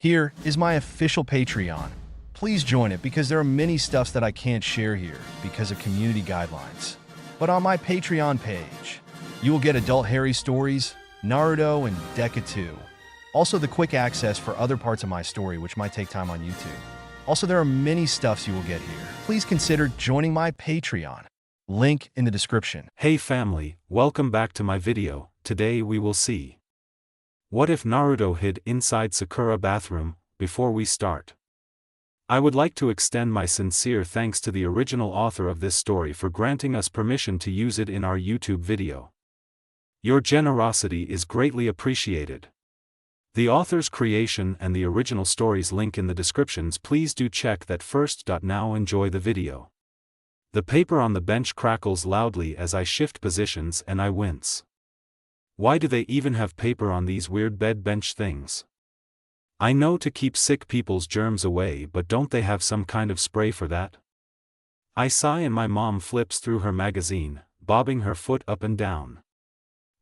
Here is my official Patreon. Please join it because there are many stuffs that I can't share here because of community guidelines. But on my Patreon page, you will get adult Harry stories, Naruto, and Deca 2. Also the quick access for other parts of my story which might take time on YouTube. Also there are many stuffs you will get here. Please consider joining my Patreon. Link in the description. Hey family, welcome back to my video. Today we will see what if Naruto hid inside Sakura bathroom. Before we start, I would like to extend my sincere thanks to the original author of this story for granting us permission to use it in our YouTube video. Your generosity is greatly appreciated. The author's creation and the original story's link in the descriptions. Please do check that first. Now enjoy the video. The paper on the bench crackles loudly as I shift positions and I wince. Why do they even have paper on these weird bed bench things? I know to keep sick people's germs away, but don't they have some kind of spray for that? I sigh and my mom flips through her magazine, bobbing her foot up and down.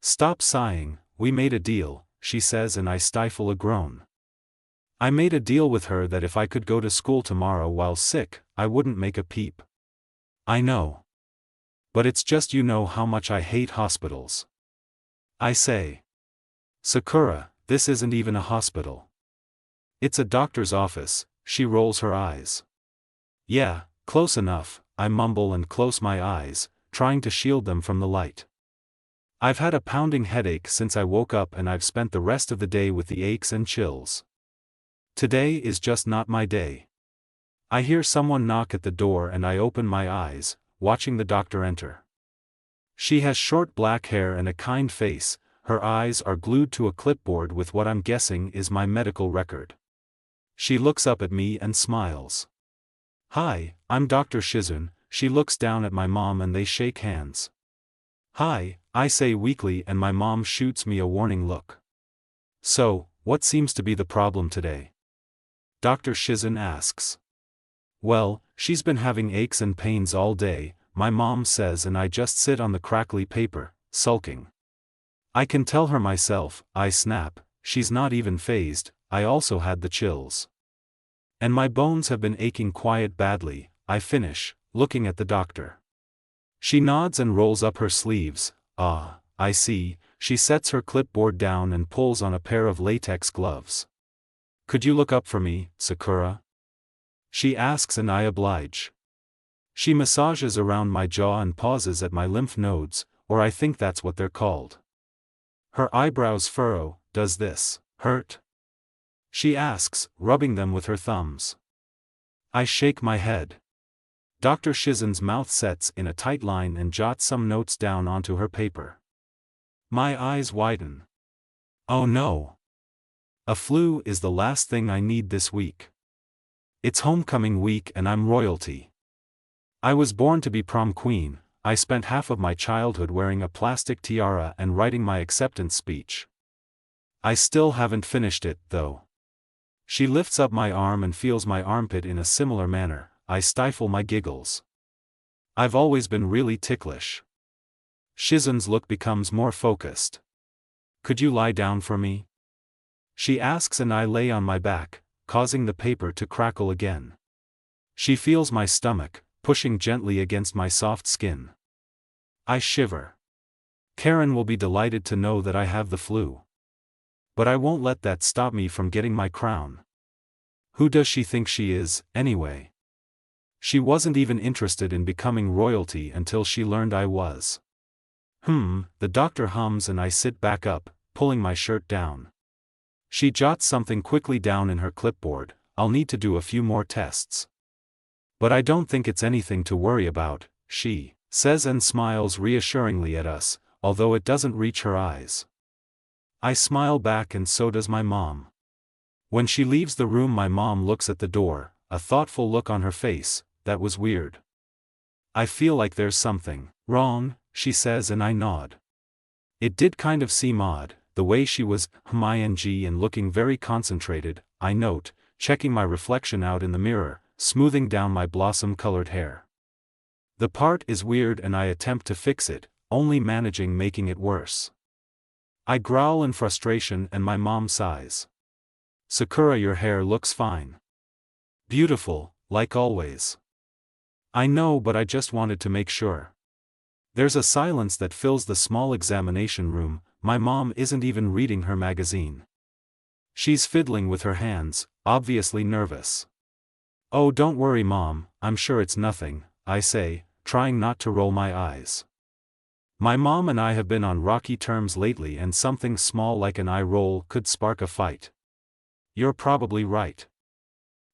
Stop sighing, we made a deal, she says, and I stifle a groan. I made a deal with her that if I could go to school tomorrow while sick, I wouldn't make a peep. I know. But it's just you know how much I hate hospitals. I say. Sakura, this isn't even a hospital. It's a doctor's office, she rolls her eyes. Yeah, close enough, I mumble and close my eyes, trying to shield them from the light. I've had a pounding headache since I woke up and I've spent the rest of the day with the aches and chills. Today is just not my day. I hear someone knock at the door and I open my eyes, watching the doctor enter. She has short black hair and a kind face, her eyes are glued to a clipboard with what I'm guessing is my medical record. She looks up at me and smiles. Hi, I'm Dr. Shizun. She looks down at my mom and they shake hands. Hi, I say weakly and my mom shoots me a warning look. So, what seems to be the problem today? Dr. Shizun asks. Well, she's been having aches and pains all day, my mom says, and I just sit on the crackly paper, sulking. I can tell her myself, I snap, she's not even fazed, I also had the chills. And my bones have been aching quite badly, I finish, looking at the doctor. She nods and rolls up her sleeves. Ah, I see, she sets her clipboard down and pulls on a pair of latex gloves. Could you look up for me, Sakura? She asks and I oblige. She massages around my jaw and pauses at my lymph nodes, or I think that's what they're called. Her eyebrows furrow. Does this hurt? She asks, rubbing them with her thumbs. I shake my head. Dr. Shizun's mouth sets in a tight line and jots some notes down onto her paper. My eyes widen. Oh no. A flu is the last thing I need this week. It's homecoming week and I'm royalty. I was born to be prom queen. I spent half of my childhood wearing a plastic tiara and writing my acceptance speech. I still haven't finished it, though. She lifts up my arm and feels my armpit in a similar manner. I stifle my giggles. I've always been really ticklish. Shizun's look becomes more focused. Could you lie down for me? She asks and I lay on my back, causing the paper to crackle again. She feels my stomach, pushing gently against my soft skin. I shiver. Karen will be delighted to know that I have the flu. But I won't let that stop me from getting my crown. Who does she think she is, anyway? She wasn't even interested in becoming royalty until she learned I was. The doctor hums and I sit back up, pulling my shirt down. She jots something quickly down in her clipboard. I'll need to do a few more tests. But I don't think it's anything to worry about, she says and smiles reassuringly at us, although it doesn't reach her eyes. I smile back and so does my mom. When she leaves the room my mom looks at the door, a thoughtful look on her face. That was weird. I feel like there's something wrong, she says and I nod. It did kind of seem odd, the way she was ing and looking very concentrated, I note, checking my reflection out in the mirror, smoothing down my blossom-colored hair. The part is weird and I attempt to fix it, only managing making it worse. I growl in frustration and my mom sighs. Sakura, your hair looks fine. Beautiful, like always. I know, but I just wanted to make sure. There's a silence that fills the small examination room. My mom isn't even reading her magazine. She's fiddling with her hands, obviously nervous. Oh, don't worry, Mom, I'm sure it's nothing, I say, trying not to roll my eyes. My mom and I have been on rocky terms lately, and something small like an eye roll could spark a fight. You're probably right.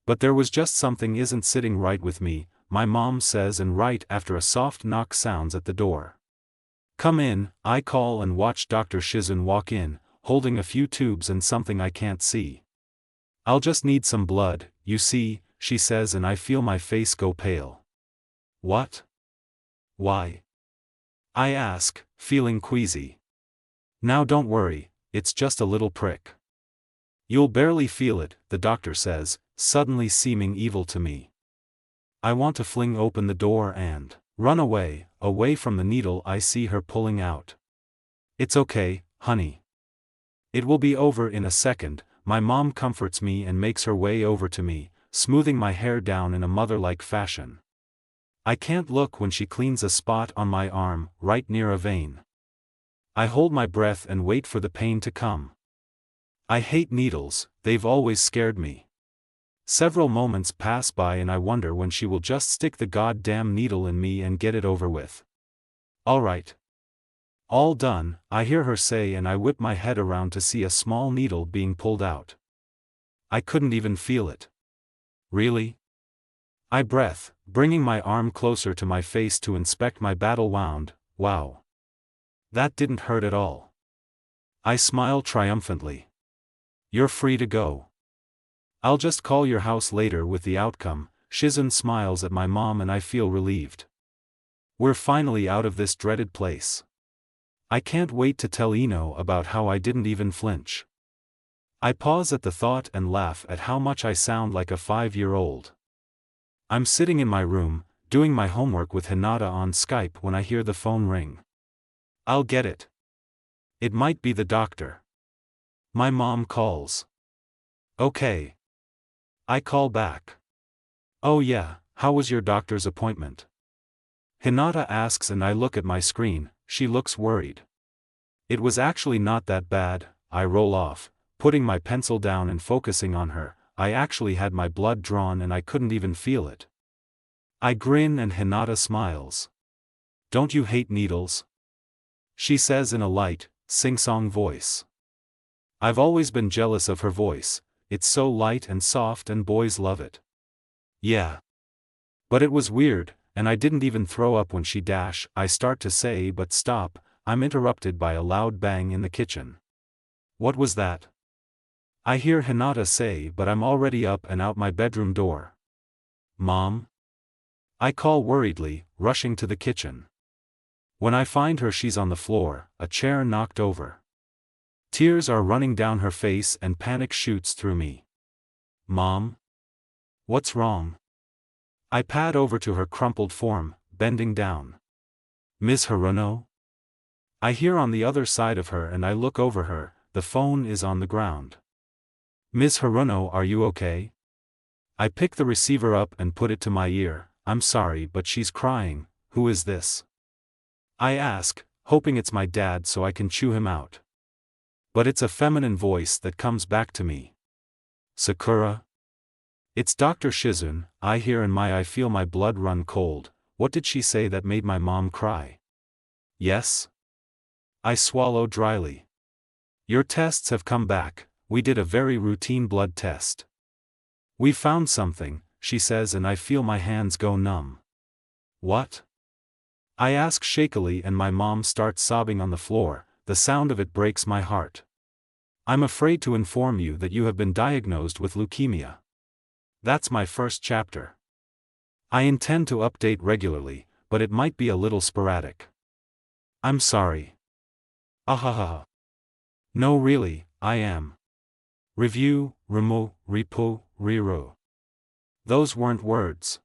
But there was just something isn't sitting right with me, my mom says, and right after a soft knock sounds at the door. Come in, I call, and watch Dr. Shizun walk in, holding a few tubes and something I can't see. I'll just need some blood, you see, she says, and I feel my face go pale. What? Why? I ask, feeling queasy. Now don't worry, it's just a little prick. You'll barely feel it, the doctor says, suddenly seeming evil to me. I want to fling open the door and run away from the needle I see her pulling out. It's okay, honey. It will be over in a second, my mom comforts me and makes her way over to me, smoothing my hair down in a mother-like fashion. I can't look when she cleans a spot on my arm, right near a vein. I hold my breath and wait for the pain to come. I hate needles, they've always scared me. Several moments pass by and I wonder when she will just stick the goddamn needle in me and get it over with. All right. All done, I hear her say, and I whip my head around to see a small needle being pulled out. I couldn't even feel it. Really? I breath, bringing my arm closer to my face to inspect my battle wound. Wow. That didn't hurt at all. I smile triumphantly. You're free to go. I'll just call your house later with the outcome. Shizun smiles at my mom and I feel relieved. We're finally out of this dreaded place. I can't wait to tell Ino about how I didn't even flinch. I pause at the thought and laugh at how much I sound like a 5-year-old. I'm sitting in my room, doing my homework with Hinata on Skype when I hear the phone ring. I'll get it. It might be the doctor. My mom calls. Okay. I call back. Oh yeah, how was your doctor's appointment? Hinata asks and I look at my screen. She looks worried. It was actually not that bad, I roll off, putting my pencil down and focusing on her. I actually had my blood drawn and I couldn't even feel it. I grin and Hinata smiles. Don't you hate needles? She says in a light, sing-song voice. I've always been jealous of her voice, it's so light and soft and boys love it. Yeah. But it was weird, and I didn't even throw up when I start to say but stop, I'm interrupted by a loud bang in the kitchen. What was that? I hear Hinata say, but I'm already up and out my bedroom door. Mom? I call worriedly, rushing to the kitchen. When I find her, she's on the floor, a chair knocked over. Tears are running down her face and panic shoots through me. Mom? What's wrong? I pad over to her crumpled form, bending down. Ms. Hirono? I hear on the other side of her and I look over her, the phone is on the ground. Ms. Hirono, are you okay? I pick the receiver up and put it to my ear. I'm sorry, but she's crying. Who is this? I ask, hoping it's my dad so I can chew him out. But it's a feminine voice that comes back to me. Sakura? It's Dr. Shizun, I hear, and I feel my blood run cold. What did she say that made my mom cry? Yes? I swallow dryly. Your tests have come back. We did a very routine blood test. We found something, she says, and I feel my hands go numb. What? I ask shakily and my mom starts sobbing on the floor. The sound of it breaks my heart. I'm afraid to inform you that you have been diagnosed with leukemia. That's my first chapter. I intend to update regularly, but it might be a little sporadic. I'm sorry. Ahaha. No, really, I am. Review, remo, repo, rero. Those weren't words.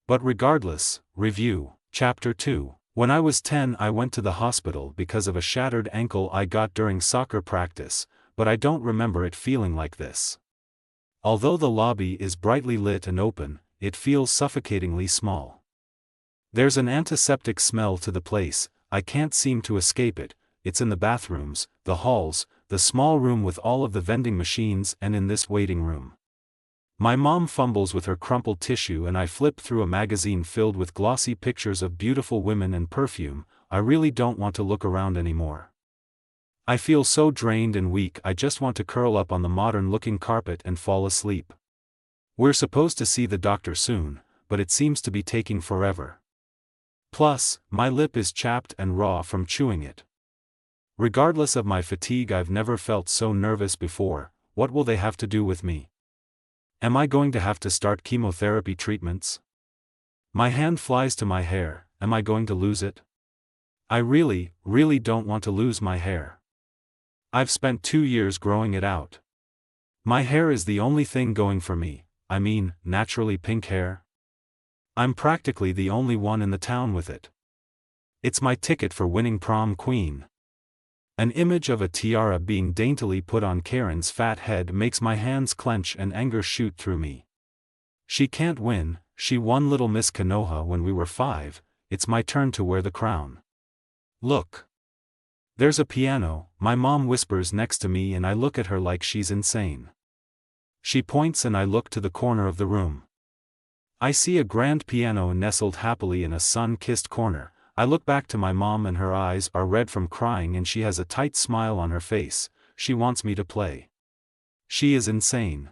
But regardless, review, Chapter 2. When I was 10, I went to the hospital because of a shattered ankle I got during soccer practice, but I don't remember it feeling like this. Although the lobby is brightly lit and open, it feels suffocatingly small. There's an antiseptic smell to the place, I can't seem to escape it. It's in the bathrooms, the halls, the small room with all of the vending machines, and in this waiting room. My mom fumbles with her crumpled tissue and I flip through a magazine filled with glossy pictures of beautiful women and perfume. I really don't want to look around anymore. I feel so drained and weak, I just want to curl up on the modern-looking carpet and fall asleep. We're supposed to see the doctor soon, but it seems to be taking forever. Plus, my lip is chapped and raw from chewing it. Regardless of my fatigue, I've never felt so nervous before. What will they have to do with me? Am I going to have to start chemotherapy treatments? My hand flies to my hair, am I going to lose it? I really don't want to lose my hair. I've spent 2 years growing it out. My hair is the only thing going for me, I mean, naturally pink hair. I'm practically the only one in the town with it. It's my ticket for winning prom queen. An image of a tiara being daintily put on Karen's fat head makes my hands clench and anger shoot through me. She can't win, she won Little Miss Konoha when we were 5, it's my turn to wear the crown. Look. There's a piano, my mom whispers next to me and I look at her like she's insane. She points and I look to the corner of the room. I see a grand piano nestled happily in a sun-kissed corner. I look back to my mom and her eyes are red from crying and she has a tight smile on her face. She wants me to play. She is insane.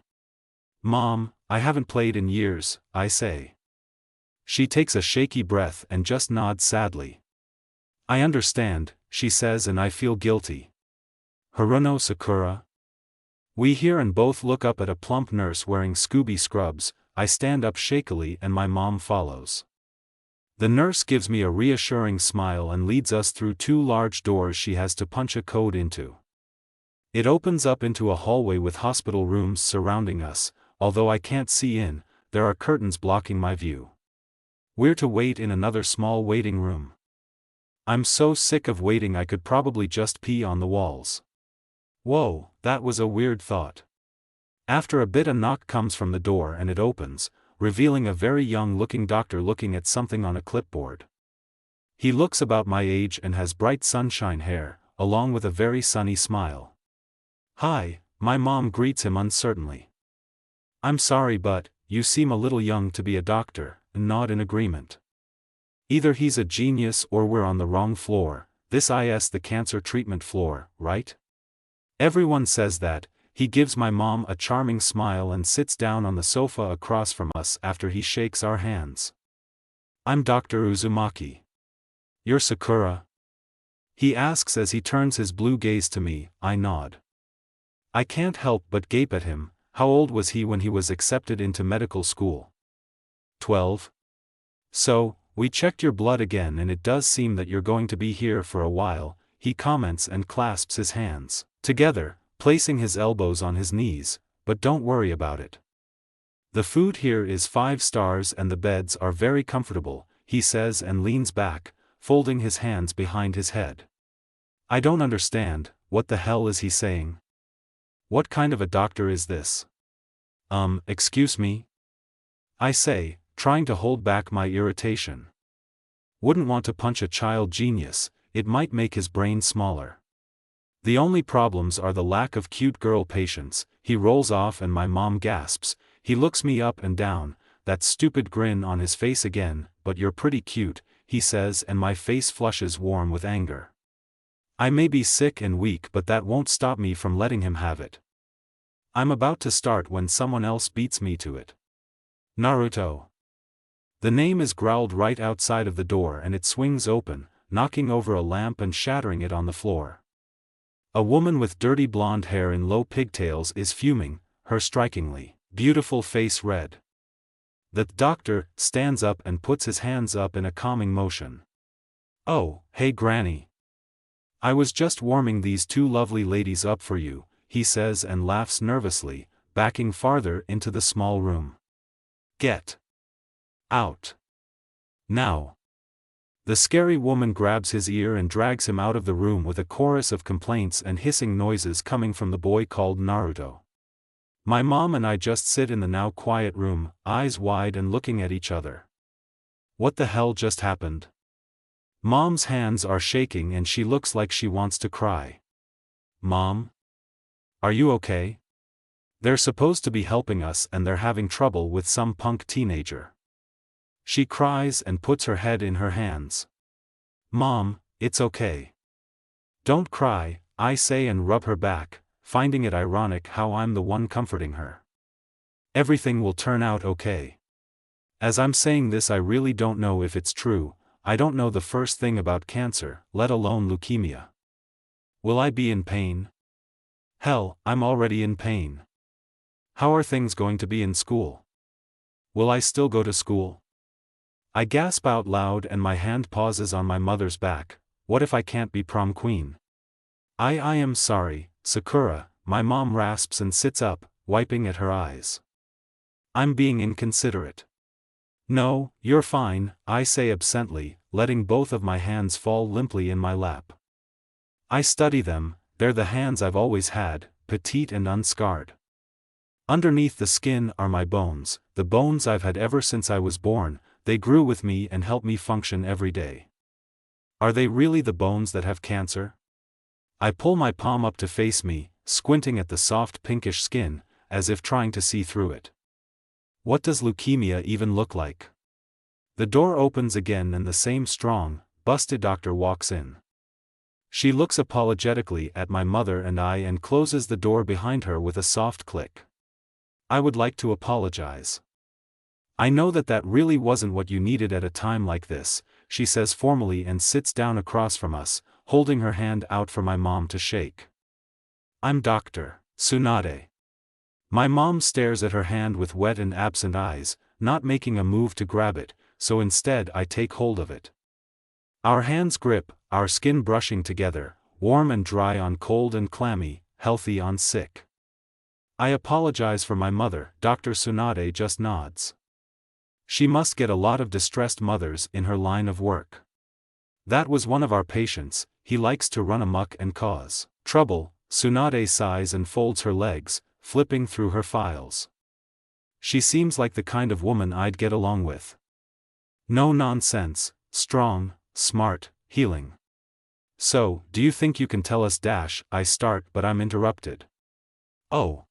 Mom, I haven't played in years, I say. She takes a shaky breath and just nods sadly. I understand, she says, and I feel guilty. Haruno Sakura? We hear and both look up at a plump nurse wearing Scooby scrubs. I stand up shakily and my mom follows. The nurse gives me a reassuring smile and leads us through 2 large doors she has to punch a code into. It opens up into a hallway with hospital rooms surrounding us. Although I can't see in, there are curtains blocking my view. We're to wait in another small waiting room. I'm so sick of waiting I could probably just pee on the walls. Whoa, that was a weird thought. After a bit a knock comes from the door and it opens, revealing a very young-looking doctor looking at something on a clipboard. He looks about my age and has bright sunshine hair, along with a very sunny smile. Hi, my mom greets him uncertainly. I'm sorry but, you seem a little young to be a doctor, and nod in agreement. Either he's a genius or we're on the wrong floor. This is the cancer treatment floor, right? Everyone says that. He gives my mom a charming smile and sits down on the sofa across from us after he shakes our hands. I'm Dr. Uzumaki. You're Sakura? He asks as he turns his blue gaze to me. I nod. I can't help but gape at him. How old was he when he was accepted into medical school? 12. So, we checked your blood again and it does seem that you're going to be here for a while, he comments and clasps his hands together, placing his elbows on his knees, but don't worry about it. The food here is 5 stars and the beds are very comfortable, he says and leans back, folding his hands behind his head. I don't understand, what the hell is he saying? What kind of a doctor is this? Excuse me? I say, trying to hold back my irritation. Wouldn't want to punch a child genius, it might make his brain smaller. The only problems are the lack of cute girl patients. He rolls off and my mom gasps. He looks me up and down, that stupid grin on his face again. But you're pretty cute, he says, and my face flushes warm with anger. I may be sick and weak but that won't stop me from letting him have it. I'm about to start when someone else beats me to it. Naruto. The name is growled right outside of the door and it swings open, knocking over a lamp and shattering it on the floor. A woman with dirty blonde hair in low pigtails is fuming, her strikingly beautiful face red. The doctor stands up and puts his hands up in a calming motion. Oh, hey Granny. I was just warming these 2 lovely ladies up for you, he says and laughs nervously, backing farther into the small room. Get out. Now. The scary woman grabs his ear and drags him out of the room with a chorus of complaints and hissing noises coming from the boy called Naruto. My mom and I just sit in the now quiet room, eyes wide and looking at each other. What the hell just happened? Mom's hands are shaking and she looks like she wants to cry. Mom? Are you okay? They're supposed to be helping us and they're having trouble with some punk teenager. She cries and puts her head in her hands. Mom, it's okay. Don't cry, I say and rub her back, finding it ironic how I'm the one comforting her. Everything will turn out okay. As I'm saying this, I really don't know if it's true. I don't know the first thing about cancer, let alone leukemia. Will I be in pain? Hell, I'm already in pain. How are things going to be in school? Will I still go to school? I gasp out loud and my hand pauses on my mother's back. What if I can't be prom queen? I am sorry, Sakura, my mom rasps and sits up, wiping at her eyes. I'm being inconsiderate. No, you're fine, I say absently, letting both of my hands fall limply in my lap. I study them, they're the hands I've always had, petite and unscarred. Underneath the skin are my bones, the bones I've had ever since I was born. They grew with me and help me function every day. Are they really the bones that have cancer? I pull my palm up to face me, squinting at the soft pinkish skin, as if trying to see through it. What does leukemia even look like? The door opens again and the same strong, busted doctor walks in. She looks apologetically at my mother and I and closes the door behind her with a soft click. I would like to apologize. I know that really wasn't what you needed at a time like this, she says formally and sits down across from us, holding her hand out for my mom to shake. I'm Dr. Tsunade. My mom stares at her hand with wet and absent eyes, not making a move to grab it, so instead I take hold of it. Our hands grip, our skin brushing together, warm and dry on cold and clammy, healthy on sick. I apologize for my mother, Dr. Tsunade just nods. She must get a lot of distressed mothers in her line of work. That was one of our patients, he likes to run amok and cause trouble. Tsunade sighs and folds her legs, flipping through her files. She seems like the kind of woman I'd get along with. No nonsense, strong, smart, healing. So, do you think you can tell us I start but I'm interrupted. Oh.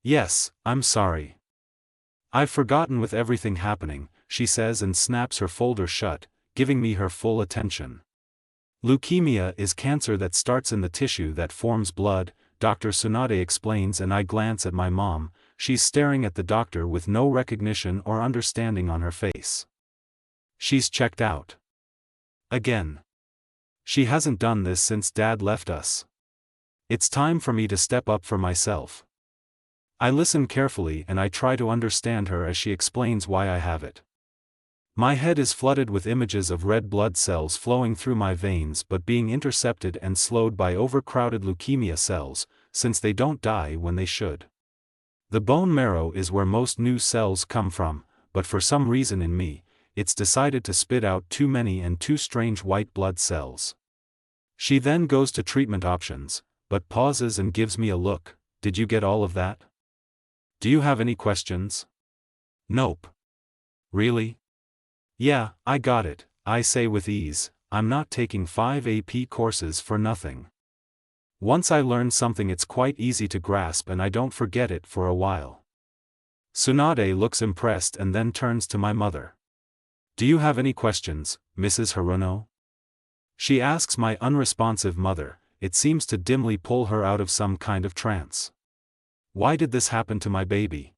Yes, I'm sorry. I've forgotten with everything happening, she says and snaps her folder shut, giving me her full attention. Leukemia is cancer that starts in the tissue that forms blood, Dr. Tsunade explains, and I glance at my mom. She's staring at the doctor with no recognition or understanding on her face. She's checked out. Again. She hasn't done this since Dad left us. It's time for me to step up for myself. I listen carefully and I try to understand her as she explains why I have it. My head is flooded with images of red blood cells flowing through my veins but being intercepted and slowed by overcrowded leukemia cells, since they don't die when they should. The bone marrow is where most new cells come from, but for some reason in me, it's decided to spit out too many and too strange white blood cells. She then goes to treatment options, but pauses and gives me a look. Did you get all of that? Do you have any questions? Nope. Really? Yeah, I got it, I say with ease. I'm not taking 5 AP courses for nothing. Once I learn something it's quite easy to grasp and I don't forget it for a while. Tsunade looks impressed and then turns to my mother. Do you have any questions, Mrs. Haruno? She asks my unresponsive mother. It seems to dimly pull her out of some kind of trance. Why did this happen to my baby?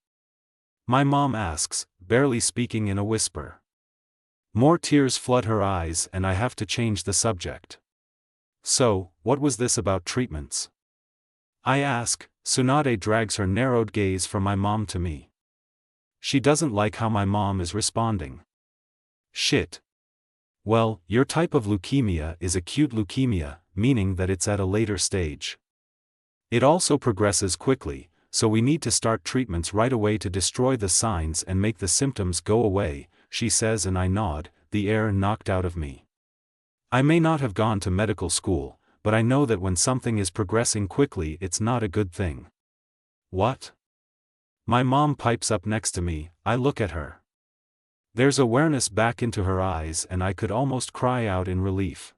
My mom asks, barely speaking in a whisper. More tears flood her eyes and I have to change the subject. So, what was this about treatments? I ask. Tsunade drags her narrowed gaze from my mom to me. She doesn't like how my mom is responding. Shit. Well, your type of leukemia is acute leukemia, meaning that it's at a later stage. It also progresses quickly, so we need to start treatments right away to destroy the signs and make the symptoms go away, she says and I nod, the air knocked out of me. I may not have gone to medical school, but I know that when something is progressing quickly it's not a good thing. What? My mom pipes up next to me. I look at her. There's awareness back into her eyes and I could almost cry out in relief.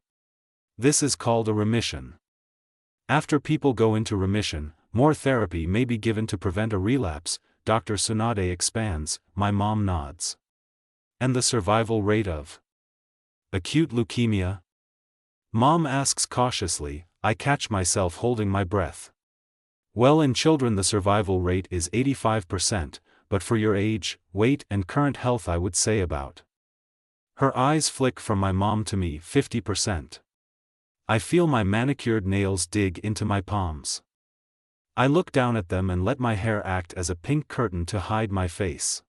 This is called a remission. After people go into remission, more therapy may be given to prevent a relapse, Dr. Tsunade expands. My mom nods. And the survival rate of acute leukemia? Mom asks cautiously. I catch myself holding my breath. Well, in children the survival rate is 85%, but for your age, weight and current health I would say about. Her eyes flick from my mom to me. 50%. I feel my manicured nails dig into my palms. I look down at them and let my hair act as a pink curtain to hide my face.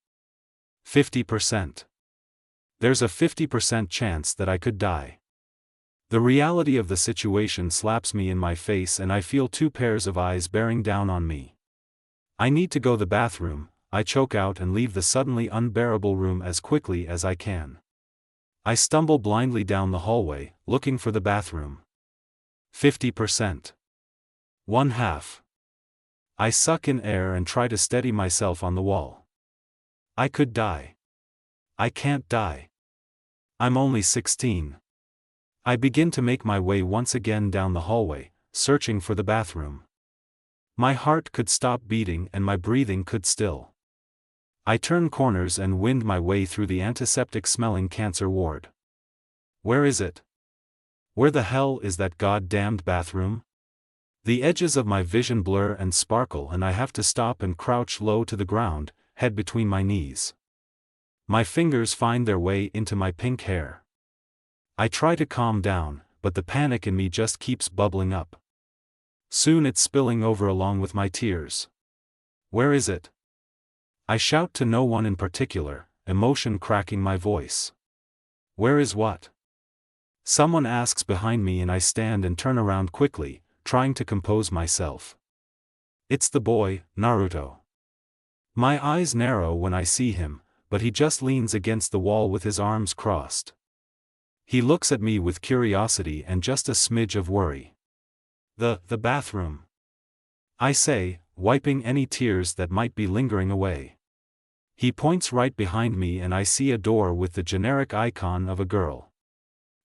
50%. There's a 50% chance that I could die. The reality of the situation slaps me in my face and I feel two pairs of eyes bearing down on me. I need to go to the bathroom, I choke out and leave the suddenly unbearable room as quickly as I can. I stumble blindly down the hallway, looking for the bathroom. 50%. 1/2. I suck in air and try to steady myself on the wall. I could die. I can't die. I'm only 16. I begin to make my way once again down the hallway, searching for the bathroom. My heart could stop beating and my breathing could still. I turn corners and wind my way through the antiseptic-smelling cancer ward. Where is it? Where the hell is that goddamned bathroom? The edges of my vision blur and sparkle and I have to stop and crouch low to the ground, head between my knees. My fingers find their way into my pink hair. I try to calm down, but the panic in me just keeps bubbling up. Soon it's spilling over along with my tears. Where is it? I shout to no one in particular, emotion cracking my voice. Where is what? Someone asks behind me and I stand and turn around quickly, trying to compose myself. It's the boy, Naruto. My eyes narrow when I see him, but he just leans against the wall with his arms crossed. He looks at me with curiosity and just a smidge of worry. The bathroom. I say, wiping any tears that might be lingering away. He points right behind me and I see a door with the generic icon of a girl.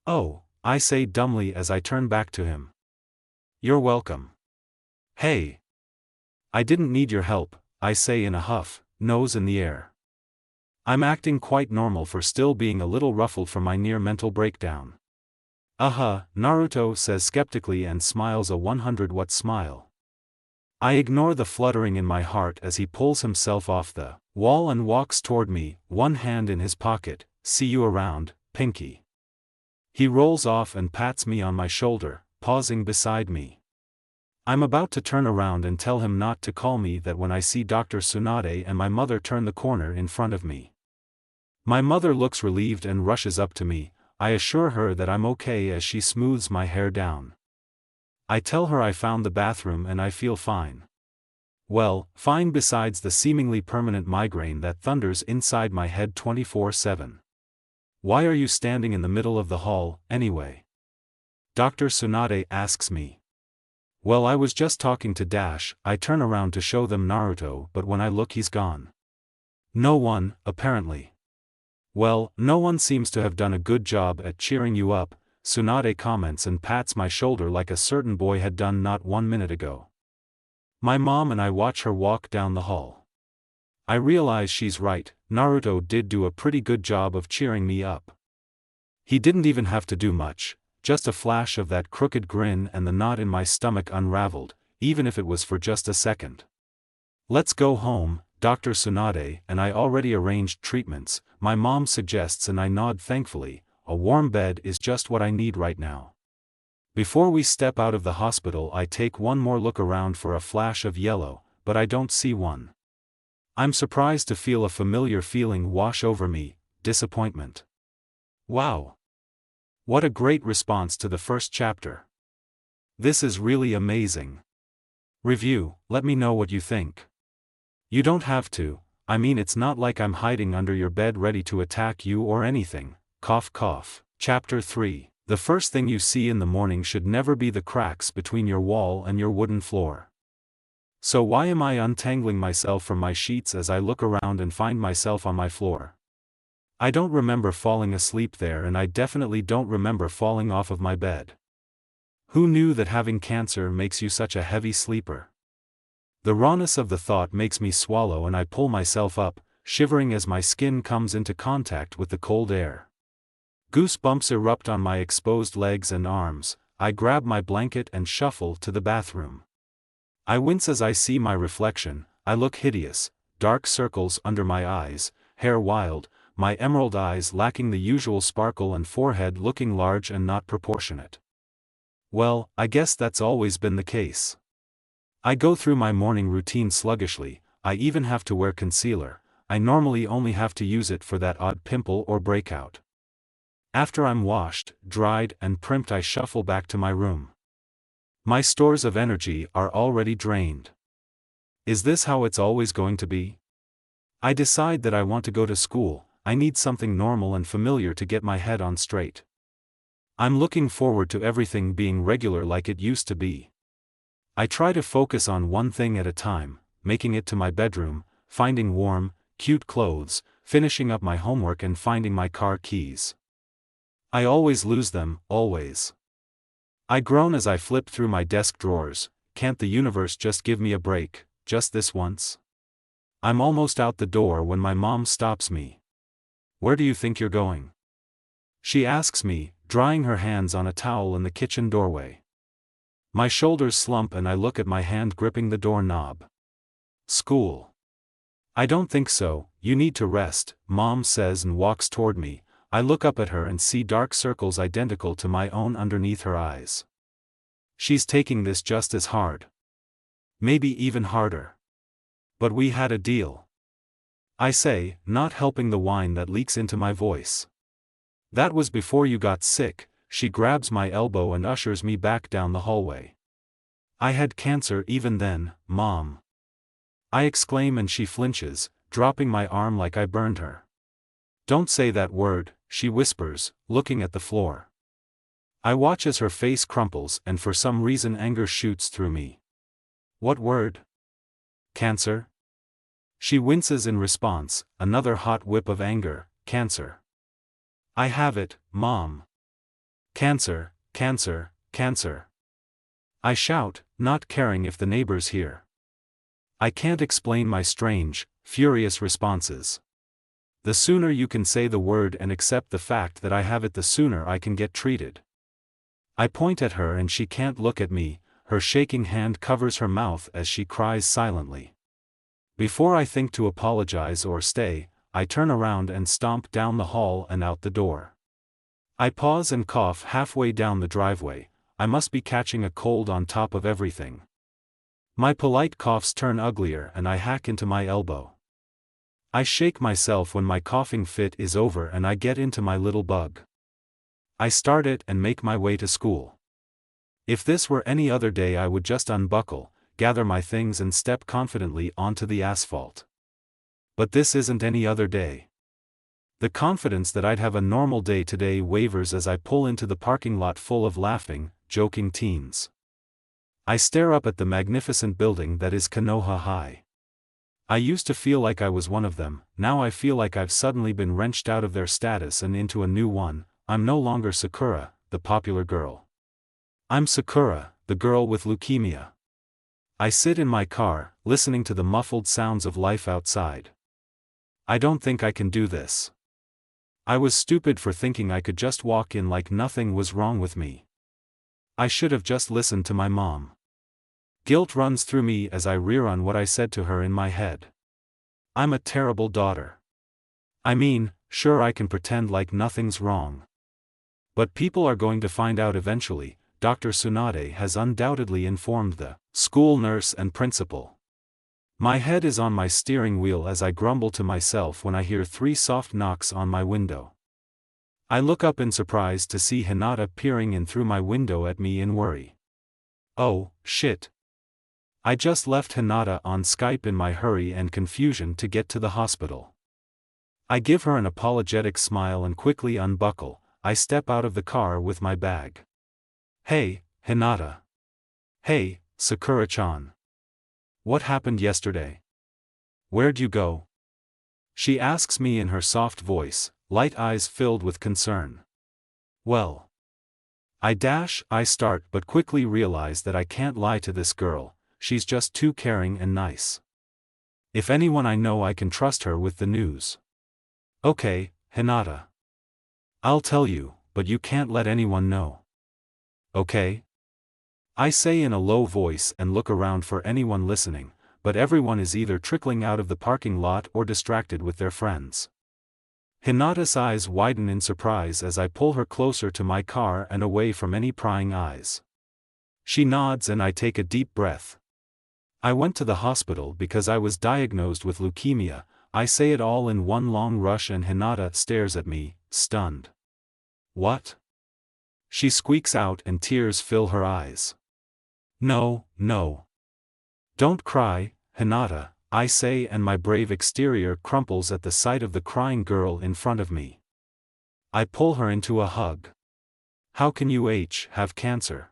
Oh, I say dumbly as I turn back to him. You're welcome. Hey. I didn't need your help, I say in a huff, nose in the air. I'm acting quite normal for still being a little ruffled from my near mental breakdown. Naruto says skeptically and smiles a 100-watt smile. I ignore the fluttering in my heart as he pulls himself off the wall and walks toward me, one hand in his pocket. See you around, Pinky. He rolls off and pats me on my shoulder, pausing beside me. I'm about to turn around and tell him not to call me that when I see Dr. Tsunade and my mother turn the corner in front of me. My mother looks relieved and rushes up to me. I assure her that I'm okay as she smooths my hair down. I tell her I found the bathroom and I feel fine. Well, fine besides the seemingly permanent migraine that thunders inside my head 24/7. Why are you standing in the middle of the hall, anyway? Dr. Tsunade asks me. Well, I was just talking to Dash. I turn around to show them Naruto, but when I look he's gone. No one, apparently. Well, no one seems to have done a good job at cheering you up, Tsunade comments and pats my shoulder like a certain boy had done not 1 minute ago. My mom and I watch her walk down the hall. I realize she's right, Naruto did do a pretty good job of cheering me up. He didn't even have to do much, just a flash of that crooked grin and the knot in my stomach unraveled, even if it was for just a second. Let's go home, Dr. Tsunade and I already arranged treatments, my mom suggests and I nod thankfully. A warm bed is just what I need right now. Before we step out of the hospital I take one more look around for a flash of yellow, but I don't see one. I'm surprised to feel a familiar feeling wash over me, disappointment. Wow! What a great response to the first chapter. This is really amazing. Review, let me know what you think. You don't have to, I mean it's not like I'm hiding under your bed ready to attack you or anything. Cough cough. Chapter 3. The first thing you see in the morning should never be the cracks between your wall and your wooden floor. So why am I untangling myself from my sheets as I look around and find myself on my floor? I don't remember falling asleep there, and I definitely don't remember falling off of my bed. Who knew that having cancer makes you such a heavy sleeper? The rawness of the thought makes me swallow, and I pull myself up, shivering as my skin comes into contact with the cold air. Goosebumps erupt on my exposed legs and arms. I grab my blanket and shuffle to the bathroom. I wince as I see my reflection. I look hideous, dark circles under my eyes, hair wild, my emerald eyes lacking the usual sparkle and forehead looking large and not proportionate. Well, I guess that's always been the case. I go through my morning routine sluggishly. I even have to wear concealer. I normally only have to use it for that odd pimple or breakout. After I'm washed, dried, and primed, I shuffle back to my room. My stores of energy are already drained. Is this how it's always going to be? I decide that I want to go to school. I need something normal and familiar to get my head on straight. I'm looking forward to everything being regular like it used to be. I try to focus on one thing at a time, making it to my bedroom, finding warm, cute clothes, finishing up my homework, and finding my car keys. I always lose them, always. I groan as I flip through my desk drawers. Can't the universe just give me a break, just this once? I'm almost out the door when my mom stops me. Where do you think you're going? She asks me, drying her hands on a towel in the kitchen doorway. My shoulders slump and I look at my hand gripping the doorknob. School. I don't think so, you need to rest, Mom says and walks toward me. I look up at her and see dark circles identical to my own underneath her eyes. She's taking this just as hard. Maybe even harder. But we had a deal. I say, not helping the whine that leaks into my voice. That was before you got sick. She grabs my elbow and ushers me back down the hallway. I had cancer even then, Mom. I exclaim and she flinches, dropping my arm like I burned her. Don't say that word, she whispers, looking at the floor. I watch as her face crumples and for some reason anger shoots through me. What word? Cancer? She winces in response, another hot whip of anger. Cancer. I have it, Mom. Cancer, cancer, cancer. I shout, not caring if the neighbors hear. I can't explain my strange, furious responses. The sooner you can say the word and accept the fact that I have it, the sooner I can get treated. I point at her and she can't look at me. Her shaking hand covers her mouth as she cries silently. Before I think to apologize or stay, I turn around and stomp down the hall and out the door. I pause and cough halfway down the driveway. I must be catching a cold on top of everything. My polite coughs turn uglier and I hack into my elbow. I shake myself when my coughing fit is over and I get into my little bug. I start it and make my way to school. If this were any other day I would just unbuckle, gather my things and step confidently onto the asphalt. But this isn't any other day. The confidence that I'd have a normal day today wavers as I pull into the parking lot full of laughing, joking teens. I stare up at the magnificent building that is Konoha High. I used to feel like I was one of them, now I feel like I've suddenly been wrenched out of their status and into a new one. I'm no longer Sakura, the popular girl. I'm Sakura, the girl with leukemia. I sit in my car, listening to the muffled sounds of life outside. I don't think I can do this. I was stupid for thinking I could just walk in like nothing was wrong with me. I should have just listened to my mom. Guilt runs through me as I rerun what I said to her in my head. I'm a terrible daughter. I mean, sure I can pretend like nothing's wrong. But people are going to find out eventually. Dr. Tsunade has undoubtedly informed the school nurse and principal. My head is on my steering wheel as I grumble to myself when I hear 3 soft knocks on my window. I look up in surprise to see Hinata peering in through my window at me in worry. Oh, shit. I just left Hinata on Skype in my hurry and confusion to get to the hospital. I give her an apologetic smile and quickly unbuckle. I step out of the car with my bag. Hey, Hinata. Hey, Sakura-chan. What happened yesterday? Where'd you go? She asks me in her soft voice, light eyes filled with concern. Well. I start but quickly realize that I can't lie to this girl, she's just too caring and nice. If anyone I know I can trust her with the news. Okay, Hinata. I'll tell you, but you can't let anyone know. Okay? I say in a low voice and look around for anyone listening, but everyone is either trickling out of the parking lot or distracted with their friends. Hinata's eyes widen in surprise as I pull her closer to my car and away from any prying eyes. She nods and I take a deep breath. I went to the hospital because I was diagnosed with leukemia. I say it all in one long rush and Hinata stares at me, stunned. What? She squeaks out and tears fill her eyes. No, no. Don't cry, Hinata, I say, and my brave exterior crumples at the sight of the crying girl in front of me. I pull her into a hug. How can you have cancer?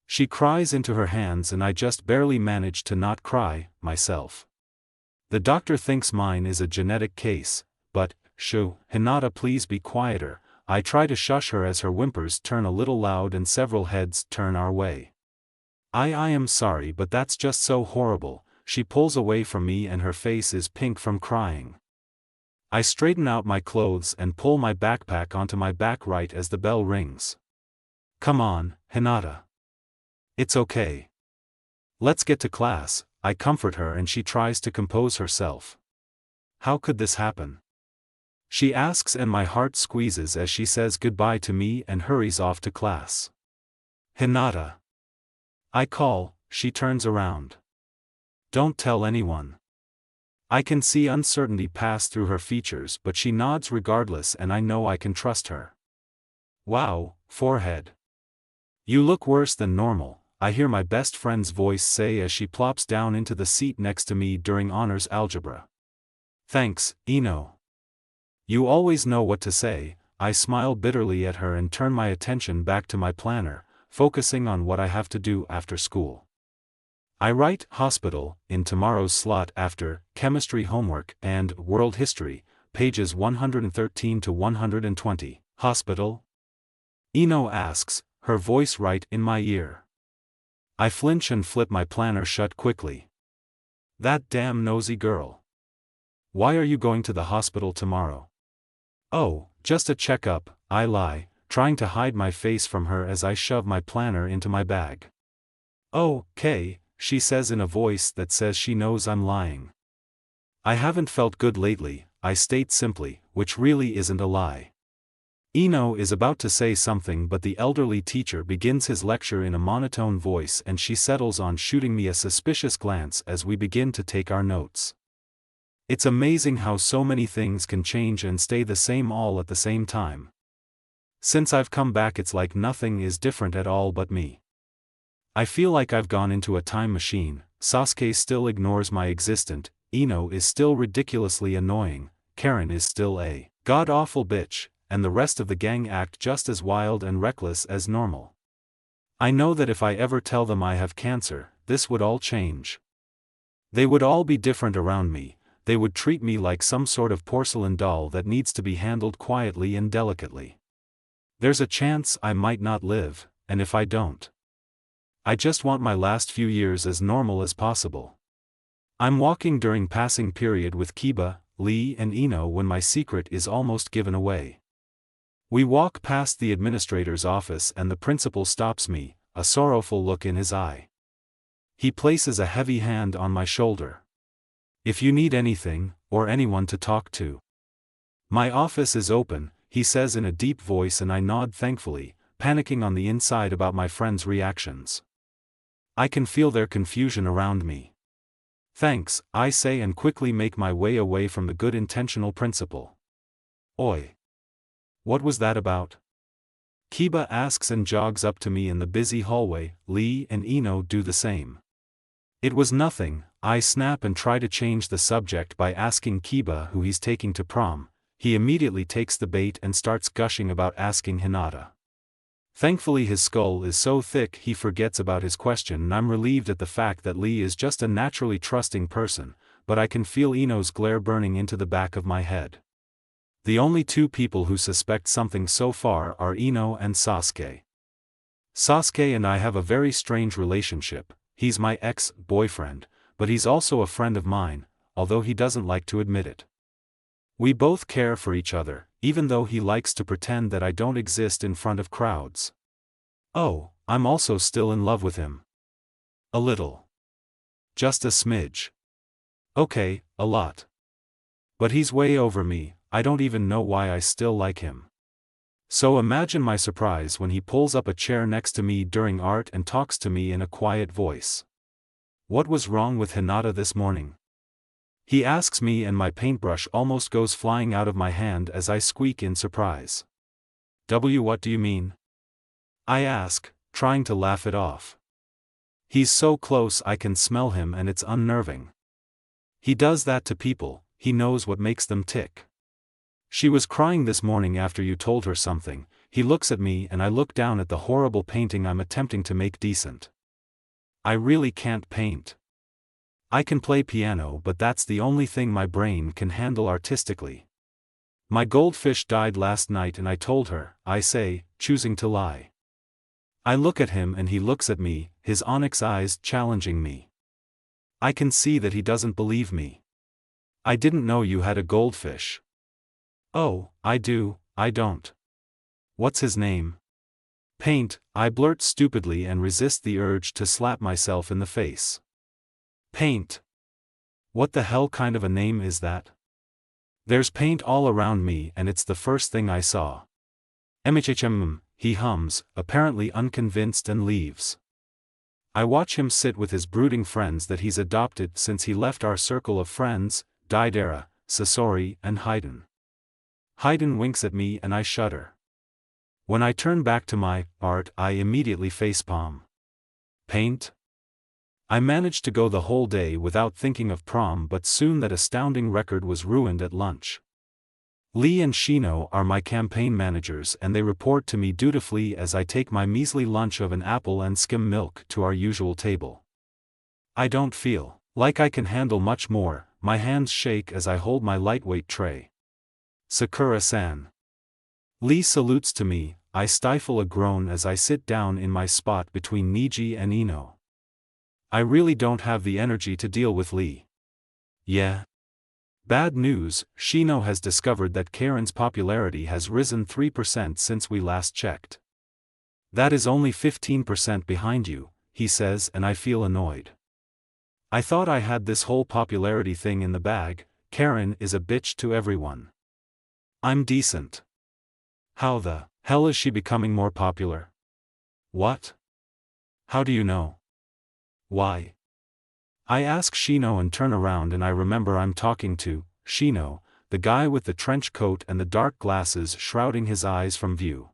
She cries into her hands and I just barely manage to not cry, myself. The doctor thinks mine is a genetic case, but, shoo, Hinata, please be quieter. I try to shush her as her whimpers turn a little loud and several heads turn our way. I am sorry, but that's just so horrible. She pulls away from me and her face is pink from crying. I straighten out my clothes and pull my backpack onto my back right as the bell rings. Come on, Hinata. It's okay. Let's get to class, I comfort her and she tries to compose herself. How could this happen? She asks and my heart squeezes as she says goodbye to me and hurries off to class. Hinata. I call, she turns around. Don't tell anyone. I can see uncertainty pass through her features but she nods regardless and I know I can trust her. Wow, forehead. You look worse than normal, I hear my best friend's voice say as she plops down into the seat next to me during honors algebra. Thanks, Ino. You always know what to say. I smile bitterly at her and turn my attention back to my planner, focusing on what I have to do after school. I write hospital in tomorrow's slot after chemistry homework and world history, pages 113 to 120. Hospital? Ino asks, her voice right in my ear. I flinch and flip my planner shut quickly. That damn nosy girl. Why are you going to the hospital tomorrow? Oh, just a checkup, I lie, trying to hide my face from her as I shove my planner into my bag. Oh, okay, she says in a voice that says she knows I'm lying. I haven't felt good lately, I state simply, which really isn't a lie. Ino is about to say something but the elderly teacher begins his lecture in a monotone voice and she settles on shooting me a suspicious glance as we begin to take our notes. It's amazing how so many things can change and stay the same all at the same time. Since I've come back it's like nothing is different at all but me. I feel like I've gone into a time machine. Sasuke still ignores my existence, Ino is still ridiculously annoying, Karen is still a god-awful bitch, and the rest of the gang act just as wild and reckless as normal. I know that if I ever tell them I have cancer, this would all change. They would all be different around me, they would treat me like some sort of porcelain doll that needs to be handled quietly and delicately. There's a chance I might not live, and if I don't, I just want my last few years as normal as possible. I'm walking during passing period with Kiba, Lee and Ino when my secret is almost given away. We walk past the administrator's office and the principal stops me, a sorrowful look in his eye. He places a heavy hand on my shoulder. If you need anything, or anyone to talk to. My office is open, he says in a deep voice and I nod thankfully, panicking on the inside about my friends' reactions. I can feel their confusion around me. Thanks, I say and quickly make my way away from the good intentional principal. Oi. What was that about? Kiba asks and jogs up to me in the busy hallway, Lee and Ino do the same. It was nothing, I snap and try to change the subject by asking Kiba who he's taking to prom. he immediately takes the bait and starts gushing about asking Hinata. Thankfully his skull is so thick he forgets about his question, and I'm relieved at the fact that Lee is just a naturally trusting person, but I can feel Ino's glare burning into the back of my head. The only two people who suspect something so far are Ino and Sasuke. Sasuke and I have a very strange relationship. He's my ex-boyfriend, but he's also a friend of mine, although he doesn't like to admit it. We both care for each other, even though he likes to pretend that I don't exist in front of crowds. Oh, I'm also still in love with him. A little. Just a smidge. Okay, a lot. But he's way over me, I don't even know why I still like him. So imagine my surprise when he pulls up a chair next to me during art and talks to me in a quiet voice. What was wrong with Hinata this morning? He asks me, and my paintbrush almost goes flying out of my hand as I squeak in surprise. What do you mean? I ask, trying to laugh it off. He's so close I can smell him and it's unnerving. He does that to people, he knows what makes them tick. She was crying this morning after you told her something. He looks at me and I look down at the horrible painting I'm attempting to make decent. I really can't paint. I can play piano, but that's the only thing my brain can handle artistically. My goldfish died last night and I told her, I say, choosing to lie. I look at him and he looks at me, his onyx eyes challenging me. I can see that he doesn't believe me. I didn't know you had a goldfish. Oh, I do, I don't. What's his name? Paint, I blurt stupidly and resist the urge to slap myself in the face. Paint. What the hell kind of a name is that? There's paint all around me and it's the first thing I saw. MHHM, he hums, apparently unconvinced, and leaves. I watch him sit with his brooding friends that he's adopted since he left our circle of friends, Daidara, Sasori, and Haiden. Haiden winks at me and I shudder. When I turn back to my art, I immediately facepalm. Paint? I managed to go the whole day without thinking of prom, but soon that astounding record was ruined at lunch. Lee and Shino are my campaign managers and they report to me dutifully as I take my measly lunch of an apple and skim milk to our usual table. I don't feel like I can handle much more, my hands shake as I hold my lightweight tray. Sakura-san. Lee salutes to me, I stifle a groan as I sit down in my spot between Niji and Ino. I really don't have the energy to deal with Lee. Yeah. Bad news, Shino has discovered that Karen's popularity has risen 3% since we last checked. That is only 15% behind you, he says, and I feel annoyed. I thought I had this whole popularity thing in the bag. Karen is a bitch to everyone. I'm decent. How the hell is she becoming more popular? What? How do you know? Why? I ask Shino and turn around and I remember I'm talking to Shino, the guy with the trench coat and the dark glasses shrouding his eyes from view.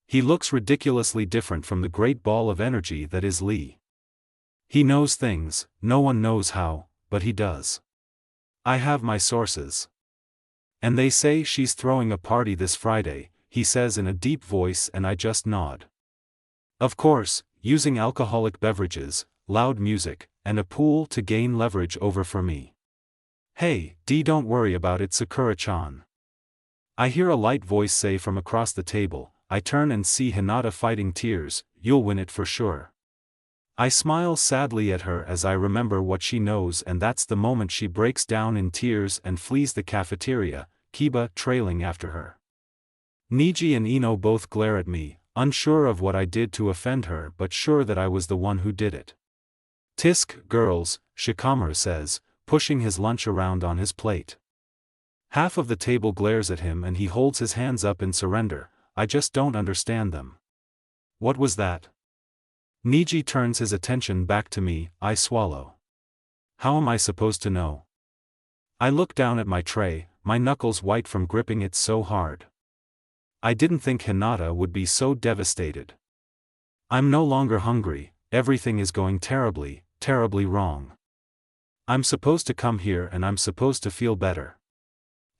He looks ridiculously different from the great ball of energy that is Lee. He knows things, no one knows how, but he does. I have my sources. And they say she's throwing a party this Friday, he says in a deep voice, and I just nod. Of course, using alcoholic beverages, loud music, and a pool to gain leverage over for me. Hey, don't worry about it, Sakura-chan. I hear a light voice say from across the table. I turn and see Hinata fighting tears. You'll win it for sure. I smile sadly at her as I remember what she knows, and that's the moment she breaks down in tears and flees the cafeteria, Kiba trailing after her. Niji and Ino both glare at me, unsure of what I did to offend her but sure that I was the one who did it. Tisk, girls, Shikamaru says, pushing his lunch around on his plate. Half of the table glares at him and he holds his hands up in surrender. I just don't understand them. What was that? Niji turns his attention back to me. I swallow. How am I supposed to know? I look down at my tray, my knuckles white from gripping it so hard. I didn't think Hinata would be so devastated. I'm no longer hungry. Everything is going terribly, terribly wrong. I'm supposed to come here and I'm supposed to feel better.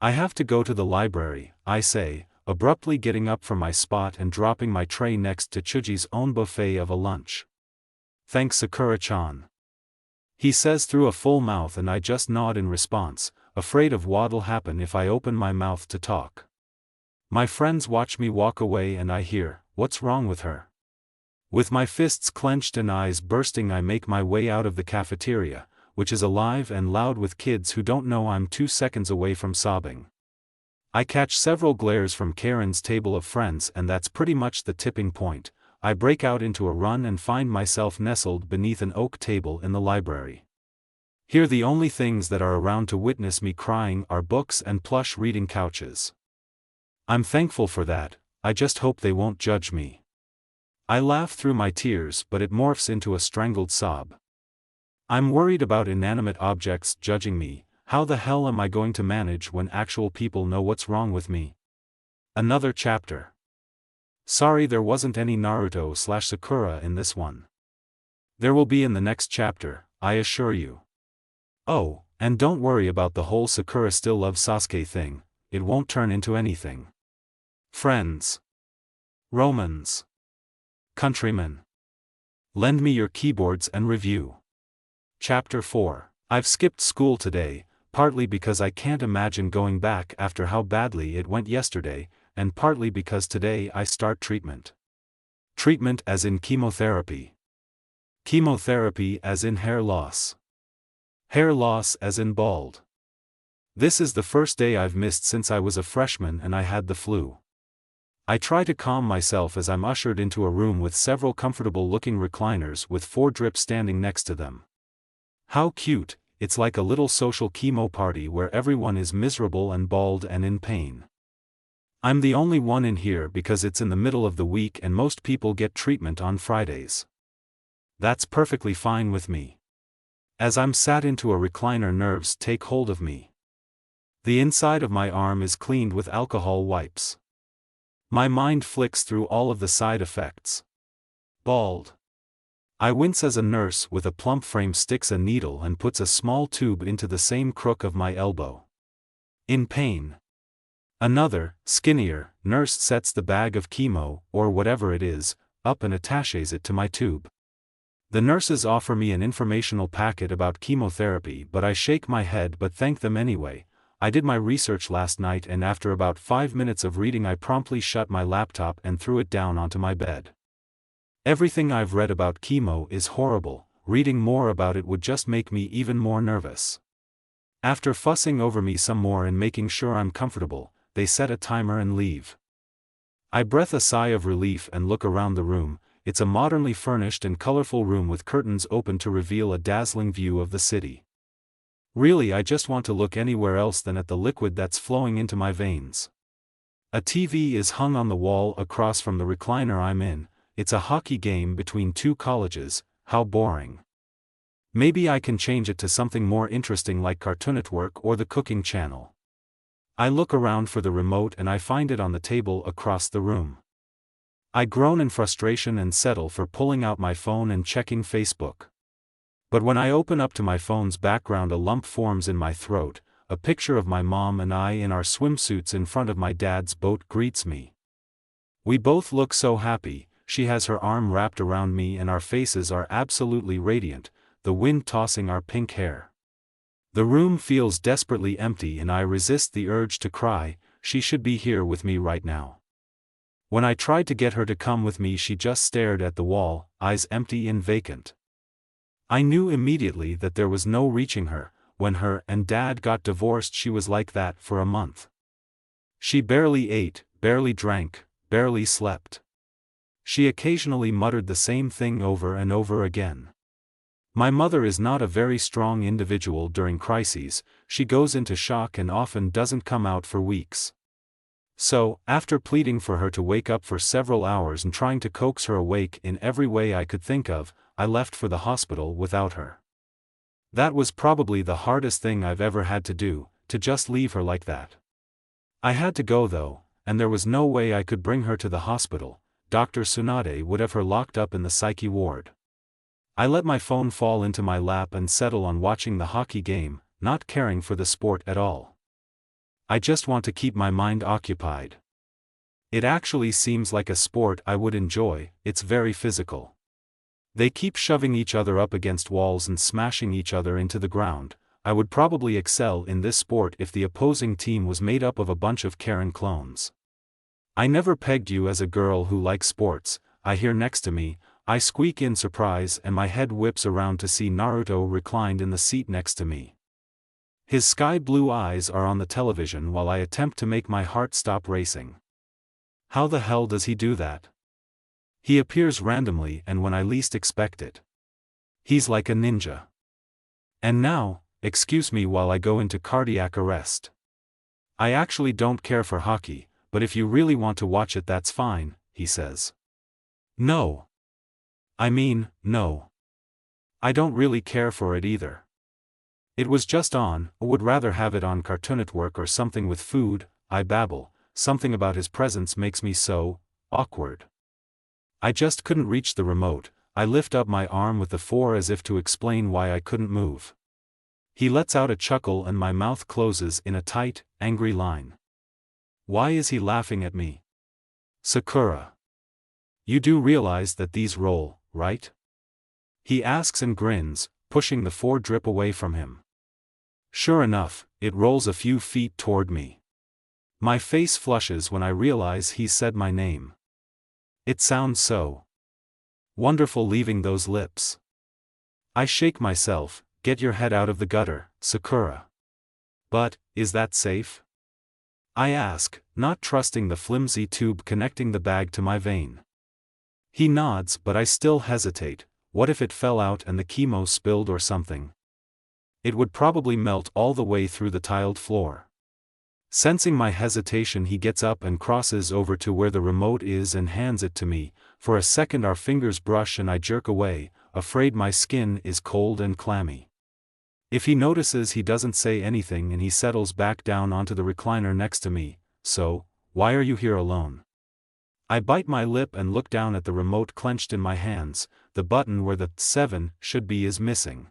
I have to go to the library, I say, abruptly getting up from my spot and dropping my tray next to Chuji's own buffet of a lunch. Thanks, Sakura-chan. He says through a full mouth, and I just nod in response, afraid of what'll happen if I open my mouth to talk. My friends watch me walk away and I hear, "What's wrong with her?" With my fists clenched and eyes bursting, I make my way out of the cafeteria, which is alive and loud with kids who don't know I'm 2 seconds away from sobbing. I catch several glares from Karen's table of friends, and that's pretty much the tipping point. I break out into a run and find myself nestled beneath an oak table in the library. Here the only things that are around to witness me crying are books and plush reading couches. I'm thankful for that. I just hope they won't judge me. I laugh through my tears, but it morphs into a strangled sob. I'm worried about inanimate objects judging me. How the hell am I going to manage when actual people know what's wrong with me? Another chapter. Sorry there wasn't any Naruto/Sakura in this one. There will be in the next chapter, I assure you. Oh, and don't worry about the whole Sakura still loves Sasuke thing, it won't turn into anything. Friends. Romans. Countrymen. Lend me your keyboards and review. Chapter 4. I've skipped school today, partly because I can't imagine going back after how badly it went yesterday, and partly because today I start treatment. Treatment as in chemotherapy. Chemotherapy as in hair loss. Hair loss as in bald. This is the first day I've missed since I was a freshman and I had the flu. I try to calm myself as I'm ushered into a room with several comfortable-looking recliners with 4 drips standing next to them. How cute, it's like a little social chemo party where everyone is miserable and bald and in pain. I'm the only one in here because it's in the middle of the week and most people get treatment on Fridays. That's perfectly fine with me. As I'm sat into a recliner, nerves take hold of me. The inside of my arm is cleaned with alcohol wipes. My mind flicks through all of the side effects. Bald. I wince as a nurse with a plump frame sticks a needle and puts a small tube into the same crook of my elbow. In pain. Another, skinnier, nurse sets the bag of chemo, or whatever it is, up and attaches it to my tube. The nurses offer me an informational packet about chemotherapy, but I shake my head but thank them anyway. I did my research last night and after about 5 minutes of reading I promptly shut my laptop and threw it down onto my bed. Everything I've read about chemo is horrible, reading more about it would just make me even more nervous. After fussing over me some more and making sure I'm comfortable, they set a timer and leave. I breathe a sigh of relief and look around the room. It's a modernly furnished and colorful room with curtains open to reveal a dazzling view of the city. Really, I just want to look anywhere else than at the liquid that's flowing into my veins. A TV is hung on the wall across from the recliner I'm in. It's a hockey game between 2 colleges. How boring. Maybe I can change it to something more interesting like Cartoon Network or the Cooking Channel. I look around for the remote and I find it on the table across the room. I groan in frustration and settle for pulling out my phone and checking Facebook. But when I open up to my phone's background, a lump forms in my throat. A picture of my mom and I in our swimsuits in front of my dad's boat greets me. We both look so happy. She has her arm wrapped around me and our faces are absolutely radiant, the wind tossing our pink hair. The room feels desperately empty and I resist the urge to cry. She should be here with me right now. When I tried to get her to come with me, she just stared at the wall, eyes empty and vacant. I knew immediately that there was no reaching her. When her and Dad got divorced, she was like that for a month. She barely ate, barely drank, barely slept. She occasionally muttered the same thing over and over again. My mother is not a very strong individual during crises. She goes into shock and often doesn't come out for weeks. So, after pleading for her to wake up for several hours and trying to coax her awake in every way I could think of, I left for the hospital without her. That was probably the hardest thing I've ever had to do, to just leave her like that. I had to go though, and there was no way I could bring her to the hospital. Dr. Tsunade would have her locked up in the psyche ward. I let my phone fall into my lap and settle on watching the hockey game, not caring for the sport at all. I just want to keep my mind occupied. It actually seems like a sport I would enjoy, it's very physical. They keep shoving each other up against walls and smashing each other into the ground. I would probably excel in this sport if the opposing team was made up of a bunch of Karen clones. I never pegged you as a girl who likes sports, I hear next to me. I squeak in surprise and my head whips around to see Naruto reclined in the seat next to me. His sky-blue eyes are on the television while I attempt to make my heart stop racing. How the hell does he do that? He appears randomly and when I least expect it. He's like a ninja. And now, excuse me while I go into cardiac arrest. I actually don't care for hockey, but if you really want to watch it that's fine, he says. No. I mean, no. I don't really care for it either. It was just on, or would rather have it on Cartoon Network or something with food, I babble, something about his presence makes me so awkward. I just couldn't reach the remote, I lift up my arm with the 4 as if to explain why I couldn't move. He lets out a chuckle and my mouth closes in a tight, angry line. Why is he laughing at me? Sakura. You do realize that these roll, right? He asks and grins, pushing the 4 drip away from him. Sure enough, it rolls a few feet toward me. My face flushes when I realize he said my name. It sounds so wonderful leaving those lips. I shake myself, get your head out of the gutter, Sakura. But, is that safe? I ask, not trusting the flimsy tube connecting the bag to my vein. He nods but I still hesitate. What if it fell out and the chemo spilled or something? It would probably melt all the way through the tiled floor. Sensing my hesitation he gets up and crosses over to where the remote is and hands it to me. For a second our fingers brush and I jerk away, afraid my skin is cold and clammy. If he notices he doesn't say anything and he settles back down onto the recliner next to me. So, why are you here alone? I bite my lip and look down at the remote clenched in my hands. The button where the 7 should be is missing.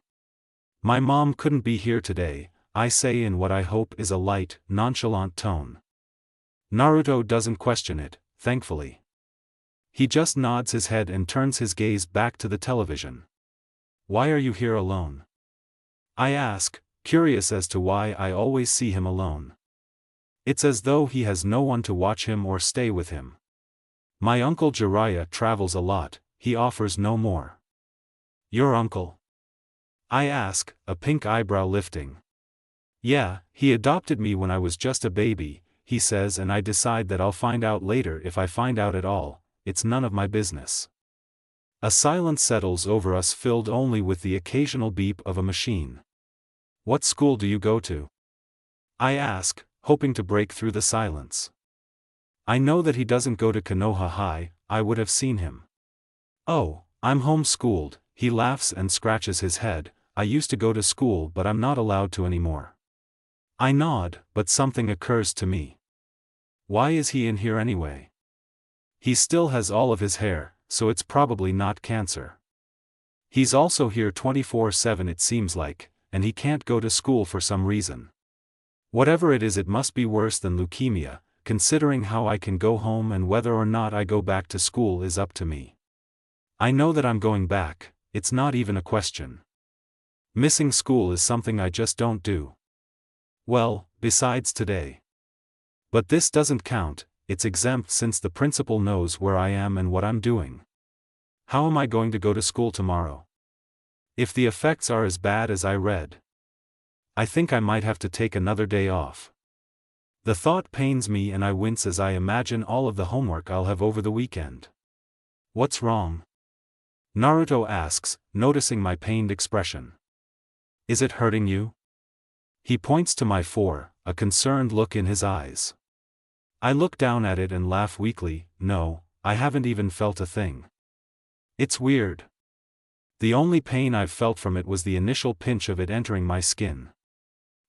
My mom couldn't be here today, I say in what I hope is a light, nonchalant tone. Naruto doesn't question it, thankfully. He just nods his head and turns his gaze back to the television. Why are you here alone? I ask, curious as to why I always see him alone. It's as though he has no one to watch him or stay with him. My uncle Jiraiya travels a lot, he offers no more. Your uncle? I ask, a pink eyebrow lifting. Yeah, he adopted me when I was just a baby, he says, and I decide that I'll find out later if I find out at all, it's none of my business. A silence settles over us filled only with the occasional beep of a machine. What school do you go to? I ask, hoping to break through the silence. I know that he doesn't go to Konoha High, I would have seen him. Oh, I'm homeschooled, he laughs and scratches his head. I used to go to school but I'm not allowed to anymore. I nod, but something occurs to me. Why is he in here anyway? He still has all of his hair, so it's probably not cancer. He's also here 24/7 it seems like, and he can't go to school for some reason. Whatever it is it must be worse than leukemia, considering how I can go home and whether or not I go back to school is up to me. I know that I'm going back, it's not even a question. Missing school is something I just don't do. Well, besides today. But this doesn't count, it's exempt since the principal knows where I am and what I'm doing. How am I going to go to school tomorrow? If the effects are as bad as I read, I think I might have to take another day off. The thought pains me and I wince as I imagine all of the homework I'll have over the weekend. What's wrong? Naruto asks, noticing my pained expression. Is it hurting you? He points to my 4, a concerned look in his eyes. I look down at it and laugh weakly. No, I haven't even felt a thing. It's weird. The only pain I've felt from it was the initial pinch of it entering my skin.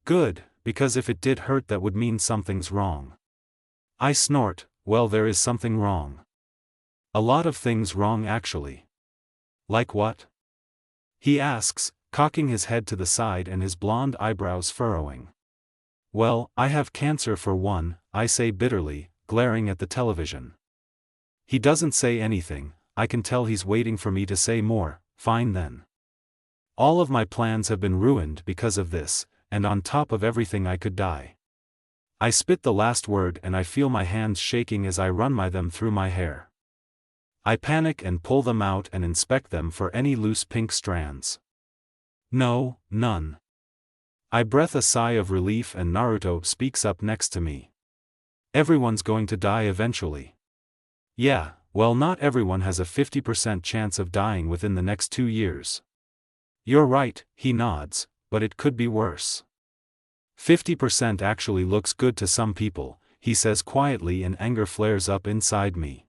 Good, because if it did hurt that would mean something's wrong. I snort, well there is something wrong. A lot of things wrong actually. Like what? He asks, cocking his head to the side and his blonde eyebrows furrowing. Well, I have cancer for one, I say bitterly, glaring at the television. He doesn't say anything, I can tell he's waiting for me to say more. Fine then. All of my plans have been ruined because of this, and on top of everything I could die. I spit the last word and I feel my hands shaking as I run them through my hair. I panic and pull them out and inspect them for any loose pink strands. No, none. I breathe a sigh of relief and Naruto speaks up next to me. Everyone's going to die eventually. Yeah, well, not everyone has a 50% chance of dying within the next 2 years. You're right, he nods, but it could be worse. 50% actually looks good to some people, he says quietly, and anger flares up inside me.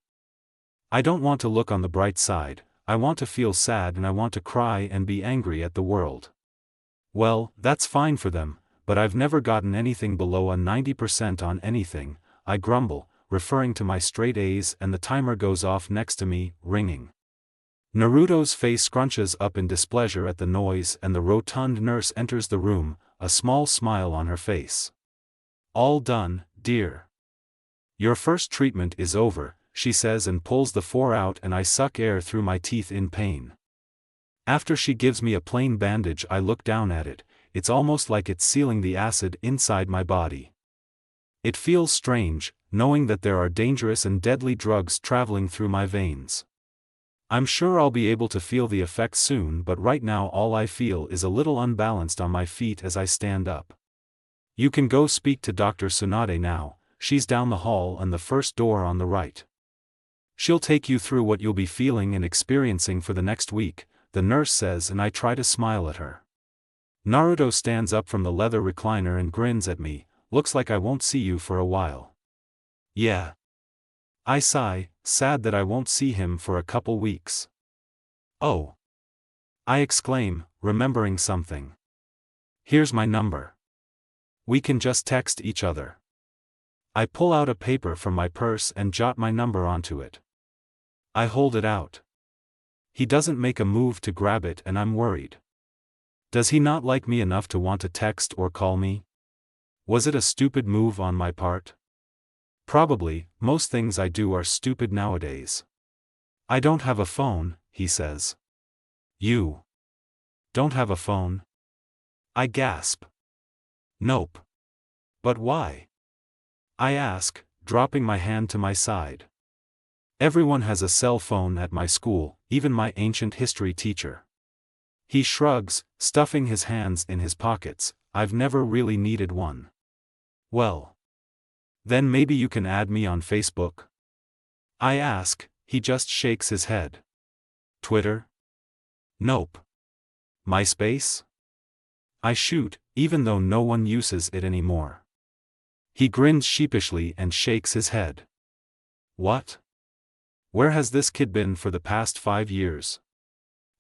I don't want to look on the bright side, I want to feel sad and I want to cry and be angry at the world. Well, that's fine for them, but I've never gotten anything below a 90% on anything, I grumble, referring to my straight A's, and the timer goes off next to me, ringing. Naruto's face scrunches up in displeasure at the noise and the rotund nurse enters the room, a small smile on her face. All done, dear. Your first treatment is over, she says and pulls the 4 out and I suck air through my teeth in pain. After she gives me a plain bandage I look down at it, it's almost like it's sealing the acid inside my body. It feels strange, knowing that there are dangerous and deadly drugs traveling through my veins. I'm sure I'll be able to feel the effects soon, but right now all I feel is a little unbalanced on my feet as I stand up. You can go speak to Dr. Tsunade now, she's down the hall and the first door on the right. She'll take you through what you'll be feeling and experiencing for the next week, the nurse says, and I try to smile at her. Naruto stands up from the leather recliner and grins at me, looks like I won't see you for a while. Yeah. I sigh, sad that I won't see him for a couple weeks. Oh. I exclaim, remembering something. Here's my number. We can just text each other. I pull out a paper from my purse and jot my number onto it. I hold it out. He doesn't make a move to grab it and I'm worried. Does he not like me enough to want to text or call me? Was it a stupid move on my part? Probably, most things I do are stupid nowadays. I don't have a phone, he says. You don't have a phone? I gasp. Nope. But why? I ask, dropping my hand to my side. Everyone has a cell phone at my school, even my ancient history teacher. He shrugs, stuffing his hands in his pockets. I've never really needed one. Well. Then maybe you can add me on Facebook? I ask, he just shakes his head. Twitter? Nope. MySpace? I shoot, even though no one uses it anymore. He grins sheepishly and shakes his head. What? Where has this kid been for the past 5 years?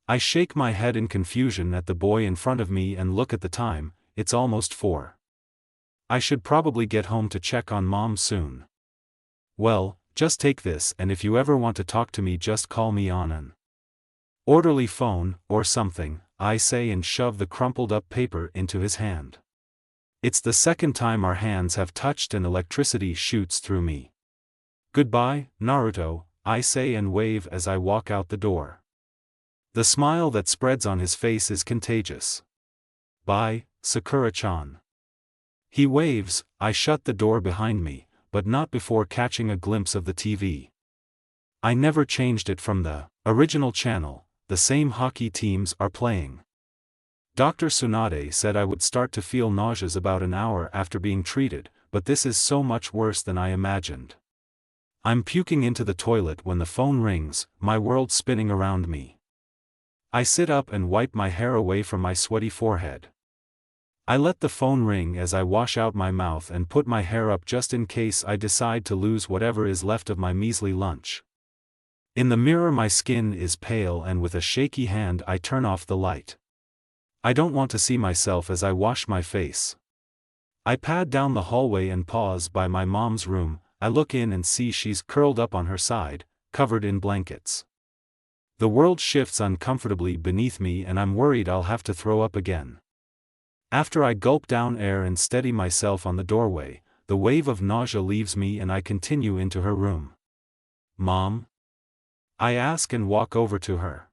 I shake my head in confusion at the boy in front of me and look at the time, it's almost 4. I should probably get home to check on Mom soon. Well, just take this, and if you ever want to talk to me just call me on an orderly phone, or something, I say and shove the crumpled up paper into his hand. It's the second time our hands have touched and electricity shoots through me. Goodbye, Naruto, I say and wave as I walk out the door. The smile that spreads on his face is contagious. Bye, Sakura-chan. He waves, I shut the door behind me, but not before catching a glimpse of the TV. I never changed it from the original channel, the same hockey teams are playing. Dr. Tsunade said I would start to feel nauseous about an hour after being treated, but this is so much worse than I imagined. I'm puking into the toilet when the phone rings, my world spinning around me. I sit up and wipe my hair away from my sweaty forehead. I let the phone ring as I wash out my mouth and put my hair up just in case I decide to lose whatever is left of my measly lunch. In the mirror my skin is pale and with a shaky hand I turn off the light. I don't want to see myself as I wash my face. I pad down the hallway and pause by my mom's room. I look in and see she's curled up on her side, covered in blankets. The world shifts uncomfortably beneath me and I'm worried I'll have to throw up again. After I gulp down air and steady myself on the doorway, the wave of nausea leaves me and I continue into her room. "Mom?" I ask and walk over to her.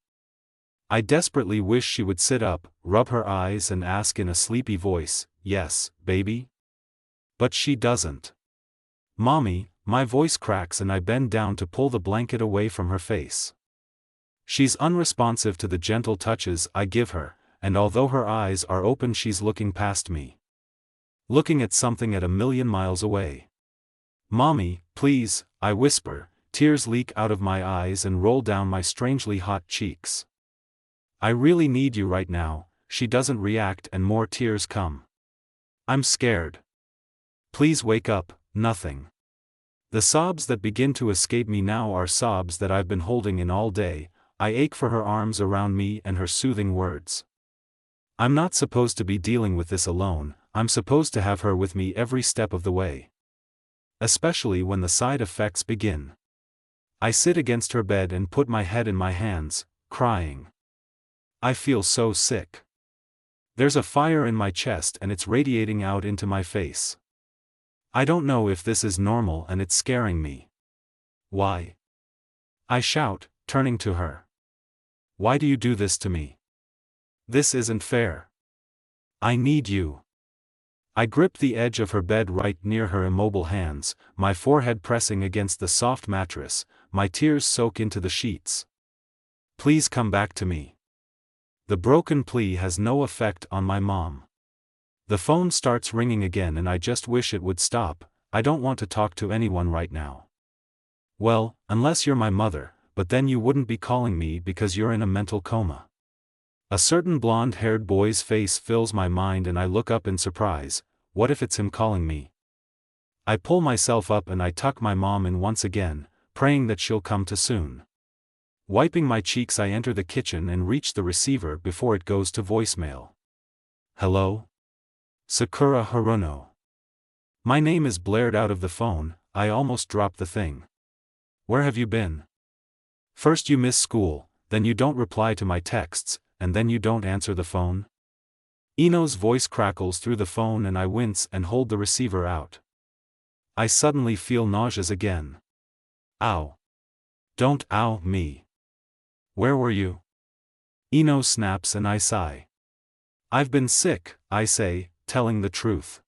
I desperately wish she would sit up, rub her eyes and ask in a sleepy voice, "Yes, baby?" But she doesn't. "Mommy," my voice cracks and I bend down to pull the blanket away from her face. She's unresponsive to the gentle touches I give her, and although her eyes are open she's looking past me. Looking at something at a million miles away. "Mommy, please," I whisper, tears leak out of my eyes and roll down my strangely hot cheeks. "I really need you right now." She doesn't react and more tears come. "I'm scared. Please wake up." Nothing. The sobs that begin to escape me now are sobs that I've been holding in all day. I ache for her arms around me and her soothing words. I'm not supposed to be dealing with this alone, I'm supposed to have her with me every step of the way. Especially when the side effects begin. I sit against her bed and put my head in my hands, crying. I feel so sick. There's a fire in my chest and it's radiating out into my face. I don't know if this is normal and it's scaring me. "Why?" I shout, turning to her. "Why do you do this to me? This isn't fair. I need you." I grip the edge of her bed right near her immobile hands, my forehead pressing against the soft mattress, my tears soak into the sheets. "Please come back to me." The broken plea has no effect on my mom. The phone starts ringing again and I just wish it would stop. I don't want to talk to anyone right now. "Well, unless you're my mother, but then you wouldn't be calling me because you're in a mental coma." A certain blonde-haired boy's face fills my mind and I look up in surprise. What if it's him calling me? I pull myself up and I tuck my mom in once again, praying that she'll come to soon. Wiping my cheeks I enter the kitchen and reach the receiver before it goes to voicemail. "Hello? Sakura Haruno." My name is blared out of the phone. I almost drop the thing. "Where have you been? First you miss school, then you don't reply to my texts, and then you don't answer the phone?" Ino's voice crackles through the phone and I wince and hold the receiver out. I suddenly feel nauseous again. "Ow. Don't ow me. Where were you?" Ino snaps and I sigh. "I've been sick," I say, telling the truth.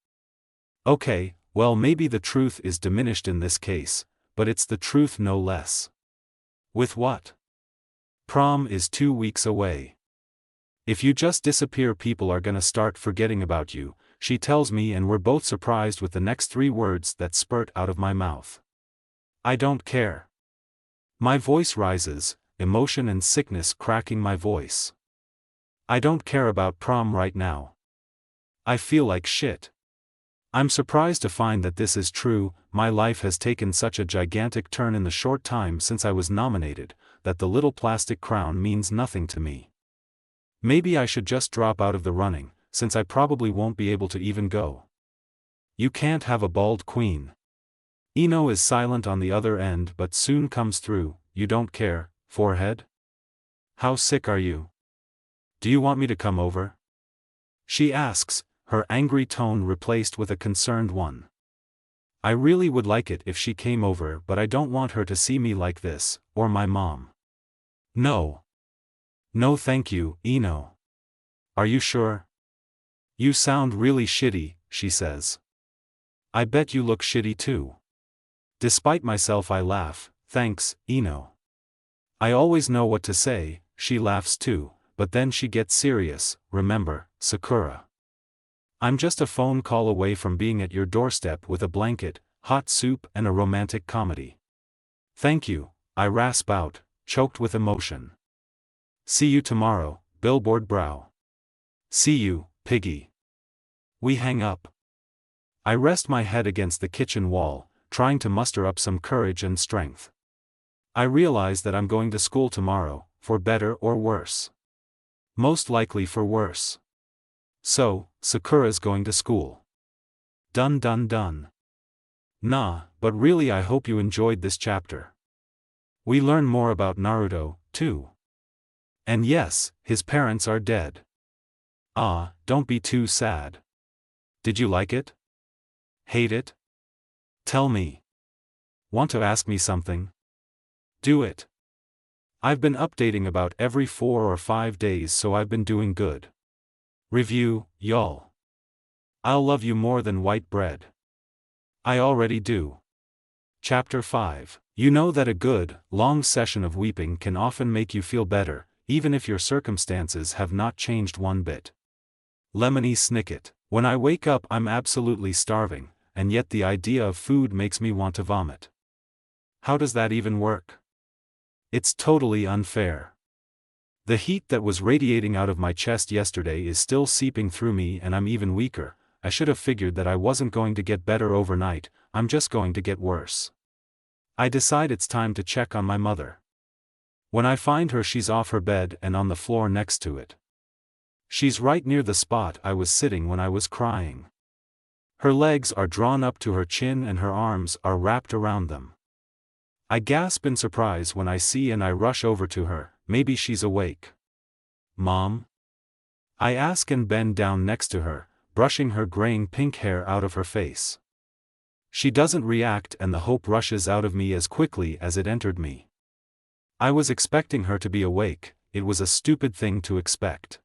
Okay, well maybe the truth is diminished in this case, but it's the truth no less. With what? Prom is 2 weeks away. If you just disappear people are gonna start forgetting about you, she tells me and we're both surprised with the next 3 words that spurt out of my mouth. "I don't care." My voice rises, emotion and sickness cracking my voice. I don't care about prom right now. I feel like shit. I'm surprised to find that this is true. My life has taken such a gigantic turn in the short time since I was nominated, that the little plastic crown means nothing to me. Maybe I should just drop out of the running, since I probably won't be able to even go. "You can't have a bald queen." Ino is silent on the other end but soon comes through. "You don't care, forehead? How sick are you? Do you want me to come over?" She asks, her angry tone replaced with a concerned one. I really would like it if she came over but I don't want her to see me like this, or my mom. "No. No thank you, Ino." "Are you sure? You sound really shitty," she says. "I bet you look shitty too." Despite myself I laugh. "Thanks, Ino." I always know what to say. She laughs too, but then she gets serious. "Remember, Sakura. I'm just a phone call away from being at your doorstep with a blanket, hot soup and a romantic comedy." "Thank you," I rasp out, choked with emotion. "See you tomorrow, billboard brow." "See you, piggy." We hang up. I rest my head against the kitchen wall, trying to muster up some courage and strength. I realize that I'm going to school tomorrow, for better or worse. Most likely for worse. So, Sakura's going to school. Dun dun dun. Nah, but really I hope you enjoyed this chapter. We learn more about Naruto, too. And yes, his parents are dead. Ah, don't be too sad. Did you like it? Hate it? Tell me. Want to ask me something? Do it. I've been updating about every 4 or 5 days, so I've been doing good. Review, y'all. I'll love you more than white bread. I already do. Chapter 5. You know that a good, long session of weeping can often make you feel better, even if your circumstances have not changed one bit. Lemony Snicket. When I wake up, I'm absolutely starving, and yet the idea of food makes me want to vomit. How does that even work? It's totally unfair. The heat that was radiating out of my chest yesterday is still seeping through me, and I'm even weaker. I should have figured that I wasn't going to get better overnight, I'm just going to get worse. I decide it's time to check on my mother. When I find her, she's off her bed and on the floor next to it. She's right near the spot I was sitting when I was crying. Her legs are drawn up to her chin and her arms are wrapped around them. I gasp in surprise when I see and I rush over to her. Maybe she's awake. Mom? I ask and bend down next to her, brushing her graying pink hair out of her face. She doesn't react, and the hope rushes out of me as quickly as it entered me. I was expecting her to be awake. It was a stupid thing to expect.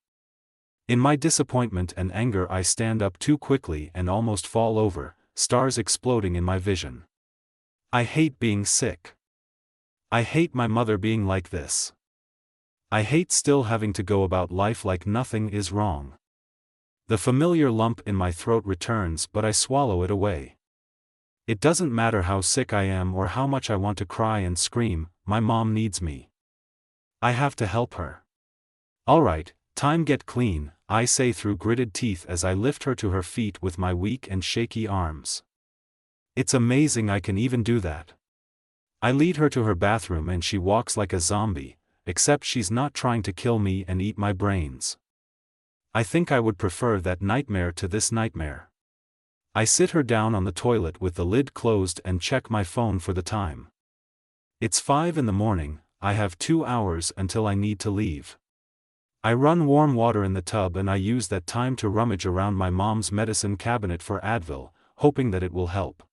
In my disappointment and anger, I stand up too quickly and almost fall over, stars exploding in my vision. I hate being sick. I hate my mother being like this. I hate still having to go about life like nothing is wrong. The familiar lump in my throat returns, but I swallow it away. It doesn't matter how sick I am or how much I want to cry and scream, my mom needs me. I have to help her. Alright, time get clean, I say through gritted teeth as I lift her to her feet with my weak and shaky arms. It's amazing I can even do that. I lead her to her bathroom and she walks like a zombie, except she's not trying to kill me and eat my brains. I think I would prefer that nightmare to this nightmare. I sit her down on the toilet with the lid closed and check my phone for the time. It's 5 in the morning, I have 2 hours until I need to leave. I run warm water in the tub and I use that time to rummage around my mom's medicine cabinet for Advil, hoping that it will help.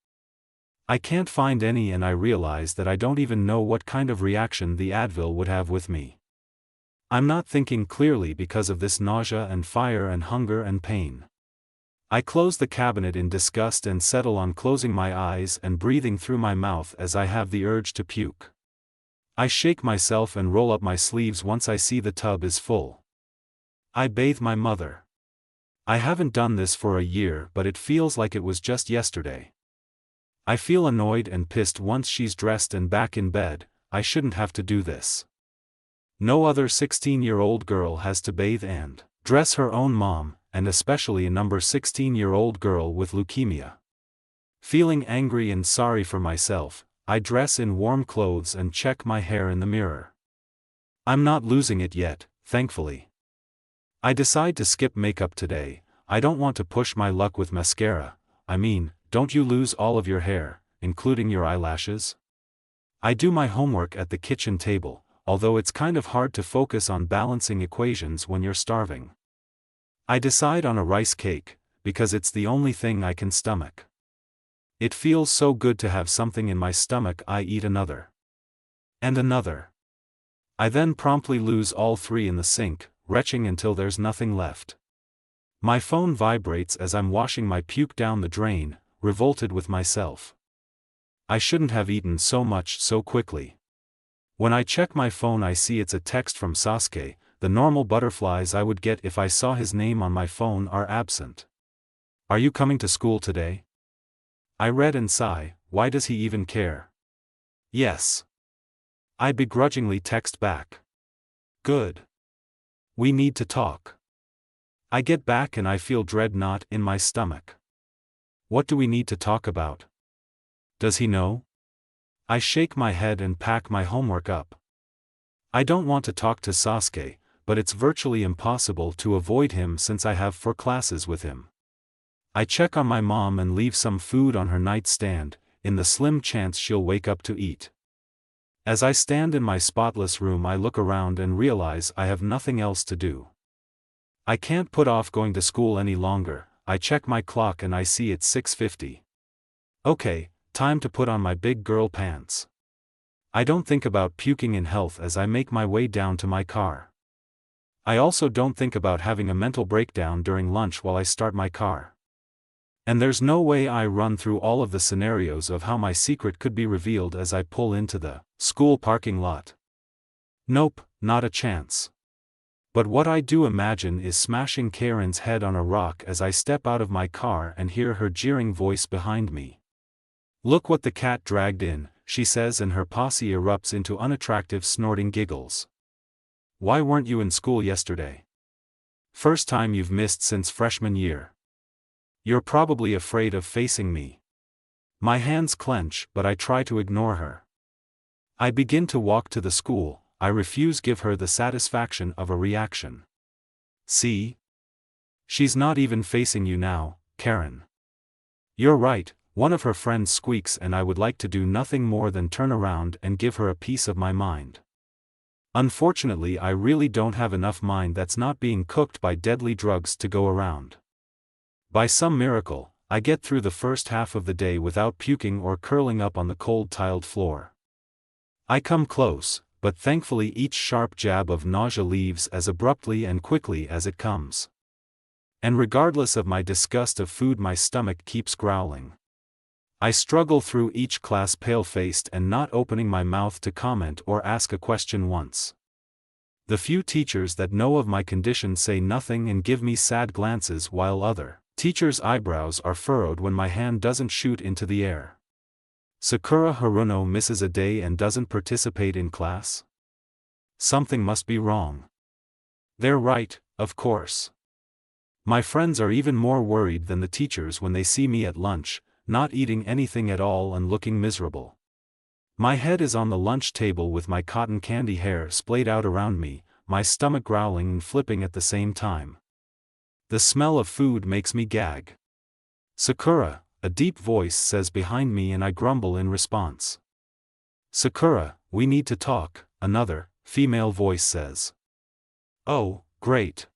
I can't find any and I realize that I don't even know what kind of reaction the Advil would have with me. I'm not thinking clearly because of this nausea and fire and hunger and pain. I close the cabinet in disgust and settle on closing my eyes and breathing through my mouth as I have the urge to puke. I shake myself and roll up my sleeves once I see the tub is full. I bathe my mother. I haven't done this for a year, but it feels like it was just yesterday. I feel annoyed and pissed once she's dressed and back in bed. I shouldn't have to do this. No other 16-year-old girl has to bathe and dress her own mom, and especially a number 16-year-old girl with leukemia. Feeling angry and sorry for myself, I dress in warm clothes and check my hair in the mirror. I'm not losing it yet, thankfully. I decide to skip makeup today. I don't want to push my luck with mascara. I mean, don't you lose all of your hair, including your eyelashes? I do my homework at the kitchen table, although it's kind of hard to focus on balancing equations when you're starving. I decide on a rice cake, because it's the only thing I can stomach. It feels so good to have something in my stomach. I eat another. And another. I then promptly lose all 3 in the sink, retching until there's nothing left. My phone vibrates as I'm washing my puke down the drain, revolted with myself. I shouldn't have eaten so much so quickly. When I check my phone, I see it's a text from Sasuke. The normal butterflies I would get if I saw his name on my phone are absent. Are you coming to school today? I read and sigh. Why does he even care? Yes. I begrudgingly text back. Good. We need to talk. I get back and I feel dread knot in my stomach. What do we need to talk about? Does he know? I shake my head and pack my homework up. I don't want to talk to Sasuke, but it's virtually impossible to avoid him since I have 4 classes with him. I check on my mom and leave some food on her nightstand, in the slim chance she'll wake up to eat. As I stand in my spotless room, I look around and realize I have nothing else to do. I can't put off going to school any longer. I check my clock and I see it's 6:50. Okay, time to put on my big girl pants. I don't think about puking in health as I make my way down to my car. I also don't think about having a mental breakdown during lunch while I start my car. And there's no way I run through all of the scenarios of how my secret could be revealed as I pull into the school parking lot. Nope, not a chance. But what I do imagine is smashing Karen's head on a rock as I step out of my car and hear her jeering voice behind me. "Look what the cat dragged in," she says, and her posse erupts into unattractive snorting giggles. "Why weren't you in school yesterday? First time you've missed since freshman year. You're probably afraid of facing me." My hands clench, but I try to ignore her. I begin to walk to the school. I refuse give her the satisfaction of a reaction. "See? She's not even facing you now, Karen." "You're right," one of her friends squeaks, and I would like to do nothing more than turn around and give her a piece of my mind. Unfortunately, I really don't have enough mind that's not being cooked by deadly drugs to go around. By some miracle, I get through the first half of the day without puking or curling up on the cold tiled floor. I come close, but thankfully each sharp jab of nausea leaves as abruptly and quickly as it comes. And regardless of my disgust of food, my stomach keeps growling. I struggle through each class pale-faced and not opening my mouth to comment or ask a question once. The few teachers that know of my condition say nothing and give me sad glances, while other teachers' eyebrows are furrowed when my hand doesn't shoot into the air. Sakura Haruno misses a day and doesn't participate in class? Something must be wrong. They're right, of course. My friends are even more worried than the teachers when they see me at lunch, not eating anything at all and looking miserable. My head is on the lunch table with my cotton candy hair splayed out around me, my stomach growling and flipping at the same time. The smell of food makes me gag. "Sakura," a deep voice says behind me, and I grumble in response. "Sakura, we need to talk," another, female voice says. "Oh, great.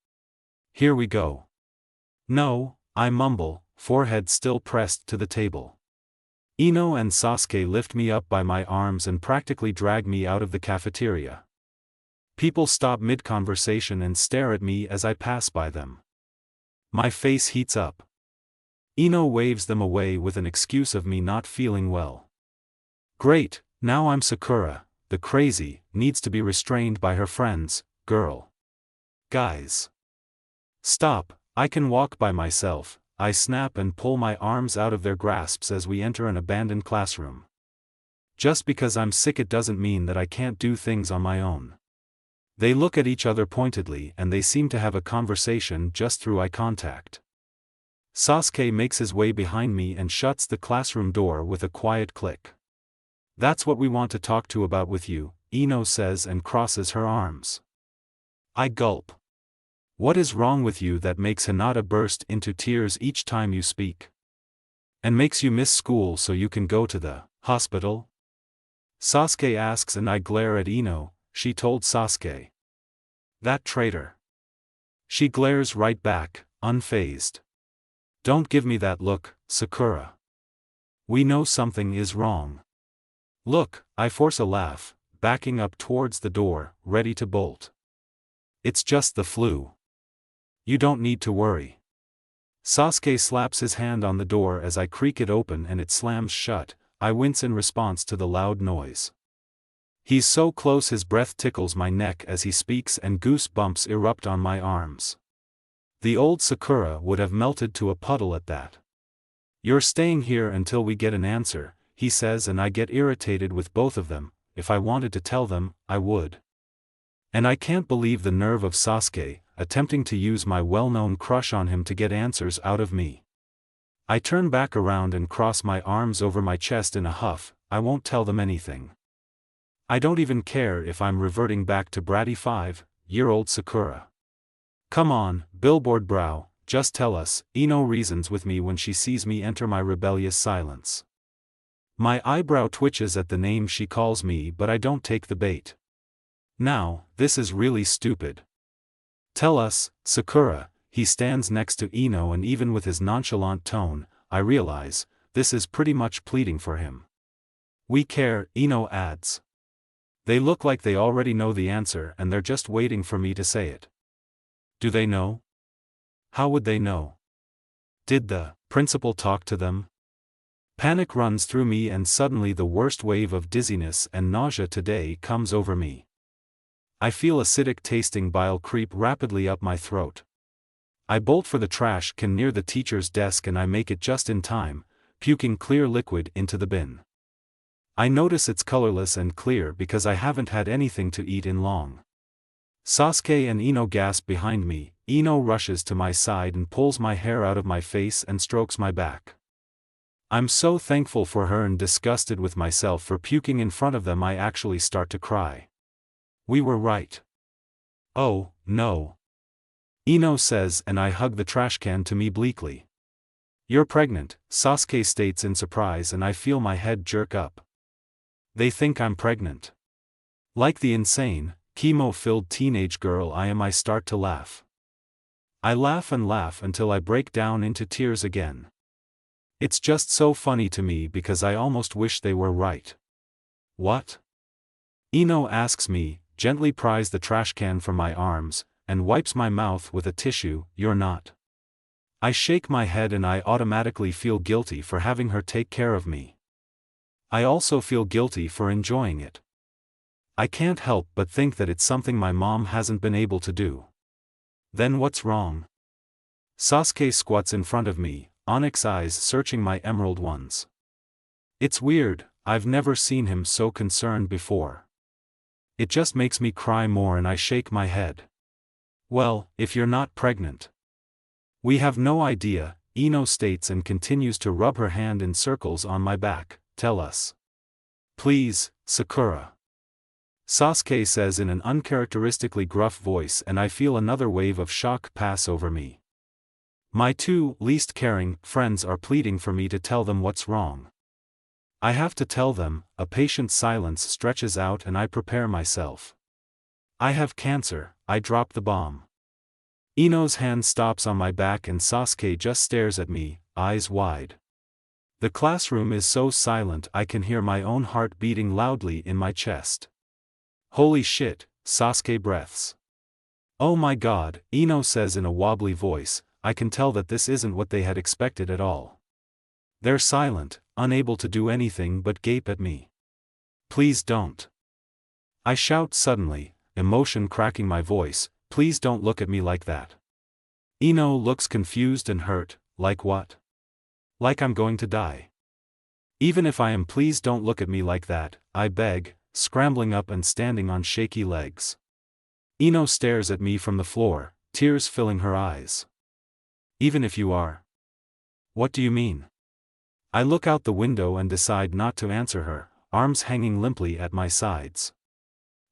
Here we go." "No," I mumble, forehead still pressed to the table. Ino and Sasuke lift me up by my arms and practically drag me out of the cafeteria. People stop mid-conversation and stare at me as I pass by them. My face heats up. Ino waves them away with an excuse of me not feeling well. Great, now I'm Sakura, the crazy, needs to be restrained by her friends, girl. Guys. Stop, I can walk by myself, I snap and pull my arms out of their grasps as we enter an abandoned classroom. Just because I'm sick it doesn't mean that I can't do things on my own. They look at each other pointedly and they seem to have a conversation just through eye contact. Sasuke makes his way behind me and shuts the classroom door with a quiet click. "That's what we want to talk to about with you," Ino says and crosses her arms. I gulp. "What is wrong with you that makes Hinata burst into tears each time you speak? And makes you miss school so you can go to the hospital?" Sasuke asks, and I glare at Ino. "She told Sasuke. That traitor." She glares right back, unfazed. "Don't give me that look, Sakura. We know something is wrong." "Look," I force a laugh, backing up towards the door, ready to bolt. "It's just the flu. You don't need to worry." Sasuke slaps his hand on the door as I creak it open and it slams shut. I wince in response to the loud noise. He's so close his breath tickles my neck as he speaks and goosebumps erupt on my arms. The old Sakura would have melted to a puddle at that. "You're staying here until we get an answer," he says, and I get irritated with both of them. If I wanted to tell them, I would. And I can't believe the nerve of Sasuke, attempting to use my well-known crush on him to get answers out of me. I turn back around and cross my arms over my chest in a huff. I won't tell them anything. I don't even care if I'm reverting back to bratty 5-year-old Sakura. "Come on, billboard brow, just tell us," Ino reasons with me when she sees me enter my rebellious silence. My eyebrow twitches at the name she calls me, but I don't take the bait. "Now, this is really stupid. Tell us, Sakura. He stands next to Ino, and even with his nonchalant tone, I realize, this is pretty much pleading for him. We care, Ino adds. They look like they already know the answer and they're just waiting for me to say it. Do they know? How would they know? Did the principal talk to them? Panic runs through me, and suddenly the worst wave of dizziness and nausea today comes over me. I feel acidic tasting bile creep rapidly up my throat. I bolt for the trash can near the teacher's desk, and I make it just in time, puking clear liquid into the bin. I notice it's colorless and clear because I haven't had anything to eat in long. Sasuke and Ino gasp behind me. Ino rushes to my side and pulls my hair out of my face and strokes my back. I'm so thankful for her and disgusted with myself for puking in front of them. I actually start to cry. We were right. Oh, no. Ino says, and I hug the trash can to me bleakly. You're pregnant, Sasuke states in surprise, and I feel my head jerk up. They think I'm pregnant. Like the insane, chemo-filled teenage girl I am, I start to laugh. I laugh and laugh until I break down into tears again. It's just so funny to me because I almost wish they were right. What? Ino asks me, gently pries the trash can from my arms, and wipes my mouth with a tissue. You're not. I shake my head and I automatically feel guilty for having her take care of me. I also feel guilty for enjoying it. I can't help but think that it's something my mom hasn't been able to do. Then what's wrong? Sasuke squats in front of me, onyx eyes searching my emerald ones. It's weird, I've never seen him so concerned before. It just makes me cry more, and I shake my head. Well, if you're not pregnant. We have no idea, Ino states and continues to rub her hand in circles on my back. Tell us. Please, Sakura. Sasuke says in an uncharacteristically gruff voice, and I feel another wave of shock pass over me. My two least caring friends are pleading for me to tell them what's wrong. I have to tell them. A patient silence stretches out and I prepare myself. I have cancer. I drop the bomb. Ino's hand stops on my back and Sasuke just stares at me, eyes wide. The classroom is so silent I can hear my own heart beating loudly in my chest. Holy shit, Sasuke breaths. Oh my god, Ino says in a wobbly voice. I can tell that this isn't what they had expected at all. They're silent, unable to do anything but gape at me. Please don't. I shout suddenly, emotion cracking my voice. Please don't look at me like that. Ino looks confused and hurt. Like what? Like I'm going to die. Even if I am, please don't look at me like that, I beg, scrambling up and standing on shaky legs. Ino stares at me from the floor, tears filling her eyes. Even if you are? What do you mean? I look out the window and decide not to answer her, arms hanging limply at my sides.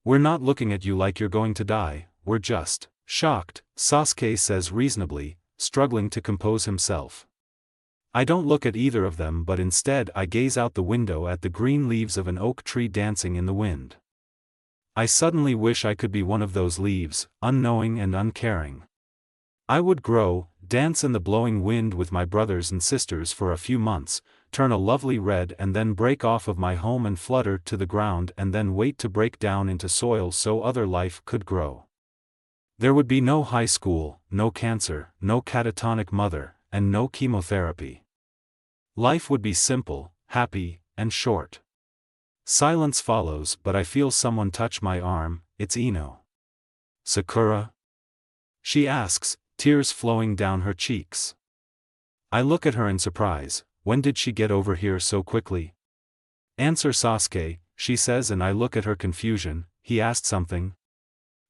We're not looking at you like you're going to die, we're just shocked, Sasuke says reasonably, struggling to compose himself. I don't look at either of them, but instead I gaze out the window at the green leaves of an oak tree dancing in the wind. I suddenly wish I could be one of those leaves, unknowing and uncaring. I would grow, dance in the blowing wind with my brothers and sisters for a few months, turn a lovely red, and then break off of my home and flutter to the ground, and then wait to break down into soil so other life could grow. There would be no high school, no cancer, no catatonic mother, and no chemotherapy. Life would be simple, happy, and short. Silence follows, but I feel someone touch my arm. It's Ino. Sakura? She asks, tears flowing down her cheeks. I look at her in surprise. When did she get over here so quickly? Answer Sasuke, she says, and I look at her confusion. He asked something.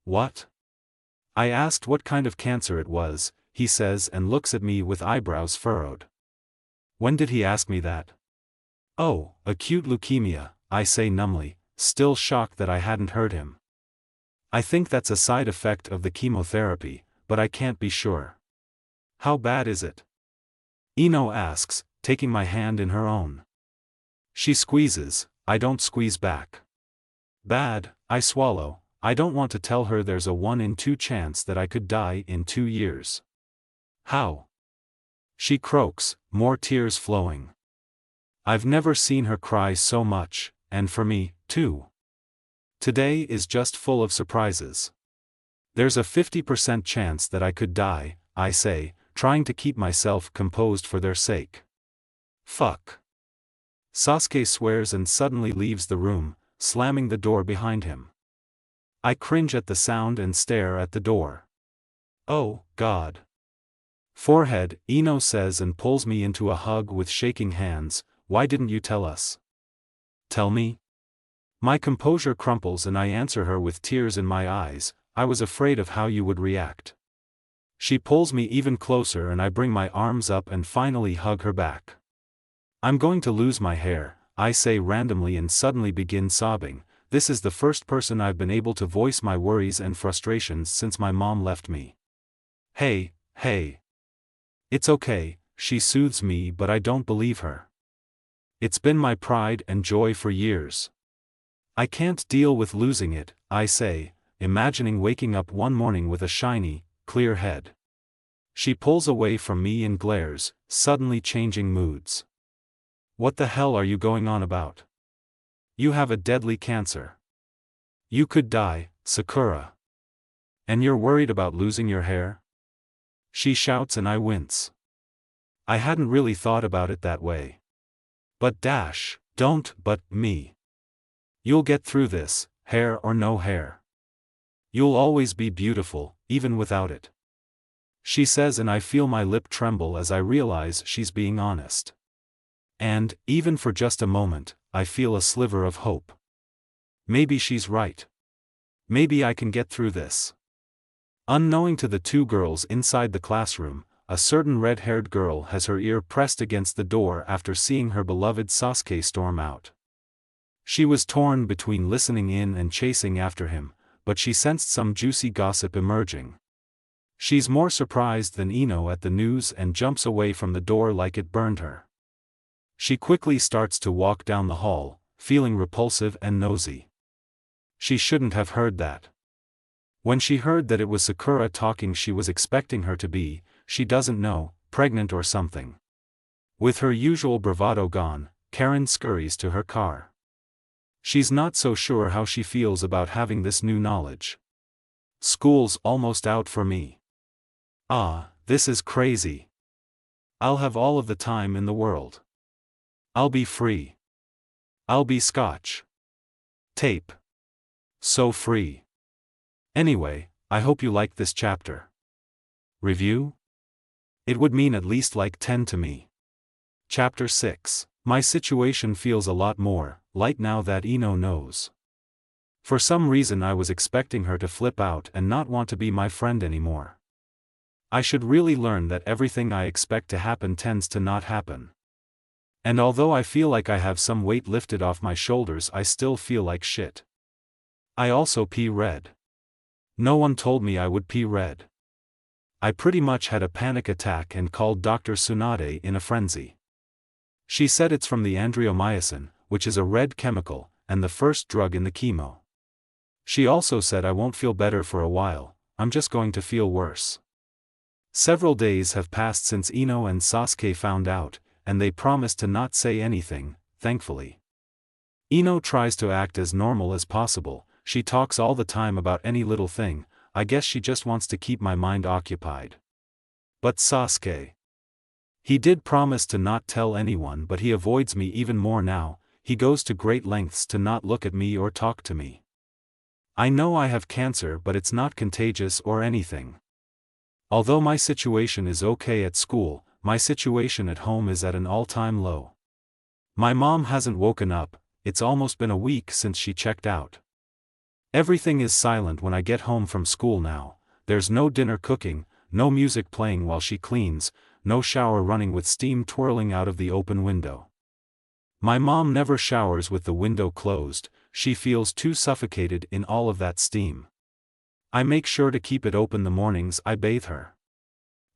What? I asked what kind of cancer it was, he says, and looks at me with eyebrows furrowed. When did he ask me that? Oh, acute leukemia, I say numbly, still shocked that I hadn't heard him. I think that's a side effect of the chemotherapy, but I can't be sure. How bad is it? Ino asks, taking my hand in her own. She squeezes, I don't squeeze back. Bad, I swallow. I don't want to tell her there's a 1 in 2 chance that I could die in 2 years. How? She croaks, more tears flowing. I've never seen her cry so much, and for me, too. Today is just full of surprises. There's a 50% chance that I could die, I say, trying to keep myself composed for their sake. Fuck. Sasuke swears and suddenly leaves the room, slamming the door behind him. I cringe at the sound and stare at the door. Oh, God. Forehead, Ino says and pulls me into a hug with shaking hands. Why didn't you tell us? Tell me? My composure crumples and I answer her with tears in my eyes. I was afraid of how you would react. She pulls me even closer and I bring my arms up and finally hug her back. I'm going to lose my hair, I say randomly and suddenly begin sobbing. This is the first person I've been able to voice my worries and frustrations since my mom left me. Hey. It's okay, she soothes me, but I don't believe her. It's been my pride and joy for years. I can't deal with losing it, I say, imagining waking up one morning with a shiny, clear head. She pulls away from me and glares, suddenly changing moods. What the hell are you going on about? You have a deadly cancer. You could die, Sakura. And you're worried about losing your hair? She shouts and I wince. I hadn't really thought about it that way. But don't but me. You'll get through this, hair or no hair. You'll always be beautiful, even without it. She says and I feel my lip tremble as I realize she's being honest. And, even for just a moment, I feel a sliver of hope. Maybe she's right. Maybe I can get through this. Unknowing to the two girls inside the classroom, a certain red-haired girl has her ear pressed against the door after seeing her beloved Sasuke storm out. She was torn between listening in and chasing after him, but she sensed some juicy gossip emerging. She's more surprised than Ino at the news and jumps away from the door like it burned her. She quickly starts to walk down the hall, feeling repulsive and nosy. She shouldn't have heard that. When she heard that it was Sakura talking, she was expecting her to be, she doesn't know, pregnant or something. With her usual bravado gone, Karen scurries to her car. She's not so sure how she feels about having this new knowledge. School's almost out for me. This is crazy. I'll have all of the time in the world. I'll be free. I'll be Scotch tape. So free. Anyway, I hope you liked this chapter. Review? It would mean at least like 10 to me. Chapter 6. My situation feels a lot more light now that Ino knows. For some reason I was expecting her to flip out and not want to be my friend anymore. I should really learn that everything I expect to happen tends to not happen. And although I feel like I have some weight lifted off my shoulders, I still feel like shit. I also pee red. No one told me I would pee red. I pretty much had a panic attack and called Dr. Tsunade in a frenzy. She said it's from the andriomycin, which is a red chemical, and the first drug in the chemo. She also said I won't feel better for a while, I'm just going to feel worse. Several days have passed since Ino and Sasuke found out, and they promised to not say anything, thankfully. Ino tries to act as normal as possible, she talks all the time about any little thing, I guess she just wants to keep my mind occupied. But Sasuke. He did promise to not tell anyone, but he avoids me even more now, he goes to great lengths to not look at me or talk to me. I know I have cancer, but it's not contagious or anything. Although my situation is okay at school, my situation at home is at an all-time low. My mom hasn't woken up, it's almost been a week since she checked out. Everything is silent when I get home from school now, there's no dinner cooking, no music playing while she cleans, no shower running with steam twirling out of the open window. My mom never showers with the window closed, she feels too suffocated in all of that steam. I make sure to keep it open the mornings I bathe her.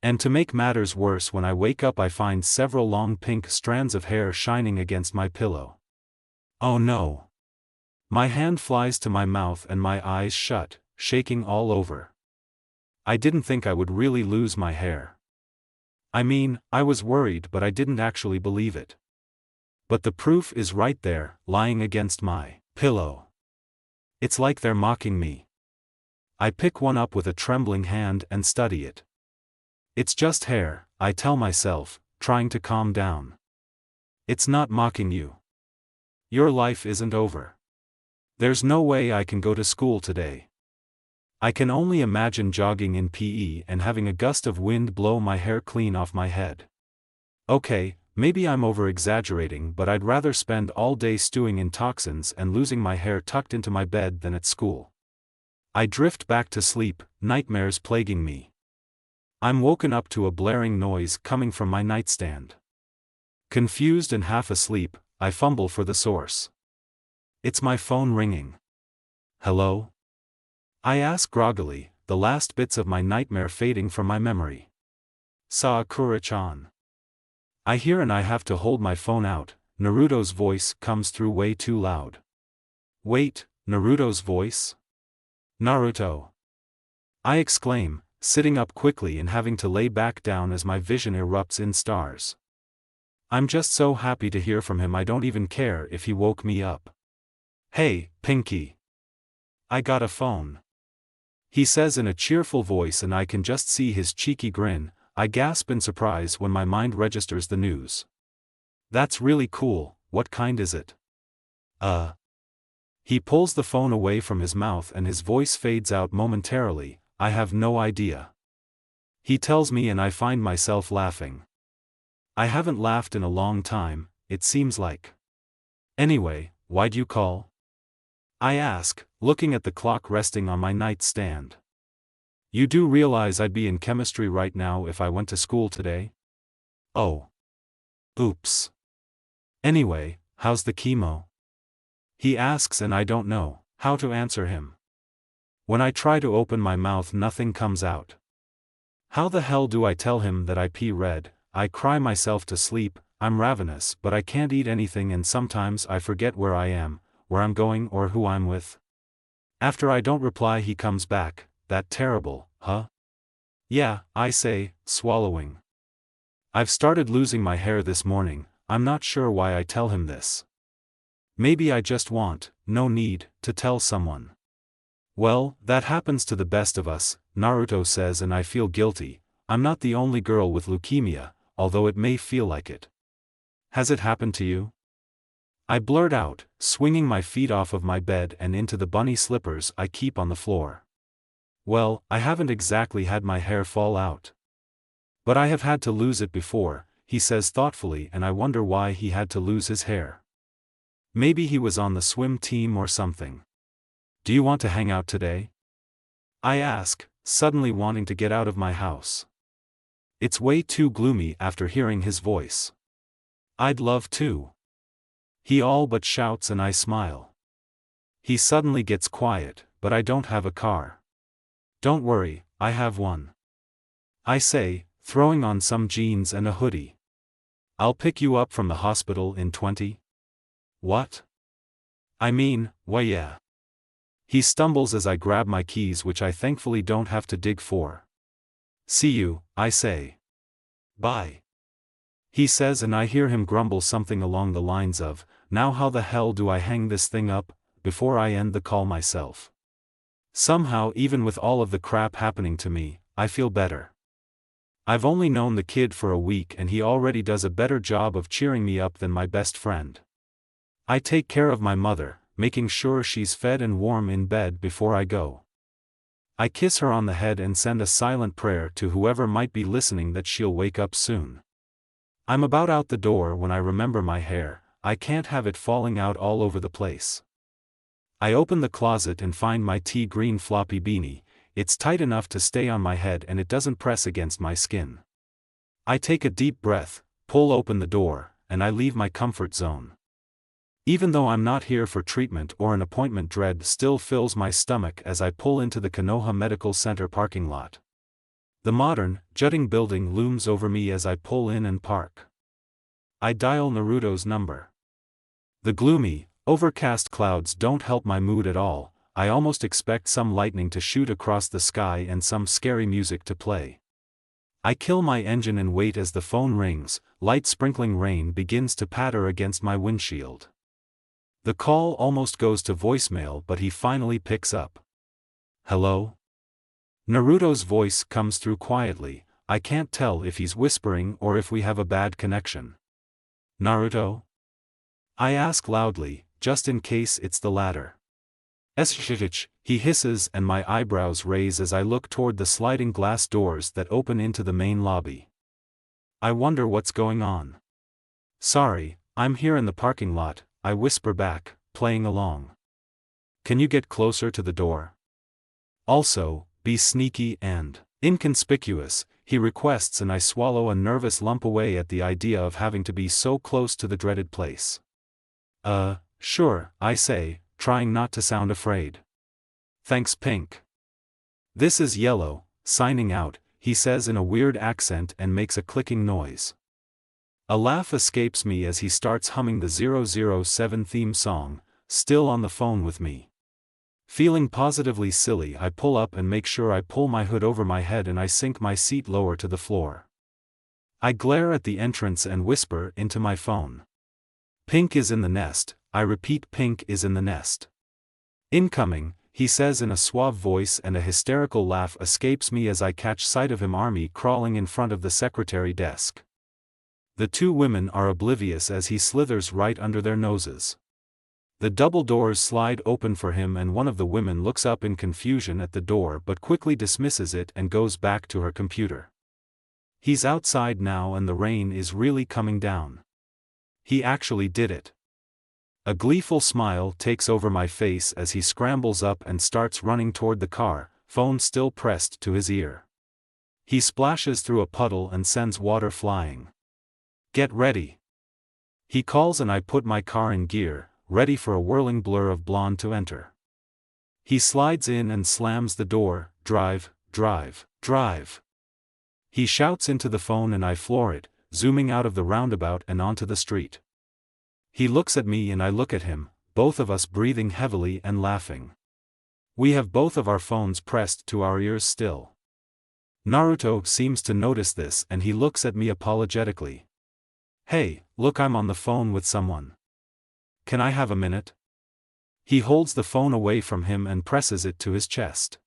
And to make matters worse, when I wake up I find several long pink strands of hair shining against my pillow. Oh no. My hand flies to my mouth and my eyes shut, shaking all over. I didn't think I would really lose my hair. I mean, I was worried but I didn't actually believe it. But the proof is right there, lying against my pillow. It's like they're mocking me. I pick one up with a trembling hand and study it. It's just hair, I tell myself, trying to calm down. It's not mocking you. Your life isn't over. There's no way I can go to school today. I can only imagine jogging in PE and having a gust of wind blow my hair clean off my head. Okay, maybe I'm over-exaggerating, but I'd rather spend all day stewing in toxins and losing my hair tucked into my bed than at school. I drift back to sleep, nightmares plaguing me. I'm woken up to a blaring noise coming from my nightstand. Confused and half asleep, I fumble for the source. It's my phone ringing. Hello? I ask groggily, the last bits of my nightmare fading from my memory. Sakura-chan. I hear and I have to hold my phone out. Naruto's voice comes through way too loud. Wait, Naruto's voice? Naruto. I exclaim, sitting up quickly and having to lay back down as my vision erupts in stars. I'm just so happy to hear from him I don't even care if he woke me up. Hey, Pinky. I got a phone. He says in a cheerful voice and I can just see his cheeky grin. I gasp in surprise when my mind registers the news. That's really cool, what kind is it? He pulls the phone away from his mouth and his voice fades out momentarily. I have no idea. He tells me and I find myself laughing. I haven't laughed in a long time, it seems like. Anyway, why'd you call? I ask, looking at the clock resting on my nightstand. You do realize I'd be in chemistry right now if I went to school today? Oh. Oops. Anyway, how's the chemo? He asks and I don't know how to answer him. When I try to open my mouth nothing comes out. How the hell do I tell him that I pee red? I cry myself to sleep. I'm ravenous but I can't eat anything and sometimes I forget where I am, where I'm going or who I'm with. After I don't reply he comes back, that terrible, huh? Yeah, I say, swallowing. I've started losing my hair this morning, I'm not sure why I tell him this. Maybe I just want, no need, to tell someone. Well, that happens to the best of us, Naruto says and I feel guilty. I'm not the only girl with leukemia, although it may feel like it. Has it happened to you? I blurt out, swinging my feet off of my bed and into the bunny slippers I keep on the floor. Well, I haven't exactly had my hair fall out. But I have had to lose it before, he says thoughtfully and I wonder why he had to lose his hair. Maybe he was on the swim team or something. Do you want to hang out today? I ask, suddenly wanting to get out of my house. It's way too gloomy after hearing his voice. I'd love to. He all but shouts and I smile. He suddenly gets quiet, but I don't have a car. Don't worry, I have one. I say, throwing on some jeans and a hoodie. I'll pick you up from the hospital in 20. What? I mean, why yeah. He stumbles as I grab my keys which I thankfully don't have to dig for. See you, I say. Bye. He says and I hear him grumble something along the lines of, now how the hell do I hang this thing up, before I end the call myself. Somehow even with all of the crap happening to me, I feel better. I've only known the kid for a week and he already does a better job of cheering me up than my best friend. I take care of my mother, making sure she's fed and warm in bed before I go. I kiss her on the head and send a silent prayer to whoever might be listening that she'll wake up soon. I'm about out the door when I remember my hair. I can't have it falling out all over the place. I open the closet and find my tea green floppy beanie. It's tight enough to stay on my head and it doesn't press against my skin. I take a deep breath, pull open the door, and I leave my comfort zone. Even though I'm not here for treatment or an appointment, dread still fills my stomach as I pull into the Konoha Medical Center parking lot. The modern, jutting building looms over me as I pull in and park. I dial Naruto's number. The gloomy, Overcast clouds don't help my mood at all. I almost expect some lightning to shoot across the sky and some scary music to play. I kill my engine and wait as the phone rings. Light sprinkling rain begins to patter against my windshield. The call almost goes to voicemail, but he finally picks up. Hello? Naruto's voice comes through quietly. I can't tell if he's whispering or if we have a bad connection. Naruto? I ask loudly, just in case it's the latter. Shh, he hisses and my eyebrows raise as I look toward the sliding glass doors that open into the main lobby. I wonder what's going on. Sorry, I'm here in the parking lot, I whisper back, playing along. Can you get closer to the door? Also, be sneaky and inconspicuous, he requests, and I swallow a nervous lump away at the idea of having to be so close to the dreaded place. Sure, I say, trying not to sound afraid. Thanks, Pink. This is Yellow, signing out, he says in a weird accent and makes a clicking noise. A laugh escapes me as he starts humming the 007 theme song, still on the phone with me. Feeling positively silly, I pull up and make sure I pull my hood over my head and I sink my seat lower to the floor. I glare at the entrance and whisper into my phone. Pink is in the nest, I repeat, Pink is in the nest. Incoming, he says in a suave voice, and a hysterical laugh escapes me as I catch sight of him army crawling in front of the secretary desk. The two women are oblivious as he slithers right under their noses. The double doors slide open for him and one of the women looks up in confusion at the door but quickly dismisses it and goes back to her computer. He's outside now and the rain is really coming down. He actually did it. A gleeful smile takes over my face as he scrambles up and starts running toward the car, phone still pressed to his ear. He splashes through a puddle and sends water flying. Get ready. He calls and I put my car in gear, ready for a whirling blur of blonde to enter. He slides in and slams the door. Drive, drive, drive. He shouts into the phone and I floor it, zooming out of the roundabout and onto the street. He looks at me and I look at him, both of us breathing heavily and laughing. We have both of our phones pressed to our ears still. Naruto seems to notice this and he looks at me apologetically. Hey, look, I'm on the phone with someone. Can I have a minute? He holds the phone away from him and presses it to his chest.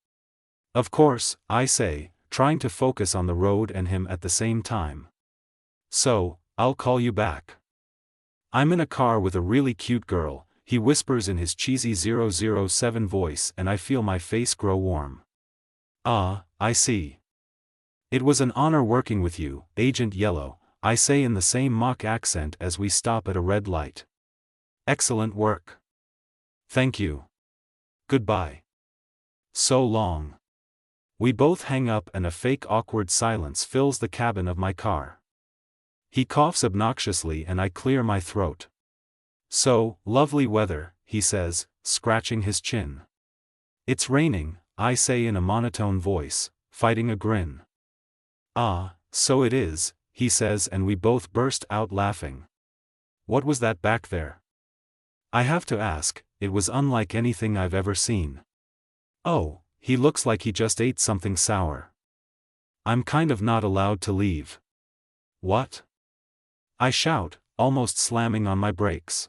Of course, I say, trying to focus on the road and him at the same time. So, I'll call you back. I'm in a car with a really cute girl, he whispers in his cheesy 007 voice and I feel my face grow warm. Ah, I see. It was an honor working with you, Agent Yellow, I say in the same mock accent as we stop at a red light. Excellent work. Thank you. Goodbye. So long. We both hang up and a fake awkward silence fills the cabin of my car. He coughs obnoxiously and I clear my throat. So, lovely weather, he says, scratching his chin. It's raining, I say in a monotone voice, fighting a grin. Ah, so it is, he says, and we both burst out laughing. What was that back there? I have to ask, it was unlike anything I've ever seen. Oh, he looks like he just ate something sour. I'm kind of not allowed to leave. What? I shout, almost slamming on my brakes.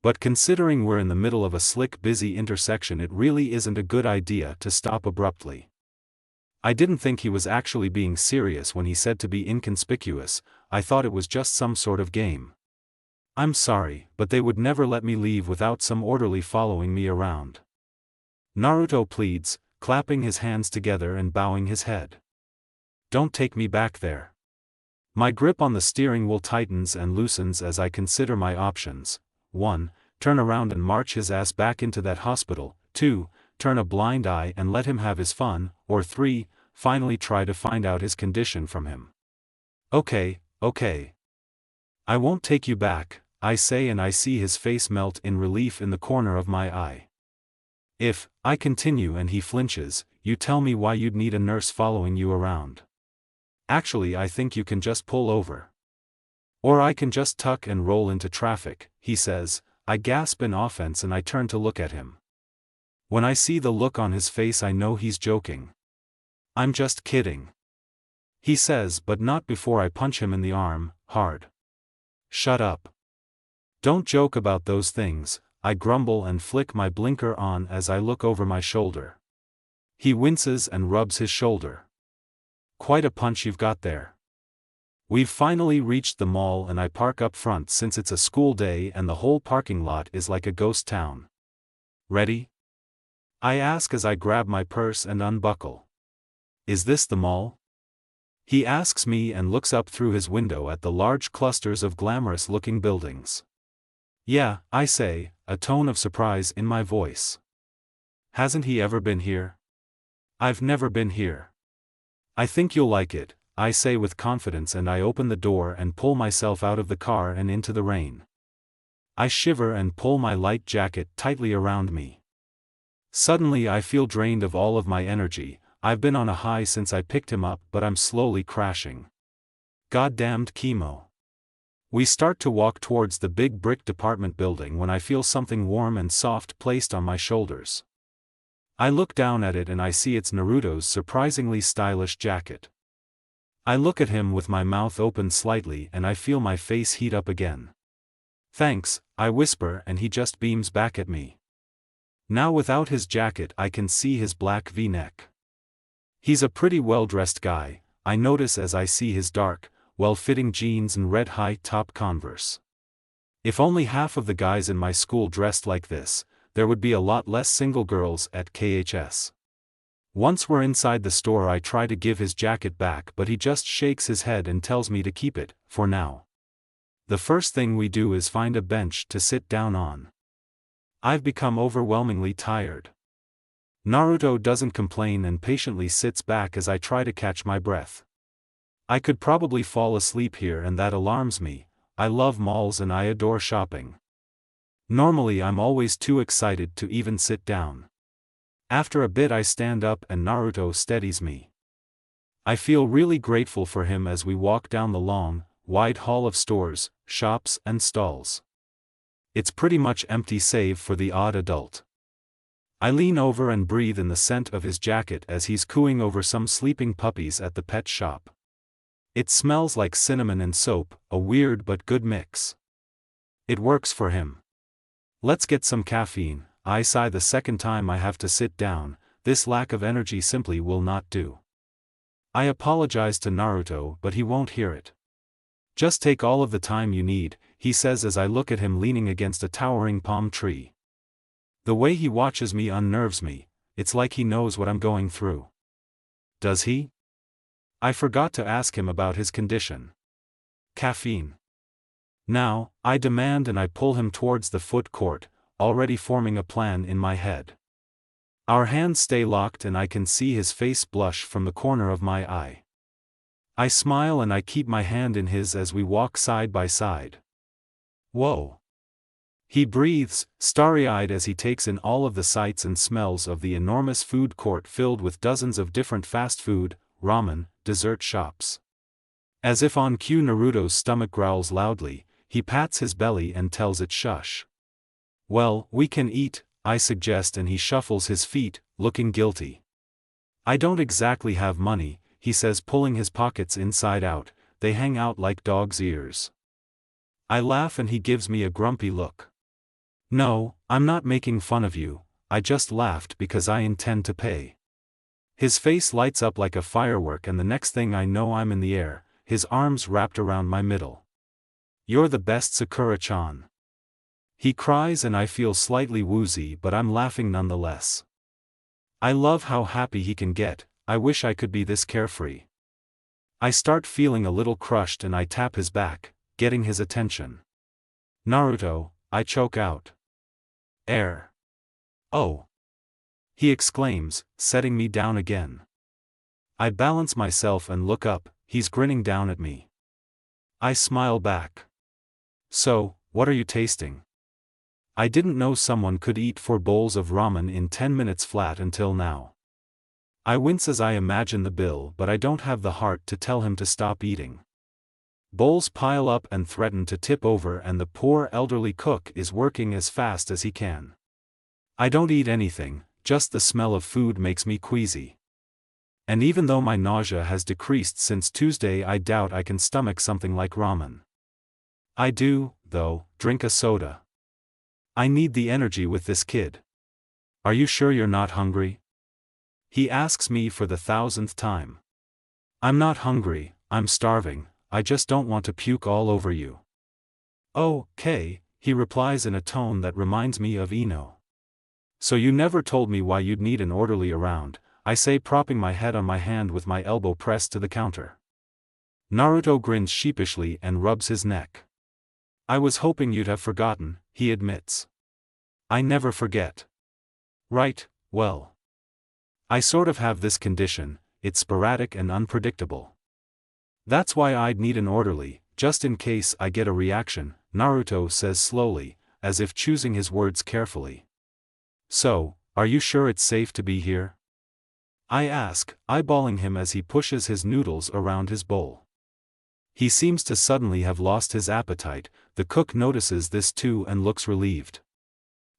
But considering we're in the middle of a slick, busy intersection, it really isn't a good idea to stop abruptly. I didn't think he was actually being serious when he said to be inconspicuous. I thought it was just some sort of game. I'm sorry, but they would never let me leave without some orderly following me around. Naruto pleads, clapping his hands together and bowing his head. Don't take me back there. My grip on the steering wheel tightens and loosens as I consider my options. 1. Turn around and march his ass back into that hospital. 2. Turn a blind eye and let him have his fun. Or 3. Finally try to find out his condition from him. Okay. I won't take you back, I say, and I see his face melt in relief in the corner of my eye. If I continue and he flinches, you tell me why you'd need a nurse following you around. Actually, I think you can just pull over. Or I can just tuck and roll into traffic, he says, I gasp in offense and I turn to look at him. When I see the look on his face I know he's joking. I'm just kidding, he says, but not before I punch him in the arm, hard. Shut up. Don't joke about those things, I grumble and flick my blinker on as I look over my shoulder. He winces and rubs his shoulder. Quite a punch you've got there. We've finally reached the mall and I park up front since it's a school day and the whole parking lot is like a ghost town. Ready? I ask as I grab my purse and unbuckle. Is this the mall? He asks me and looks up through his window at the large clusters of glamorous-looking buildings. Yeah, I say, a tone of surprise in my voice. Hasn't he ever been here? I've never been here. I think you'll like it, I say with confidence, and I open the door and pull myself out of the car and into the rain. I shiver and pull my light jacket tightly around me. Suddenly I feel drained of all of my energy. I've been on a high since I picked him up, but I'm slowly crashing. Goddamned chemo. We start to walk towards the big brick department building when I feel something warm and soft placed on my shoulders. I look down at it and I see it's Naruto's surprisingly stylish jacket. I look at him with my mouth open slightly and I feel my face heat up again. Thanks, I whisper, and he just beams back at me. Now without his jacket I can see his black V-neck. He's a pretty well-dressed guy, I notice as I see his dark, well-fitting jeans and red high-top Converse. If only half of the guys in my school dressed like this, there would be a lot less single girls at KHS. Once we're inside the store I try to give his jacket back, but he just shakes his head and tells me to keep it, for now. The first thing we do is find a bench to sit down on. I've become overwhelmingly tired. Naruto doesn't complain and patiently sits back as I try to catch my breath. I could probably fall asleep here and that alarms me. I love malls and I adore shopping. Normally I'm always too excited to even sit down. After a bit I stand up and Naruto steadies me. I feel really grateful for him as we walk down the long, wide hall of stores, shops and stalls. It's pretty much empty save for the odd adult. I lean over and breathe in the scent of his jacket as he's cooing over some sleeping puppies at the pet shop. It smells like cinnamon and soap, a weird but good mix. It works for him. Let's get some caffeine, I sigh the second time I have to sit down. This lack of energy simply will not do. I apologize to Naruto, but he won't hear it. Just take all of the time you need, he says as I look at him leaning against a towering palm tree. The way he watches me unnerves me, it's like he knows what I'm going through. Does he? I forgot to ask him about his condition. Caffeine. Now, I demand, and I pull him towards the food court, already forming a plan in my head. Our hands stay locked and I can see his face blush from the corner of my eye. I smile and I keep my hand in his as we walk side by side. Whoa. He breathes, starry-eyed as he takes in all of the sights and smells of the enormous food court filled with dozens of different fast food, ramen, dessert shops. As if on cue, Naruto's stomach growls loudly. He pats his belly and tells it shush. Well, we can eat, I suggest, and he shuffles his feet, looking guilty. I don't exactly have money, he says, pulling his pockets inside out. They hang out like dog's ears. I laugh and he gives me a grumpy look. No, I'm not making fun of you, I just laughed because I intend to pay. His face lights up like a firework and the next thing I know I'm in the air, his arms wrapped around my middle. You're the best, Sakura-chan. He cries and I feel slightly woozy, but I'm laughing nonetheless. I love how happy he can get. I wish I could be this carefree. I start feeling a little crushed and I tap his back, getting his attention. Naruto, I choke out. Air. Oh. He exclaims, setting me down again. I balance myself and look up. He's grinning down at me. I smile back. So, what are you tasting? I didn't know someone could eat 4 bowls of ramen in 10 minutes flat until now. I wince as I imagine the bill, but I don't have the heart to tell him to stop eating. Bowls pile up and threaten to tip over, and the poor elderly cook is working as fast as he can. I don't eat anything, just the smell of food makes me queasy. And even though my nausea has decreased since Tuesday, I doubt I can stomach something like ramen. I do, though, drink a soda. I need the energy with this kid. Are you sure you're not hungry? He asks me for the 1000th time. I'm not hungry, I'm starving, I just don't want to puke all over you. Oh, Kay, he replies in a tone that reminds me of Ino. So you never told me why you'd need an orderly around, I say, propping my head on my hand with my elbow pressed to the counter. Naruto grins sheepishly and rubs his neck. I was hoping you'd have forgotten, he admits. I never forget. Right, well. I sort of have this condition, it's sporadic and unpredictable. That's why I'd need an orderly, just in case I get a reaction, Naruto says slowly, as if choosing his words carefully. So, are you sure it's safe to be here? I ask, eyeballing him as he pushes his noodles around his bowl. He seems to suddenly have lost his appetite. The cook notices this too and looks relieved.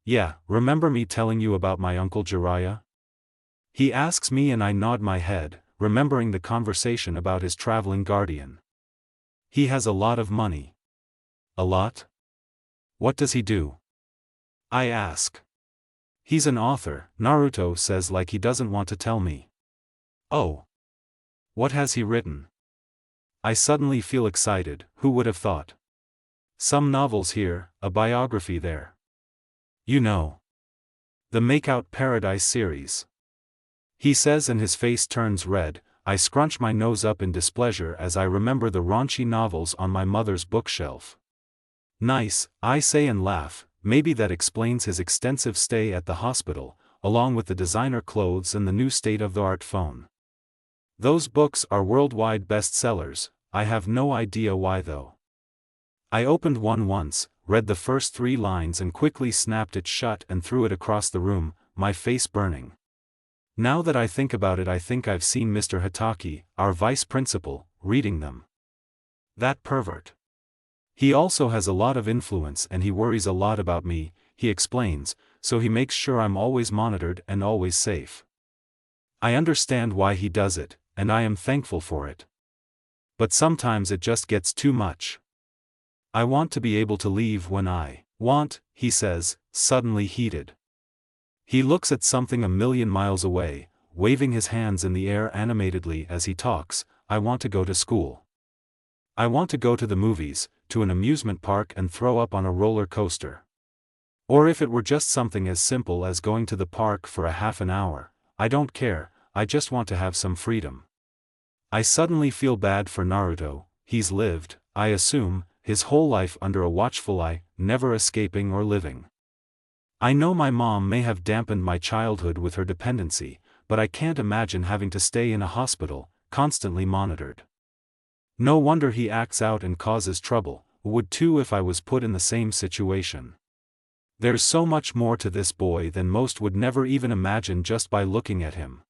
Yeah, remember me telling you about my uncle Jiraiya? He asks me and I nod my head, remembering the conversation about his traveling guardian. He has a lot of money. A lot? What does he do? I ask. He's an author, Naruto says like he doesn't want to tell me. Oh. What has he written? I suddenly feel excited, who would have thought? Some novels here, a biography there. You know. The Makeout Paradise series. He says and his face turns red. I scrunch my nose up in displeasure as I remember the raunchy novels on my mother's bookshelf. Nice, I say and laugh. Maybe that explains his extensive stay at the hospital, along with the designer clothes and the new state-of-the-art phone. Those books are worldwide bestsellers, I have no idea why though. I opened one once, read the first 3 lines and quickly snapped it shut and threw it across the room, my face burning. Now that I think about it, I think I've seen Mr. Hitaki, our vice principal, reading them. That pervert. He also has a lot of influence and he worries a lot about me, he explains, so he makes sure I'm always monitored and always safe. I understand why he does it, and I am thankful for it. But sometimes it just gets too much. I want to be able to leave when I want, he says, suddenly heated. He looks at something a million miles away, waving his hands in the air animatedly as he talks. I want to go to school. I want to go to the movies, to an amusement park and throw up on a roller coaster. Or if it were just something as simple as going to the park for a half an hour, I don't care, I just want to have some freedom. I suddenly feel bad for Naruto. He's lived, I assume, his whole life under a watchful eye, never escaping or living. I know my mom may have dampened my childhood with her dependency, but I can't imagine having to stay in a hospital, constantly monitored. No wonder he acts out and causes trouble, would too if I was put in the same situation. There's so much more to this boy than most would never even imagine just by looking at him.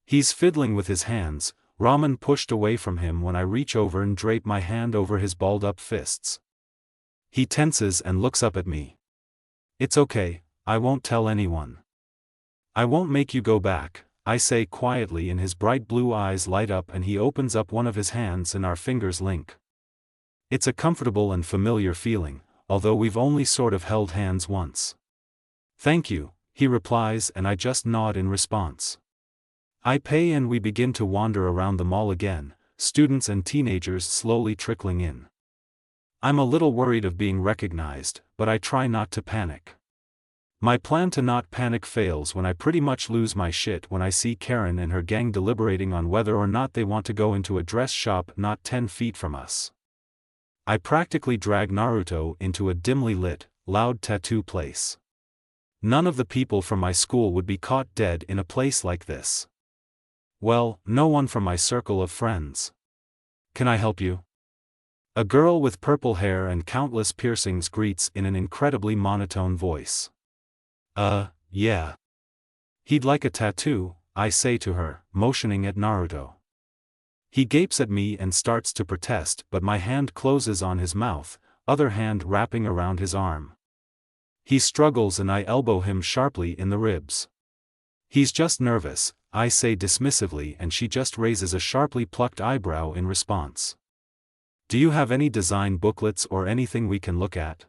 He's fiddling with his hands, ramen pushed away from him when I reach over and drape my hand over his balled-up fists. He tenses and looks up at me. It's okay, I won't tell anyone. I won't make you go back, I say quietly, and his bright blue eyes light up and he opens up one of his hands and our fingers link. It's a comfortable and familiar feeling, although we've only sort of held hands once. Thank you, he replies and I just nod in response. I pay and we begin to wander around the mall again, students and teenagers slowly trickling in. I'm a little worried of being recognized, but I try not to panic. My plan to not panic fails when I pretty much lose my shit when I see Karen and her gang deliberating on whether or not they want to go into a dress shop not 10 feet from us. I practically drag Naruto into a dimly lit, loud tattoo place. None of the people from my school would be caught dead in a place like this. Well, no one from my circle of friends. Can I help you? A girl with purple hair and countless piercings greets in an incredibly monotone voice. Yeah. He'd like a tattoo, I say to her, motioning at Naruto. He gapes at me and starts to protest, but my hand closes on his mouth, other hand wrapping around his arm. He struggles and I elbow him sharply in the ribs. He's just nervous, I say dismissively, and she just raises a sharply plucked eyebrow in response. Do you have any design booklets or anything we can look at?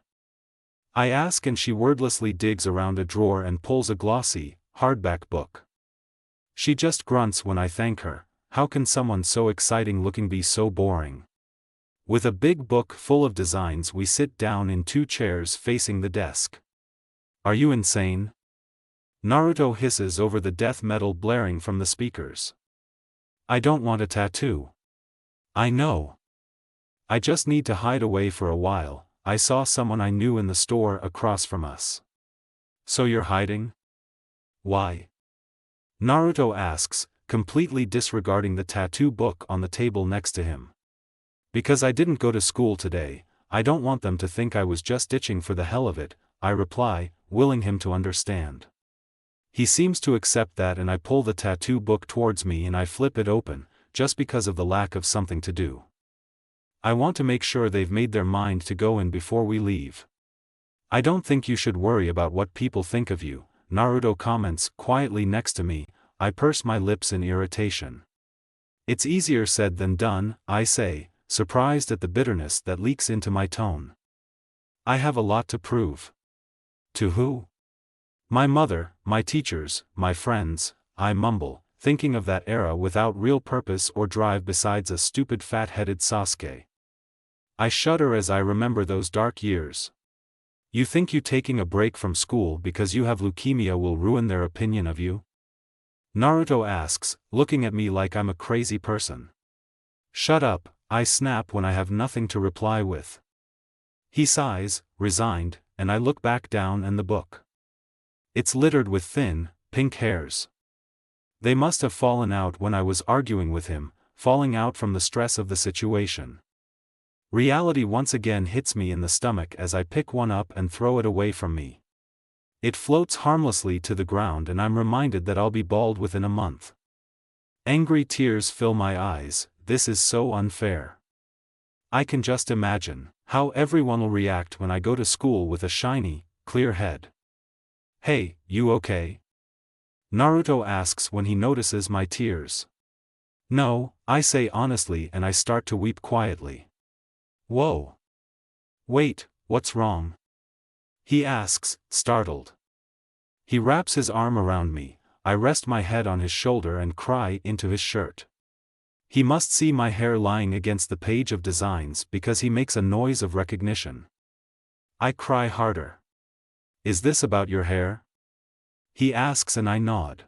I ask, and she wordlessly digs around a drawer and pulls a glossy, hardback book. She just grunts when I thank her. How can someone so exciting looking be so boring? With a big book full of designs, we sit down in 2 chairs facing the desk. Are you insane? Naruto hisses over the death metal blaring from the speakers. I don't want a tattoo. I know. I just need to hide away for a while. I saw someone I knew in the store across from us. So you're hiding? Why? Naruto asks, completely disregarding the tattoo book on the table next to him. Because I didn't go to school today. I don't want them to think I was just itching for the hell of it, I reply, willing him to understand. He seems to accept that, and I pull the tattoo book towards me and I flip it open, just because of the lack of something to do. I want to make sure they've made their mind to go in before we leave. I don't think you should worry about what people think of you, Naruto comments quietly next to me. I purse my lips in irritation. It's easier said than done, I say, surprised at the bitterness that leaks into my tone. I have a lot to prove. To who? My mother, my teachers, my friends, I mumble, thinking of that era without real purpose or drive besides a stupid fat-headed Sasuke. I shudder as I remember those dark years. You think you taking a break from school because you have leukemia will ruin their opinion of you? Naruto asks, looking at me like I'm a crazy person. Shut up, I snap when I have nothing to reply with. He sighs, resigned, and I look back down and the book. It's littered with thin, pink hairs. They must have fallen out when I was arguing with him, falling out from the stress of the situation. Reality once again hits me in the stomach as I pick one up and throw it away from me. It floats harmlessly to the ground and I'm reminded that I'll be bald within a month. Angry tears fill my eyes. This is so unfair. I can just imagine how everyone will react when I go to school with a shiny, clear head. Hey, you okay? Naruto asks when he notices my tears. No, I say honestly, and I start to weep quietly. Whoa. Wait, what's wrong? He asks, startled. He wraps his arm around me. I rest my head on his shoulder and cry into his shirt. He must see my hair lying against the page of designs because he makes a noise of recognition. I cry harder. Is this about your hair? He asks and I nod.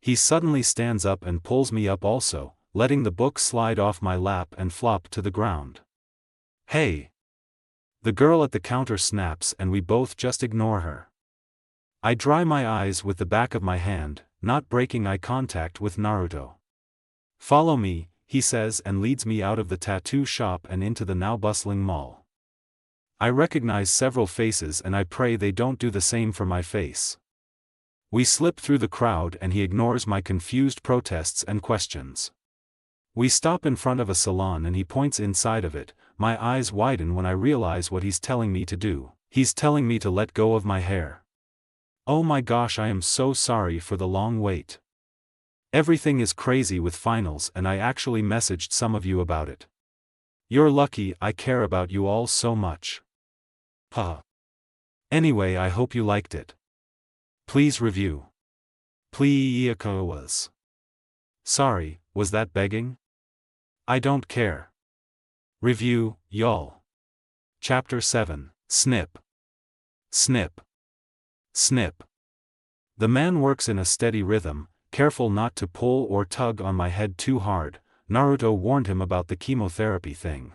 He suddenly stands up and pulls me up also, letting the book slide off my lap and flop to the ground. Hey! The girl at the counter snaps and we both just ignore her. I dry my eyes with the back of my hand, not breaking eye contact with Naruto. Follow me, he says and leads me out of the tattoo shop and into the now bustling mall. I recognize several faces and I pray they don't do the same for my face. We slip through the crowd and he ignores my confused protests and questions. We stop in front of a salon and he points inside of it. My eyes widen when I realize what he's telling me to do. He's telling me to let go of my hair. Oh my gosh, I am so sorry for the long wait. Everything is crazy with finals and I actually messaged some of you about it. You're lucky, I care about you all so much. Huh. Anyway, I hope you liked it. Please review. Please. Sorry, was that begging? I don't care. Review, y'all. Chapter 7, Snip. Snip. Snip. The man works in a steady rhythm, careful not to pull or tug on my head too hard. Naruto warned him about the chemotherapy thing.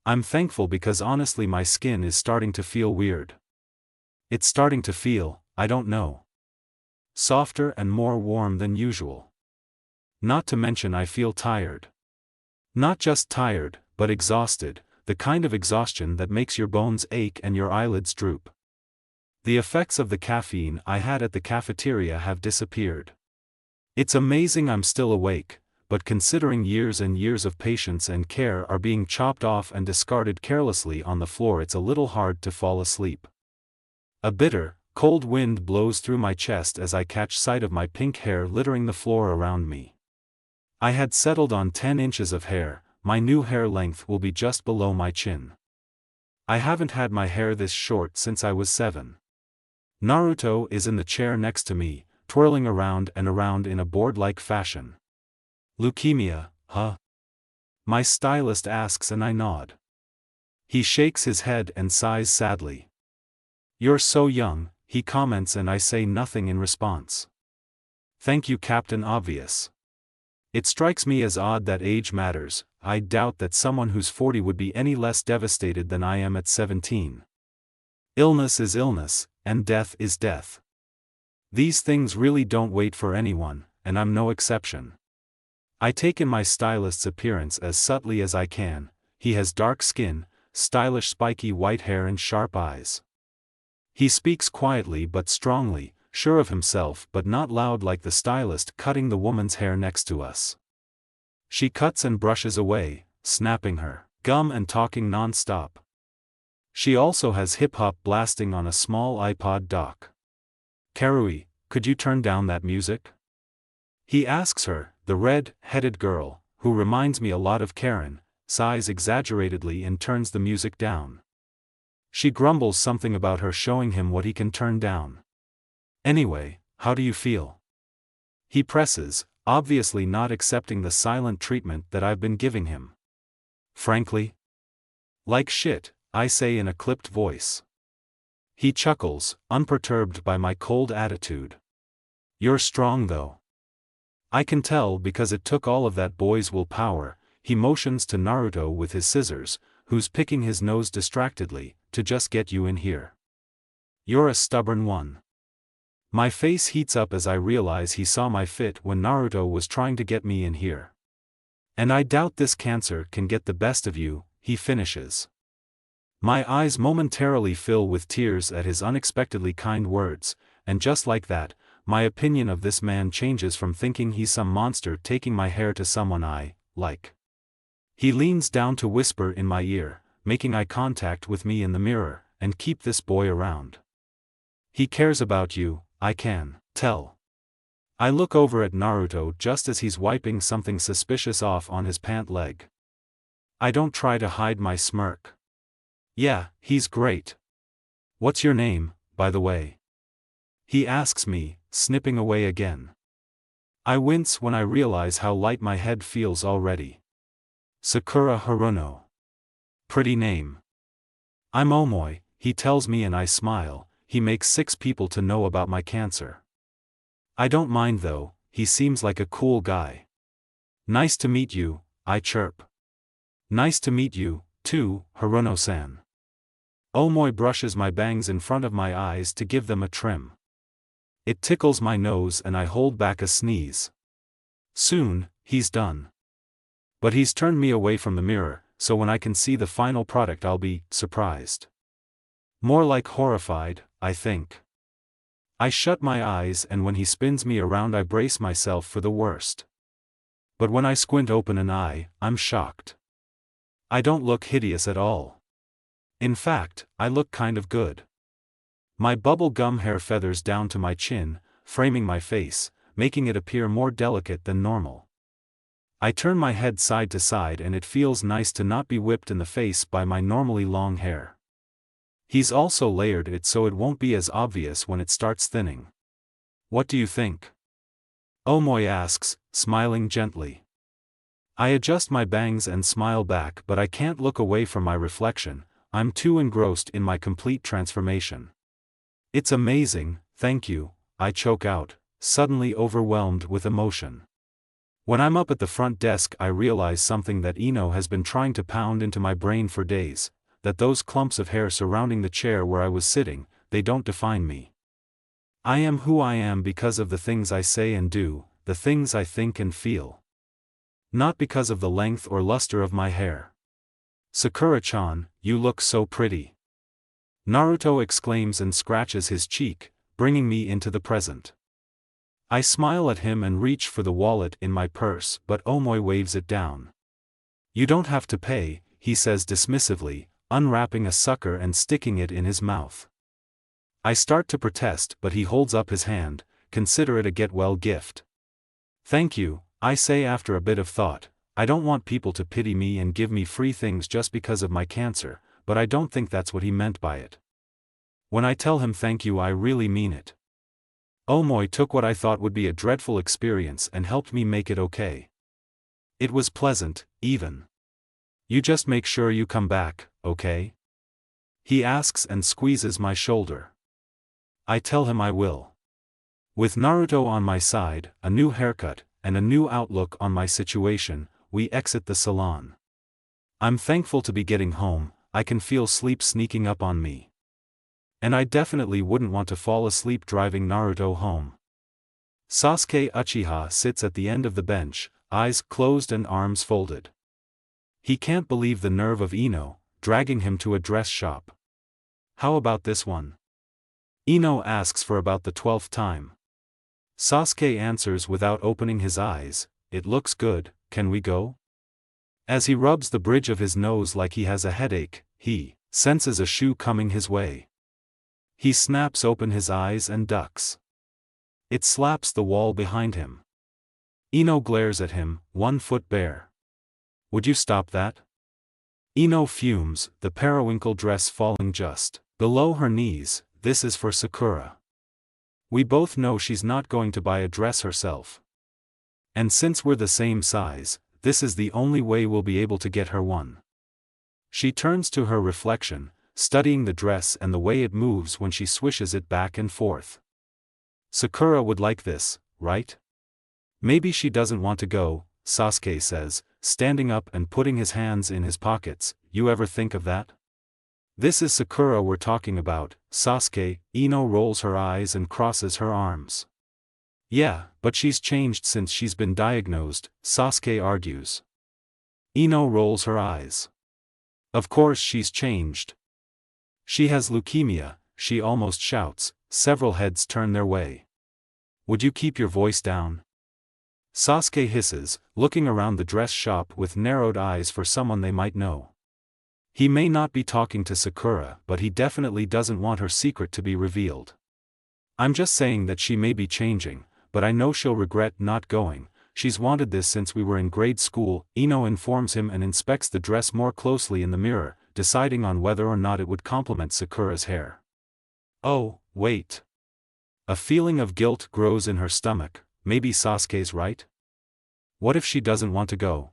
I'm thankful because honestly my skin is starting to feel weird. It's starting to feel, I don't know, softer and more warm than usual. Not to mention I feel tired. Not just tired, but exhausted, the kind of exhaustion that makes your bones ache and your eyelids droop. The effects of the caffeine I had at the cafeteria have disappeared. It's amazing I'm still awake, but considering years and years of patience and care are being chopped off and discarded carelessly on the floor, it's a little hard to fall asleep. A bitter, cold wind blows through my chest as I catch sight of my pink hair littering the floor around me. I had settled on 10 inches of hair. My new hair length will be just below my chin. I haven't had my hair this short since I was 7. Naruto is in the chair next to me, twirling around and around in a bored-like fashion. Leukemia, huh? My stylist asks and I nod. He shakes his head and sighs sadly. You're so young, he comments, and I say nothing in response. Thank you, Captain Obvious. It strikes me as odd that age matters. I doubt that someone who's 40 would be any less devastated than I am at 17. Illness is illness, and death is death. These things really don't wait for anyone, and I'm no exception. I take in my stylist's appearance as subtly as I can. He has dark skin, stylish spiky white hair and sharp eyes. He speaks quietly but strongly, sure of himself but not loud like the stylist cutting the woman's hair next to us. She cuts and brushes away, snapping her gum and talking non-stop. She also has hip-hop blasting on a small iPod dock. Karui, could you turn down that music? He asks her. The red-headed girl, who reminds me a lot of Karen, sighs exaggeratedly and turns the music down. She grumbles something about her showing him what he can turn down. Anyway, how do you feel? He presses, obviously not accepting the silent treatment that I've been giving him. Frankly? Like shit, I say in a clipped voice. He chuckles, unperturbed by my cold attitude. You're strong though. I can tell because it took all of that boy's willpower. He motions to Naruto with his scissors, who's picking his nose distractedly, to just get you in here. You're a stubborn one. My face heats up as I realize he saw my fit when Naruto was trying to get me in here. And I doubt this cancer can get the best of you, he finishes. My eyes momentarily fill with tears at his unexpectedly kind words, and just like that, my opinion of this man changes from thinking he's some monster taking my hair to someone I like. He leans down to whisper in my ear, making eye contact with me in the mirror, and keep this boy around. He cares about you, I can tell. I look over at Naruto just as he's wiping something suspicious off on his pant leg. I don't try to hide my smirk. Yeah, he's great. What's your name, by the way? He asks me, snipping away again. I wince when I realize how light my head feels already. Sakura Haruno. Pretty name. I'm Omoi, he tells me, and I smile. He makes 6 people to know about my cancer. I don't mind though, he seems like a cool guy. Nice to meet you, I chirp. Nice to meet you, too, Haruno-san. Omoi brushes my bangs in front of my eyes to give them a trim. It tickles my nose and I hold back a sneeze. Soon, he's done. But he's turned me away from the mirror, so when I can see the final product I'll be surprised. More like horrified, I think. I shut my eyes, and when he spins me around I brace myself for the worst. But when I squint open an eye, I'm shocked. I don't look hideous at all. In fact, I look kind of good. My bubble gum hair feathers down to my chin, framing my face, making it appear more delicate than normal. I turn my head side to side and it feels nice to not be whipped in the face by my normally long hair. He's also layered it so it won't be as obvious when it starts thinning. What do you think? Omoi asks, smiling gently. I adjust my bangs and smile back, but I can't look away from my reflection. I'm too engrossed in my complete transformation. It's amazing, thank you, I choke out, suddenly overwhelmed with emotion. When I'm up at the front desk I realize something that Ino has been trying to pound into my brain for days, that those clumps of hair surrounding the chair where I was sitting, they don't define me. I am who I am because of the things I say and do, the things I think and feel. Not because of the length or luster of my hair. Sakura-chan, you look so pretty. Naruto exclaims and scratches his cheek, bringing me into the present. I smile at him and reach for the wallet in my purse, but Omoi waves it down. You don't have to pay, he says dismissively, unwrapping a sucker and sticking it in his mouth. I start to protest, but he holds up his hand. Consider it a get-well gift. Thank you, I say after a bit of thought. I don't want people to pity me and give me free things just because of my cancer, but I don't think that's what he meant by it. When I tell him thank you, I really mean it. Omoi took what I thought would be a dreadful experience and helped me make it okay. It was pleasant, even. You just make sure you come back, okay? He asks and squeezes my shoulder. I tell him I will. With Naruto on my side, a new haircut, and a new outlook on my situation, we exit the salon. I'm thankful to be getting home. I can feel sleep sneaking up on me. And I definitely wouldn't want to fall asleep driving Naruto home. Sasuke Uchiha sits at the end of the bench, eyes closed and arms folded. He can't believe the nerve of Ino, dragging him to a dress shop. How about this one? Ino asks for about the 12th time. Sasuke answers without opening his eyes, it looks good, can we go? As he rubs the bridge of his nose like he has a headache, he senses a shoe coming his way. He snaps open his eyes and ducks. It slaps the wall behind him. Ino glares at him, 1 foot bare. Would you stop that? Ino fumes, the periwinkle dress falling just below her knees. This is for Sakura. We both know she's not going to buy a dress herself. And since we're the same size, this is the only way we'll be able to get her one. She turns to her reflection, studying the dress and the way it moves when she swishes it back and forth. Sakura would like this, right? Maybe she doesn't want to go, Sasuke says, standing up and putting his hands in his pockets. You ever think of that? This is Sakura we're talking about, Sasuke. Ino rolls her eyes and crosses her arms. Yeah, but she's changed since she's been diagnosed, Sasuke argues. Ino rolls her eyes. Of course she's changed. She has leukemia, she almost shouts. Several heads turn their way. Would you keep your voice down? Sasuke hisses, looking around the dress shop with narrowed eyes for someone they might know. He may not be talking to Sakura, but he definitely doesn't want her secret to be revealed. I'm just saying that she may be changing, but I know she'll regret not going. She's wanted this since we were in grade school. Ino informs him and inspects the dress more closely in the mirror, deciding on whether or not it would complement Sakura's hair. Oh, wait. A feeling of guilt grows in her stomach. Maybe Sasuke's right? What if she doesn't want to go?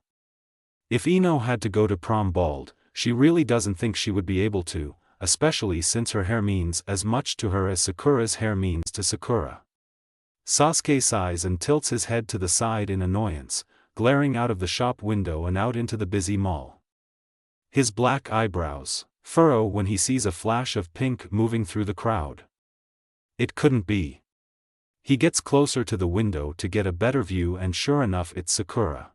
If Ino had to go to prom bald, she really doesn't think she would be able to, especially since her hair means as much to her as Sakura's hair means to Sakura. Sasuke sighs and tilts his head to the side in annoyance, glaring out of the shop window and out into the busy mall. His black eyebrows furrow when he sees a flash of pink moving through the crowd. It couldn't be. He gets closer to the window to get a better view and sure enough it's Sakura.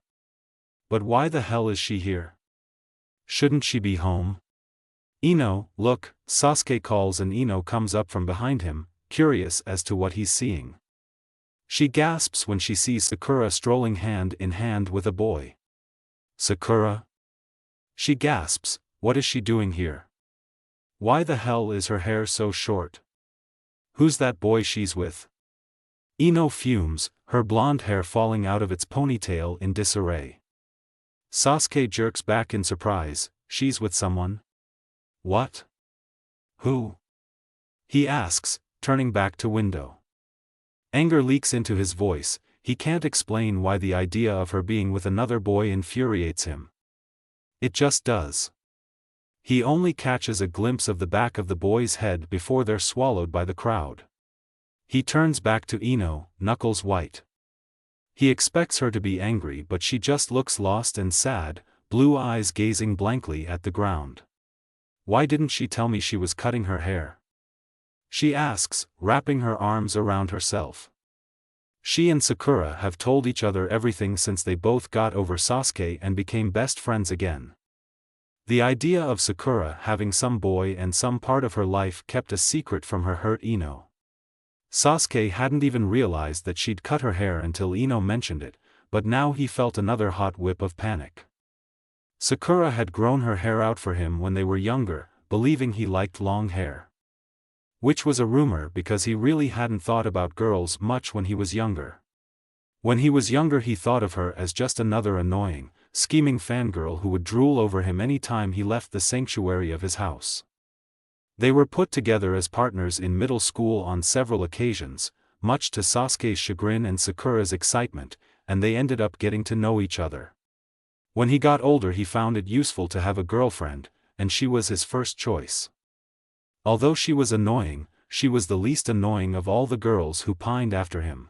But why the hell is she here? Shouldn't she be home? Ino, look, Sasuke calls and Ino comes up from behind him, curious as to what he's seeing. She gasps when she sees Sakura strolling hand in hand with a boy. Sakura? She gasps, what is she doing here? Why the hell is her hair so short? Who's that boy she's with? Ino fumes, her blonde hair falling out of its ponytail in disarray. Sasuke jerks back in surprise, she's with someone? What? Who? He asks, turning back to window. Anger leaks into his voice. He can't explain why the idea of her being with another boy infuriates him. It just does. He only catches a glimpse of the back of the boy's head before they're swallowed by the crowd. He turns back to Ino, knuckles white. He expects her to be angry but she just looks lost and sad, blue eyes gazing blankly at the ground. Why didn't she tell me she was cutting her hair? She asks, wrapping her arms around herself. She and Sakura have told each other everything since they both got over Sasuke and became best friends again. The idea of Sakura having some boy and some part of her life kept a secret from her hurt Ino. Sasuke hadn't even realized that she'd cut her hair until Ino mentioned it, but now he felt another hot whip of panic. Sakura had grown her hair out for him when they were younger, believing he liked long hair. Which was a rumor because he really hadn't thought about girls much when he was younger. When he was younger he thought of her as just another annoying, scheming fangirl who would drool over him any time he left the sanctuary of his house. They were put together as partners in middle school on several occasions, much to Sasuke's chagrin and Sakura's excitement, and they ended up getting to know each other. When he got older he found it useful to have a girlfriend, and she was his first choice. Although she was annoying, she was the least annoying of all the girls who pined after him.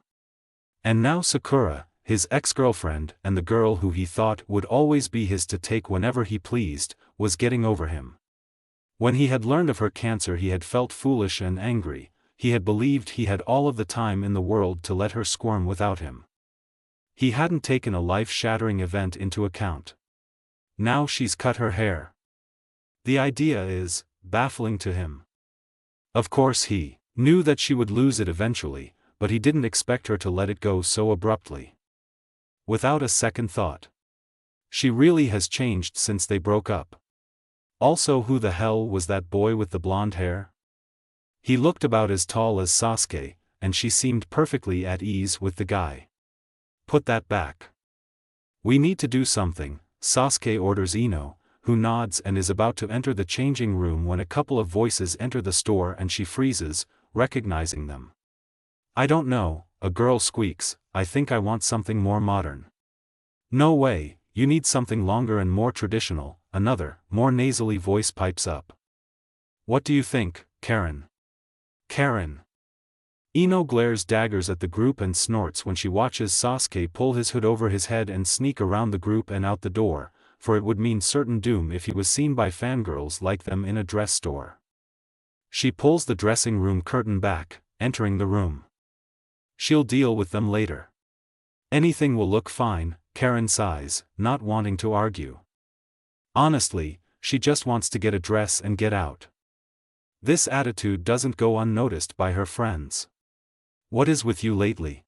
And now Sakura, his ex-girlfriend and the girl who he thought would always be his to take whenever he pleased, was getting over him. When he had learned of her cancer he had felt foolish and angry, he had believed he had all of the time in the world to let her squirm without him. He hadn't taken a life-shattering event into account. Now she's cut her hair. The idea is baffling to him. Of course he knew that she would lose it eventually, but he didn't expect her to let it go so abruptly. Without a second thought. She really has changed since they broke up. Also, who the hell was that boy with the blonde hair? He looked about as tall as Sasuke, and she seemed perfectly at ease with the guy. Put that back. We need to do something, Sasuke orders Ino, who nods and is about to enter the changing room when a couple of voices enter the store and she freezes, recognizing them. I don't know, a girl squeaks, I think I want something more modern. No way, you need something longer and more traditional, another, more nasally voice pipes up. What do you think, Karen? Karen. Ino glares daggers at the group and snorts when she watches Sasuke pull his hood over his head and sneak around the group and out the door, for it would mean certain doom if he was seen by fangirls like them in a dress store. She pulls the dressing room curtain back, entering the room. She'll deal with them later. Anything will look fine, Karen sighs, not wanting to argue. Honestly, she just wants to get a dress and get out. This attitude doesn't go unnoticed by her friends. What is with you lately?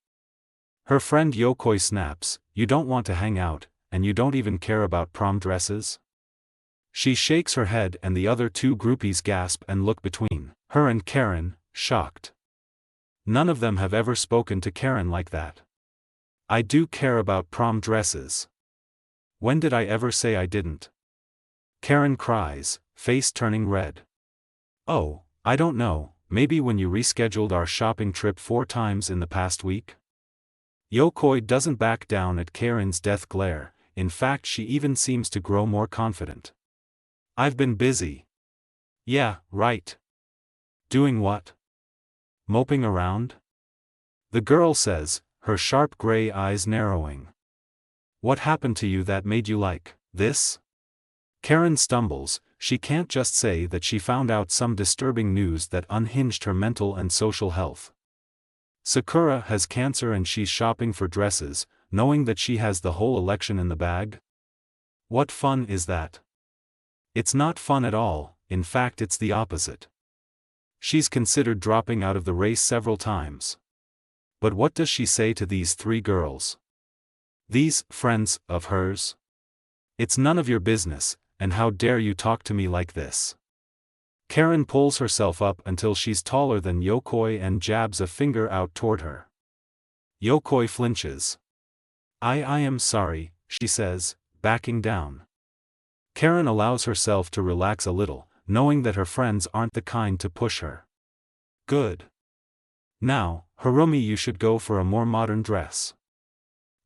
Her friend Yokoi snaps, you don't want to hang out, and you don't even care about prom dresses? She shakes her head and the other two groupies gasp and look between her and Karen, shocked. None of them have ever spoken to Karen like that. I do care about prom dresses. When did I ever say I didn't? Karen cries, face turning red. Oh, I don't know, maybe when you rescheduled our shopping trip 4 times in the past week? Yokoi doesn't back down at Karen's death glare, in fact she even seems to grow more confident. I've been busy. Yeah, right. Doing what? Moping around? The girl says, her sharp gray eyes narrowing. What happened to you that made you like this? Karen stumbles, she can't just say that she found out some disturbing news that unhinged her mental and social health. Sakura has cancer and she's shopping for dresses, knowing that she has the whole election in the bag? What fun is that? It's not fun at all, in fact it's the opposite. She's considered dropping out of the race several times. But what does she say to these 3 girls? These friends of hers? It's none of your business, and how dare you talk to me like this? Karen pulls herself up until she's taller than Yokoi and jabs a finger out toward her. Yokoi flinches. I am sorry, she says, backing down. Karen allows herself to relax a little, knowing that her friends aren't the kind to push her. Good. Now, Harumi, you should go for a more modern dress.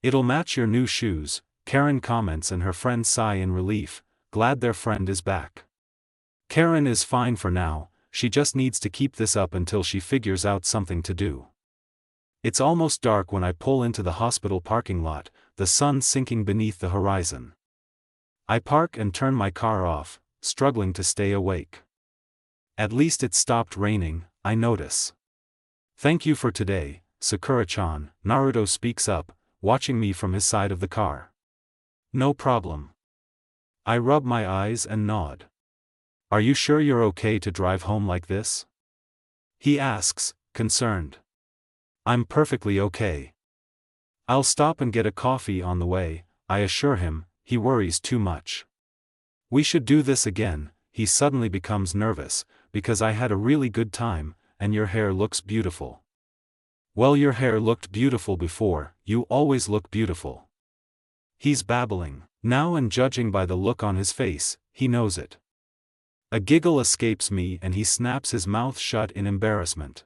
It'll match your new shoes, Karen comments and her friends sigh in relief, glad their friend is back. Karen is fine for now, she just needs to keep this up until she figures out something to do. It's almost dark when I pull into the hospital parking lot, the sun sinking beneath the horizon. I park and turn my car off, struggling to stay awake. At least it stopped raining, I notice. Thank you for today, Sakura-chan, Naruto speaks up, watching me from his side of the car. No problem. I rub my eyes and nod. Are you sure you're okay to drive home like this? He asks, concerned. I'm perfectly okay. I'll stop and get a coffee on the way, I assure him. He worries too much. We should do this again. He suddenly becomes nervous, because I had a really good time, and your hair looks beautiful. Well, your hair looked beautiful before, you always look beautiful. He's babbling now, and judging by the look on his face, he knows it. A giggle escapes me and he snaps his mouth shut in embarrassment.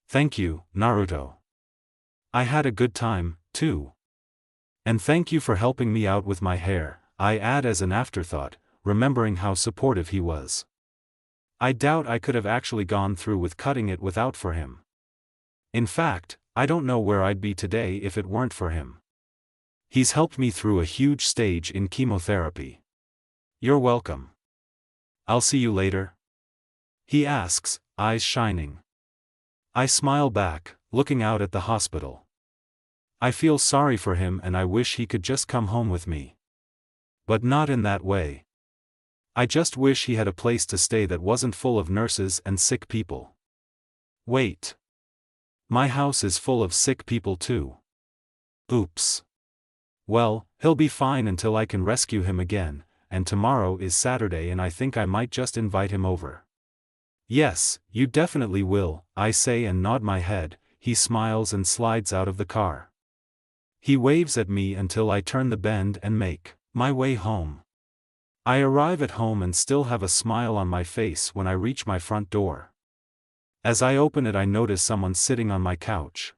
Thank you, Naruto. I had a good time, too. And thank you for helping me out with my hair, I add as an afterthought, remembering how supportive he was. I doubt I could have actually gone through with cutting it without for him. In fact, I don't know where I'd be today if it weren't for him. He's helped me through a huge stage in chemotherapy. You're welcome. I'll see you later? He asks, eyes shining. I smile back, looking out at the hospital. I feel sorry for him and I wish he could just come home with me. But not in that way. I just wish he had a place to stay that wasn't full of nurses and sick people. Wait. My house is full of sick people too. Oops. Well, he'll be fine until I can rescue him again, and tomorrow is Saturday and I think I might just invite him over. Yes, you definitely will, I say and nod my head. He smiles and slides out of the car. He waves at me until I turn the bend and make my way home. I arrive at home and still have a smile on my face when I reach my front door. As I open it, I notice someone sitting on my couch.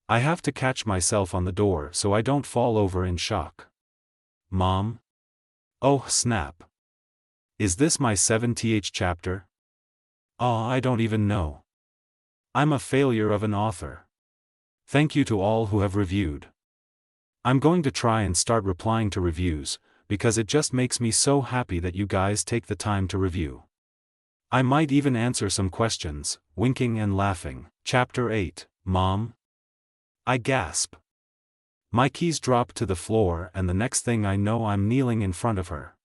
I have to catch myself on the door so I don't fall over in shock. Mom? Oh, snap. Is this my 7th chapter? Oh, I don't even know. I'm a failure of an author. Thank you to all who have reviewed. I'm going to try and start replying to reviews, because it just makes me so happy that you guys take the time to review. I might even answer some questions, winking and laughing. Chapter 8, Mom? I gasp. My keys drop to the floor and the next thing I know I'm kneeling in front of her.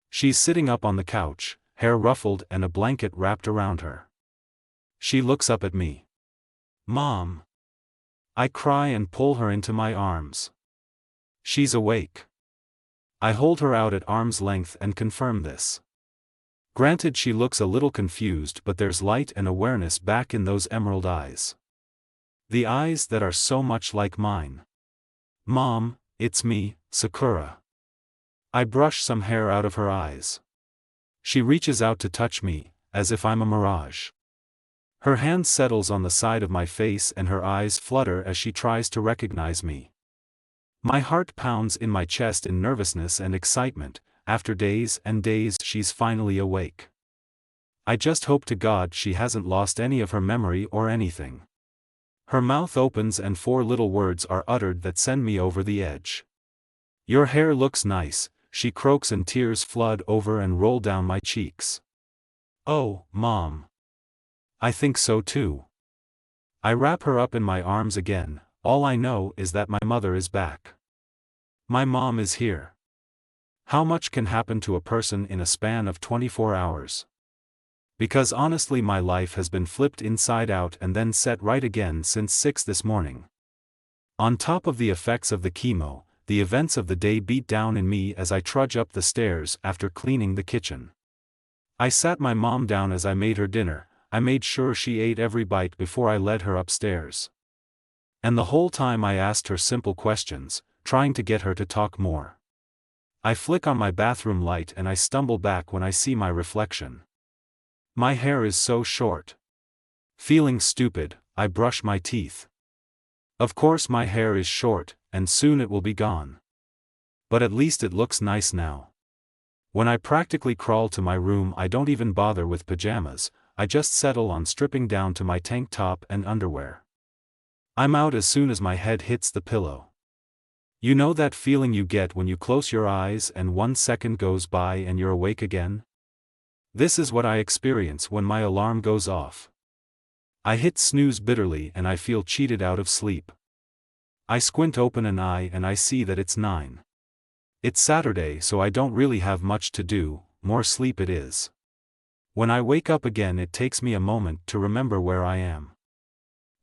She's sitting up on the couch, hair ruffled and a blanket wrapped around her. She looks up at me. Mom. I cry and pull her into my arms. She's awake. I hold her out at arm's length and confirm this. Granted, she looks a little confused, but there's light and awareness back in those emerald eyes. The eyes that are so much like mine. Mom, it's me, Sakura. I brush some hair out of her eyes. She reaches out to touch me, as if I'm a mirage. Her hand settles on the side of my face and her eyes flutter as she tries to recognize me. My heart pounds in my chest in nervousness and excitement. After days and days she's finally awake. I just hope to God she hasn't lost any of her memory or anything. Her mouth opens and 4 little words are uttered that send me over the edge. Your hair looks nice, she croaks and tears flood over and roll down my cheeks. Oh, Mom. I think so too. I wrap her up in my arms again. All I know is that my mother is back. My mom is here. How much can happen to a person in a span of 24 hours? Because honestly, my life has been flipped inside out and then set right again since 6 this morning. On top of the effects of the chemo, the events of the day beat down in me as I trudge up the stairs after cleaning the kitchen. I sat my mom down as I made her dinner. I made sure she ate every bite before I led her upstairs. And the whole time I asked her simple questions, trying to get her to talk more. I flick on my bathroom light and I stumble back when I see my reflection. My hair is so short. Feeling stupid, I brush my teeth. Of course my hair is short, and soon it will be gone. But at least it looks nice now. When I practically crawl to my room, I don't even bother with pajamas, I just settle on stripping down to my tank top and underwear. I'm out as soon as my head hits the pillow. You know that feeling you get when you close your eyes and 1 second goes by and you're awake again? This is what I experience when my alarm goes off. I hit snooze bitterly and I feel cheated out of sleep. I squint open an eye and I see that it's 9. It's Saturday, so I don't really have much to do, more sleep it is. When I wake up again, it takes me a moment to remember where I am.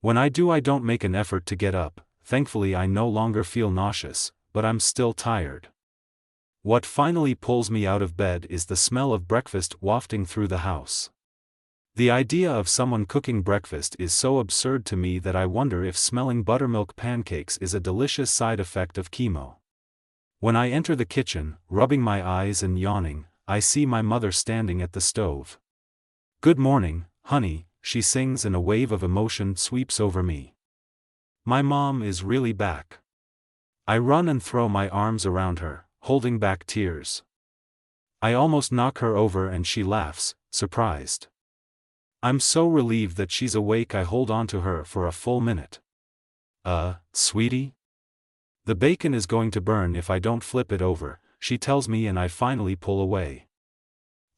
When I do, I don't make an effort to get up. Thankfully I no longer feel nauseous, but I'm still tired. What finally pulls me out of bed is the smell of breakfast wafting through the house. The idea of someone cooking breakfast is so absurd to me that I wonder if smelling buttermilk pancakes is a delicious side effect of chemo. When I enter the kitchen, rubbing my eyes and yawning, I see my mother standing at the stove. "Good morning, honey," she sings, and a wave of emotion sweeps over me. My mom is really back. I run and throw my arms around her, holding back tears. I almost knock her over and she laughs, surprised. I'm so relieved that she's awake I hold on to her for a full minute. Sweetie? The bacon is going to burn if I don't flip it over, she tells me, and I finally pull away.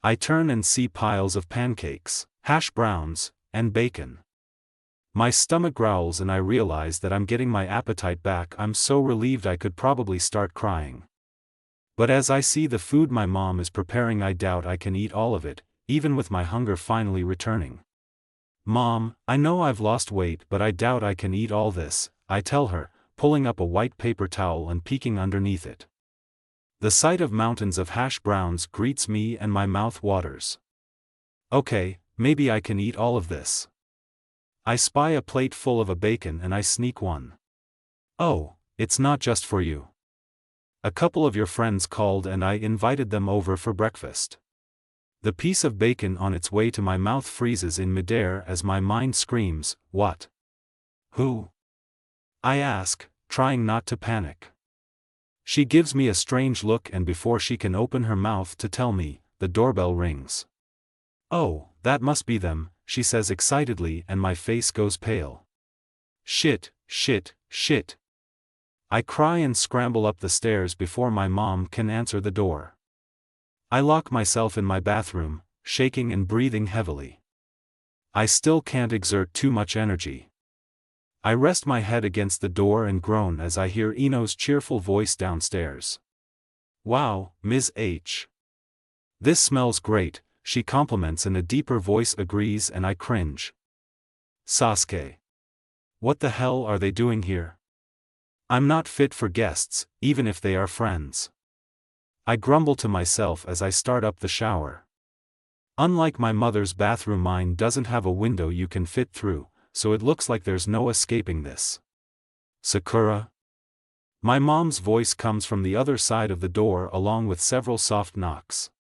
I turn and see piles of pancakes, hash browns, and bacon. My stomach growls and I realize that I'm getting my appetite back. I'm so relieved I could probably start crying. But as I see the food my mom is preparing, I doubt I can eat all of it, even with my hunger finally returning. "Mom, I know I've lost weight, but I doubt I can eat all this," I tell her, pulling up a white paper towel and peeking underneath it. The sight of mountains of hash browns greets me and my mouth waters. Okay, maybe I can eat all of this. I spy a plate full of a bacon and I sneak one. "Oh, it's not just for you. A couple of your friends called and I invited them over for breakfast." The piece of bacon on its way to my mouth freezes in midair as my mind screams, "What? Who?" I ask, trying not to panic. She gives me a strange look, and before she can open her mouth to tell me, the doorbell rings. "Oh, that must be them," she says excitedly, and my face goes pale. Shit, shit, shit. I cry and scramble up the stairs before my mom can answer the door. I lock myself in my bathroom, shaking and breathing heavily. I still can't exert too much energy. I rest my head against the door and groan as I hear Ino's cheerful voice downstairs. "Wow, Ms. H. This smells great," she compliments, and a deeper voice agrees, and I cringe. "Sasuke. What the hell are they doing here? I'm not fit for guests, even if they are friends." I grumble to myself as I start up the shower. Unlike my mother's bathroom, mine doesn't have a window you can fit through, so it looks like there's no escaping this. "Sakura?" My mom's voice comes from the other side of the door along with several soft knocks.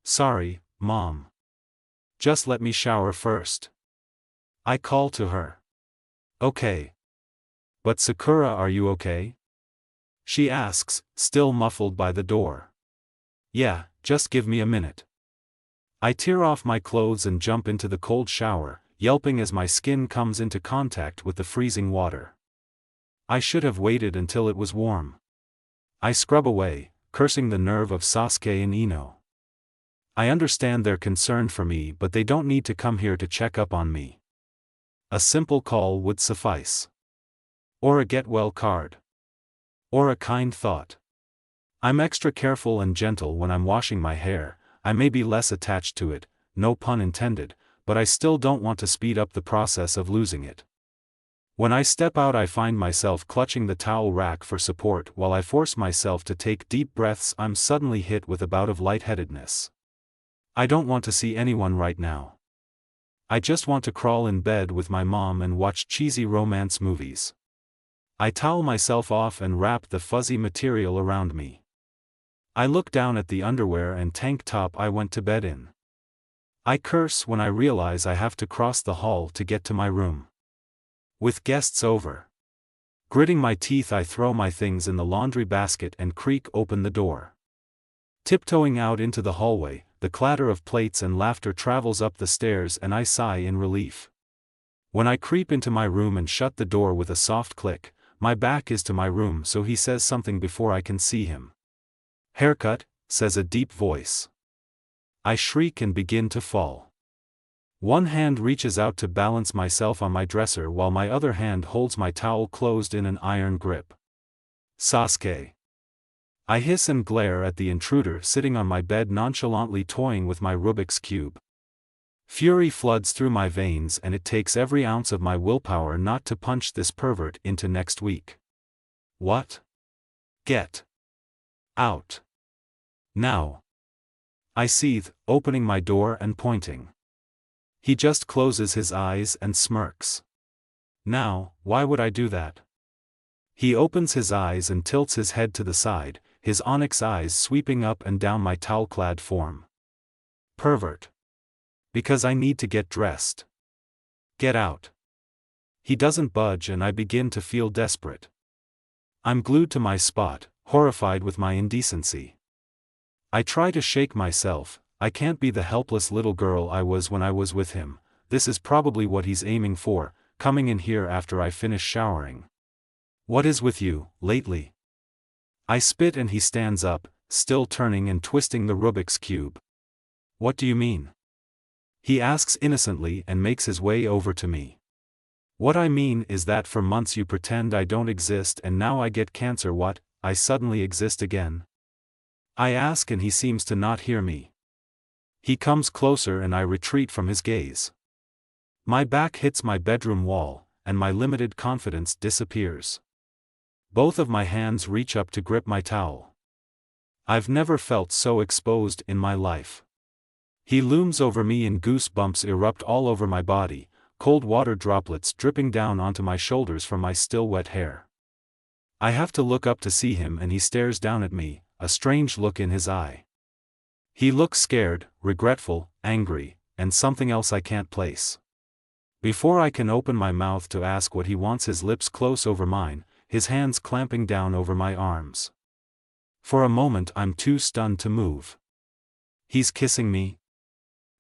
"Sorry, Mom. Just let me shower first." I call to her. "Okay. But Sakura, are you okay?" she asks, still muffled by the door. "Yeah, just give me a minute." I tear off my clothes and jump into the cold shower, yelping as my skin comes into contact with the freezing water. I should have waited until it was warm. I scrub away, cursing the nerve of Sasuke and Ino. I understand they're concerned for me, but they don't need to come here to check up on me. A simple call would suffice. Or a get-well card. Or a kind thought. I'm extra careful and gentle when I'm washing my hair. I may be less attached to it, no pun intended, but I still don't want to speed up the process of losing it. When I step out, I find myself clutching the towel rack for support while I force myself to take deep breaths. I'm suddenly hit with a bout of lightheadedness. I don't want to see anyone right now. I just want to crawl in bed with my mom and watch cheesy romance movies. I towel myself off and wrap the fuzzy material around me. I look down at the underwear and tank top I went to bed in. I curse when I realize I have to cross the hall to get to my room. With guests over. Gritting my teeth, I throw my things in the laundry basket and creak open the door. Tiptoeing out into the hallway, the clatter of plates and laughter travels up the stairs and I sigh in relief. When I creep into my room and shut the door with a soft click, my back is to my room, so he says something before I can see him. "Haircut," says a deep voice. I shriek and begin to fall. One hand reaches out to balance myself on my dresser while my other hand holds my towel closed in an iron grip. "Sasuke." I hiss and glare at the intruder sitting on my bed nonchalantly toying with my Rubik's Cube. Fury floods through my veins and it takes every ounce of my willpower not to punch this pervert into next week. What? Get out. Now. I seethe, opening my door and pointing. He just closes his eyes and smirks. Now, why would I do that? He opens his eyes and tilts his head to the side, his onyx eyes sweeping up and down my towel-clad form. Pervert. Because I need to get dressed. Get out. He doesn't budge and I begin to feel desperate. I'm glued to my spot, horrified with my indecency. I try to shake myself. I can't be the helpless little girl I was when I was with him. This is probably what he's aiming for, coming in here after I finish showering. What is with you, lately? I spit and he stands up, still turning and twisting the Rubik's Cube. What do you mean? He asks innocently and makes his way over to me. What I mean is that for months you pretend I don't exist and now I get cancer. What, I suddenly exist again? I ask and he seems to not hear me. He comes closer and I retreat from his gaze. My back hits my bedroom wall, and my limited confidence disappears. Both of my hands reach up to grip my towel. I've never felt so exposed in my life. He looms over me and goosebumps erupt all over my body, cold water droplets dripping down onto my shoulders from my still wet hair. I have to look up to see him and he stares down at me, a strange look in his eye. He looks scared, regretful, angry, and something else I can't place. Before I can open my mouth to ask what he wants, his lips close over mine, his hands clamping down over my arms. For a moment I'm too stunned to move. He's kissing me.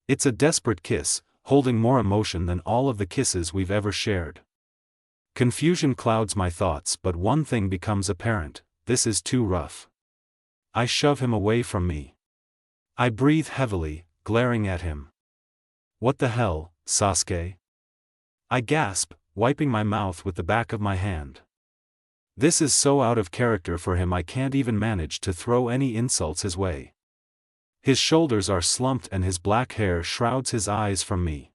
It's a desperate kiss, holding more emotion than all of the kisses we've ever shared. Confusion clouds my thoughts, but one thing becomes apparent: this is too rough. I shove him away from me. I breathe heavily, glaring at him. What the hell, Sasuke? I gasp, wiping my mouth with the back of my hand. This is so out of character for him I can't even manage to throw any insults his way. His shoulders are slumped and his black hair shrouds his eyes from me.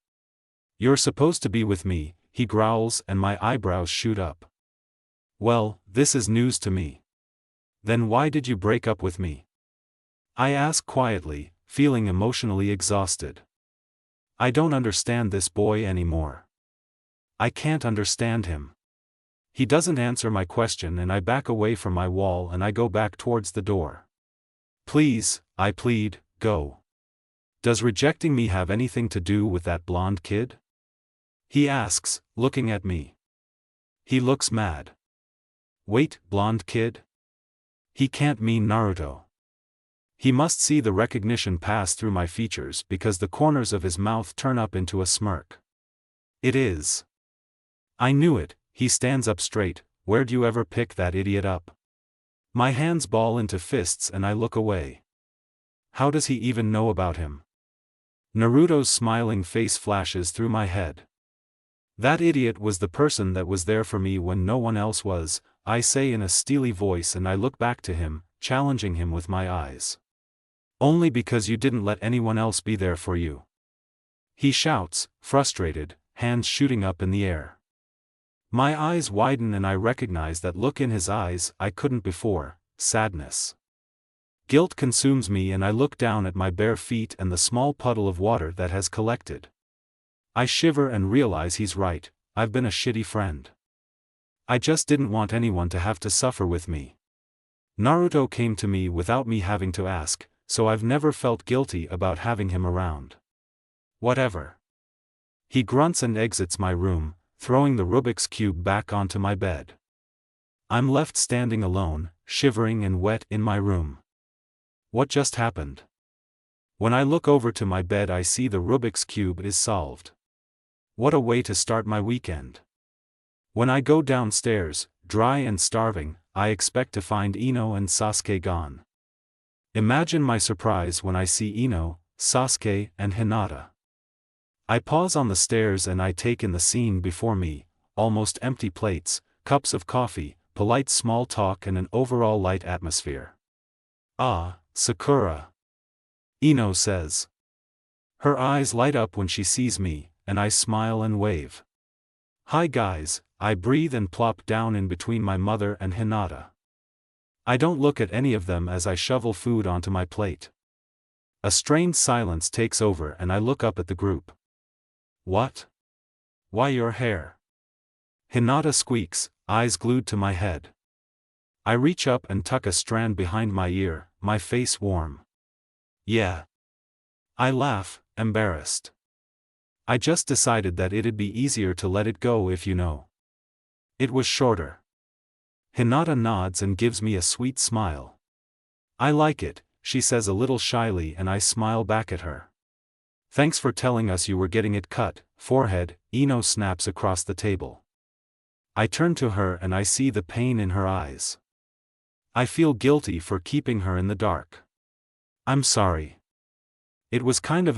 You're supposed to be with me, he growls, and my eyebrows shoot up. Well, this is news to me. Then why did you break up with me? I ask quietly, feeling emotionally exhausted. I don't understand this boy anymore. I can't understand him. He doesn't answer my question and I back away from my wall and I go back towards the door. Please, I plead, go. Does rejecting me have anything to do with that blonde kid? He asks, looking at me. He looks mad. Wait, blonde kid? He can't mean Naruto. He must see the recognition pass through my features because the corners of his mouth turn up into a smirk. It is. I knew it. He stands up straight. Where'd you ever pick that idiot up? My hands ball into fists and I look away. How does he even know about him? Naruto's smiling face flashes through my head. That idiot was the person that was there for me when no one else was, I say in a steely voice, and I look back to him, challenging him with my eyes. Only because you didn't let anyone else be there for you. He shouts, frustrated, hands shooting up in the air. My eyes widen and I recognize that look in his eyes I couldn't before: sadness. Guilt consumes me and I look down at my bare feet and the small puddle of water that has collected. I shiver and realize he's right. I've been a shitty friend. I just didn't want anyone to have to suffer with me. Naruto came to me without me having to ask, so I've never felt guilty about having him around. Whatever. He grunts and exits my room, throwing the Rubik's Cube back onto my bed. I'm left standing alone, shivering and wet in my room. What just happened? When I look over to my bed I see the Rubik's Cube is solved. What a way to start my weekend. When I go downstairs, dry and starving, I expect to find Ino and Sasuke gone. Imagine my surprise when I see Ino, Sasuke, and Hinata. I pause on the stairs and I take in the scene before me: almost empty plates, cups of coffee, polite small talk and an overall light atmosphere. Ah, Sakura. Ino says. Her eyes light up when she sees me, and I smile and wave. Hi guys, I breathe and plop down in between my mother and Hinata. I don't look at any of them as I shovel food onto my plate. A strained silence takes over and I look up at the group. What? Why your hair? Hinata squeaks, eyes glued to my head. I reach up and tuck a strand behind my ear, my face warm. Yeah. I laugh, embarrassed. I just decided that it'd be easier to let it go if you know. It was shorter. Hinata nods and gives me a sweet smile. I like it, she says a little shyly, and I smile back at her. Thanks for telling us you were getting it cut, forehead, Ino snaps across the table. I turn to her and I see the pain in her eyes. I feel guilty for keeping her in the dark. I'm sorry. It was kind of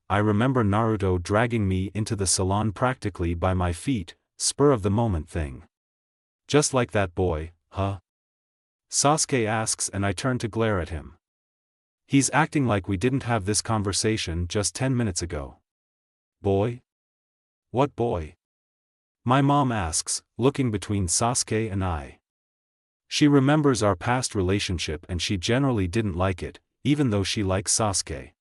I remember Naruto dragging me into the salon practically by my feet, spur of the moment thing. Just like that boy, huh? Sasuke asks and I turn to glare at him. He's acting like we didn't have this conversation just 10 minutes ago. Boy? What boy? My mom asks, looking between Sasuke and I. She remembers our past relationship and she generally didn't like it, even though she likes Sasuke.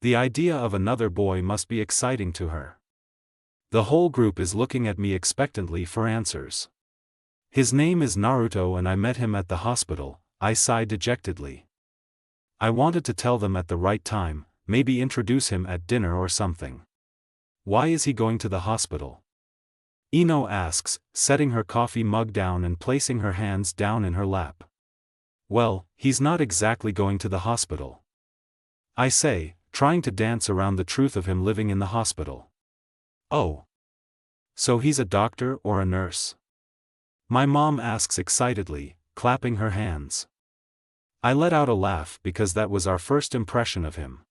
The idea of another boy must be exciting to her. The whole group is looking at me expectantly for answers. His name is Naruto and I met him at the hospital, I sigh dejectedly. I wanted to tell them at the right time, maybe introduce him at dinner or something. Why is he going to the hospital? Ino asks, setting her coffee mug down and placing her hands down in her lap. Well, he's not exactly going to the hospital. I say, trying to dance around the truth of him living in the hospital. Oh. So he's a doctor or a nurse? My mom asks excitedly, clapping her hands. I let out a laugh because that was our first impression of him.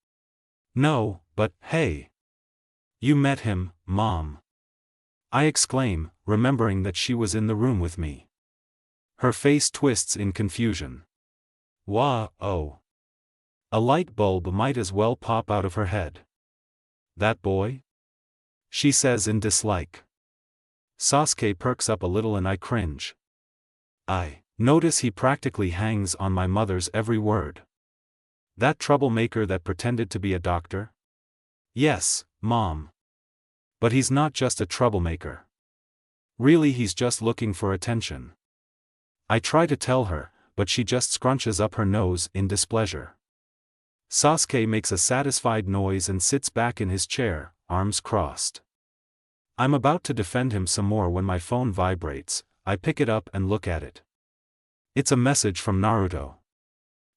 No, but, hey. You met him, Mom. I exclaim, remembering that she was in the room with me. Her face twists in confusion. Wah, oh. A light bulb might as well pop out of her head. That boy? She says in dislike. Sasuke perks up a little and I cringe. I notice he practically hangs on my mother's every word. That troublemaker that pretended to be a doctor? Yes, Mom. But he's not just a troublemaker. Really, he's just looking for attention. I try to tell her, but she just scrunches up her nose in displeasure. Sasuke makes a satisfied noise and sits back in his chair, arms crossed. I'm about to defend him some more when my phone vibrates. I pick it up and look at it. It's a message from Naruto.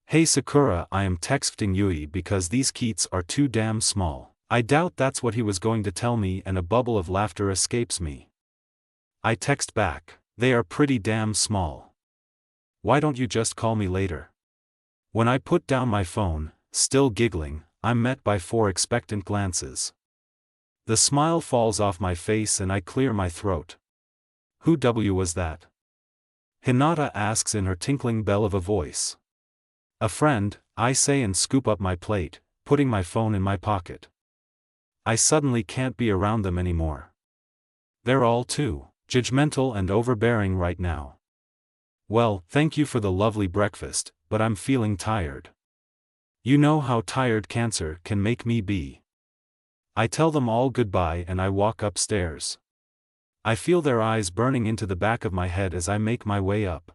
Hey Sakura, I am texting Yui because these keats are too damn small. I doubt that's what he was going to tell me and a bubble of laughter escapes me. I text back, they are pretty damn small. Why don't you just call me later? When I put down my phone, still giggling, I'm met by 4 expectant glances. The smile falls off my face and I clear my throat. Who was that? Hinata asks in her tinkling bell of a voice. A friend, I say and scoop up my plate, putting my phone in my pocket. I suddenly can't be around them anymore. They're all too judgmental and overbearing right now. Well, thank you for the lovely breakfast, but I'm feeling tired. You know how tired cancer can make me be. I tell them all goodbye and I walk upstairs. I feel their eyes burning into the back of my head as I make my way up.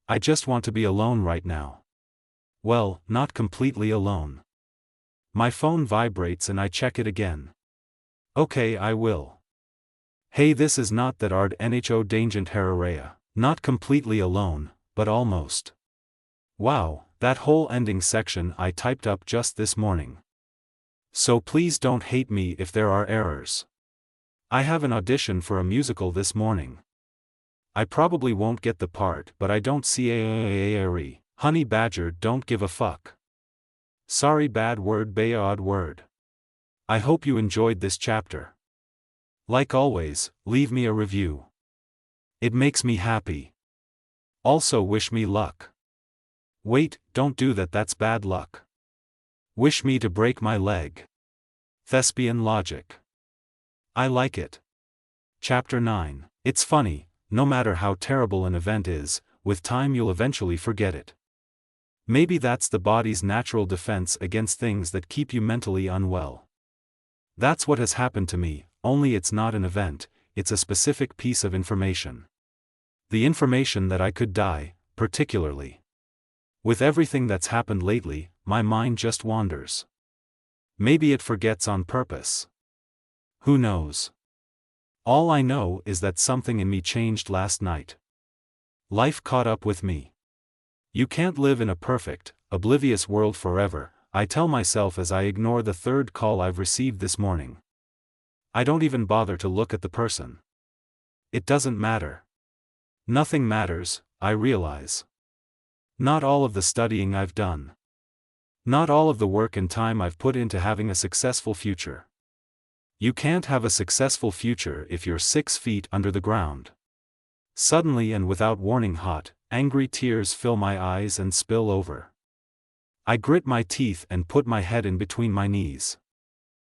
I just want to be alone right now. Well, not completely alone. My phone vibrates and I check it again. Okay, I will. Hey, this is not that ard nho dangent herarea. Not completely alone, but almost. Wow, that whole ending section I typed up just this morning. So please don't hate me if there are errors. I have an audition for a musical this morning. I probably won't get the part, but I don't see a honey badger don't give a fuck. Sorry, bad word, odd word. I hope you enjoyed this chapter. Like always, leave me a review. It makes me happy. Also wish me luck. Wait, don't do that, that's bad luck. Wish me to break my leg. Thespian logic. I like it. Chapter 9. It's funny, no matter how terrible an event is, with time you'll eventually forget it. Maybe that's the body's natural defense against things that keep you mentally unwell. That's what has happened to me, only it's not an event, it's a specific piece of information. The information that I could die, particularly. With everything that's happened lately, my mind just wanders. Maybe it forgets on purpose. Who knows? All I know is that something in me changed last night. Life caught up with me. You can't live in a perfect, oblivious world forever, I tell myself as I ignore the third call I've received this morning. I don't even bother to look at the person. It doesn't matter. Nothing matters, I realize. Not all of the studying I've done. Not all of the work and time I've put into having a successful future. You can't have a successful future if you're 6 feet under the ground. Suddenly and without warning angry tears fill my eyes and spill over. I grit my teeth and put my head in between my knees.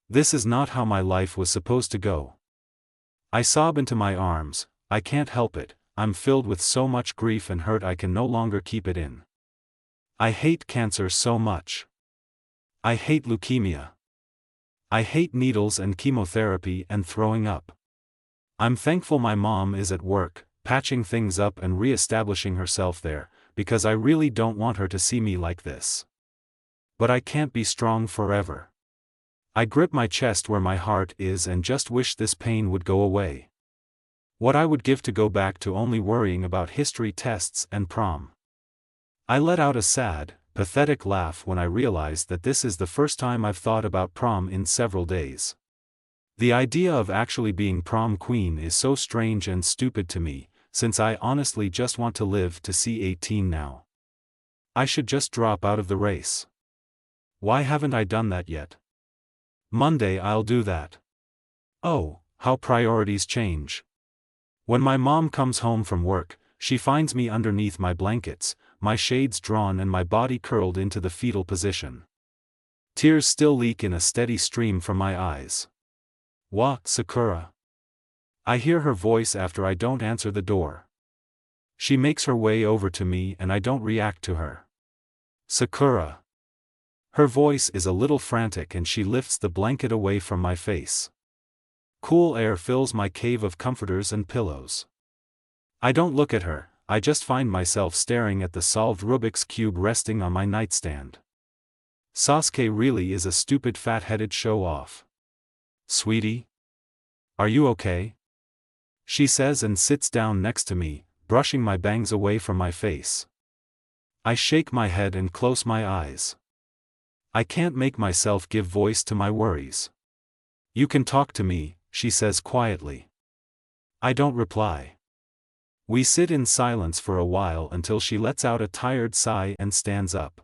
This is not how my life was supposed to go. I sob into my arms, I can't help it, I'm filled with so much grief and hurt I can no longer keep it in. I hate cancer so much. I hate leukemia. I hate needles and chemotherapy and throwing up. I'm thankful my mom is at work, patching things up and re-establishing herself there, because I really don't want her to see me like this. But I can't be strong forever. I grip my chest where my heart is and just wish this pain would go away. What I would give to go back to only worrying about history tests and prom. I let out a sad, pathetic laugh when I realized that this is the first time I've thought about prom in several days. The idea of actually being prom queen is so strange and stupid to me, since I honestly just want to live to see 18 now. I should just drop out of the race. Why haven't I done that yet? Monday I'll do that. Oh, how priorities change. When my mom comes home from work, she finds me underneath my blankets, my shades drawn and my body curled into the fetal position. Tears still leak in a steady stream from my eyes. Sakura. I hear her voice after I don't answer the door. She makes her way over to me and I don't react to her. Sakura. Her voice is a little frantic and she lifts the blanket away from my face. Cool air fills my cave of comforters and pillows. I don't look at her, I just find myself staring at the solved Rubik's Cube resting on my nightstand. Sasuke really is a stupid fat-headed show-off. Sweetie? Are you okay? She says and sits down next to me, brushing my bangs away from my face. I shake my head and close my eyes. I can't make myself give voice to my worries. You can talk to me, she says quietly. I don't reply. We sit in silence for a while until she lets out a tired sigh and stands up.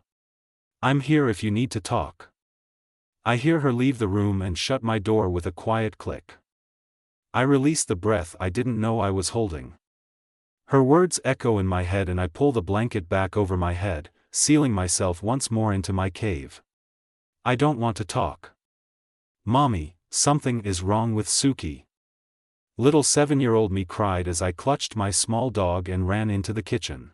I'm here if you need to talk. I hear her leave the room and shut my door with a quiet click. I release the breath I didn't know I was holding. Her words echo in my head and I pull the blanket back over my head, sealing myself once more into my cave. I don't want to talk. Mommy, something is wrong with Suki. Little 7-year-old me cried as I clutched my small dog and ran into the kitchen.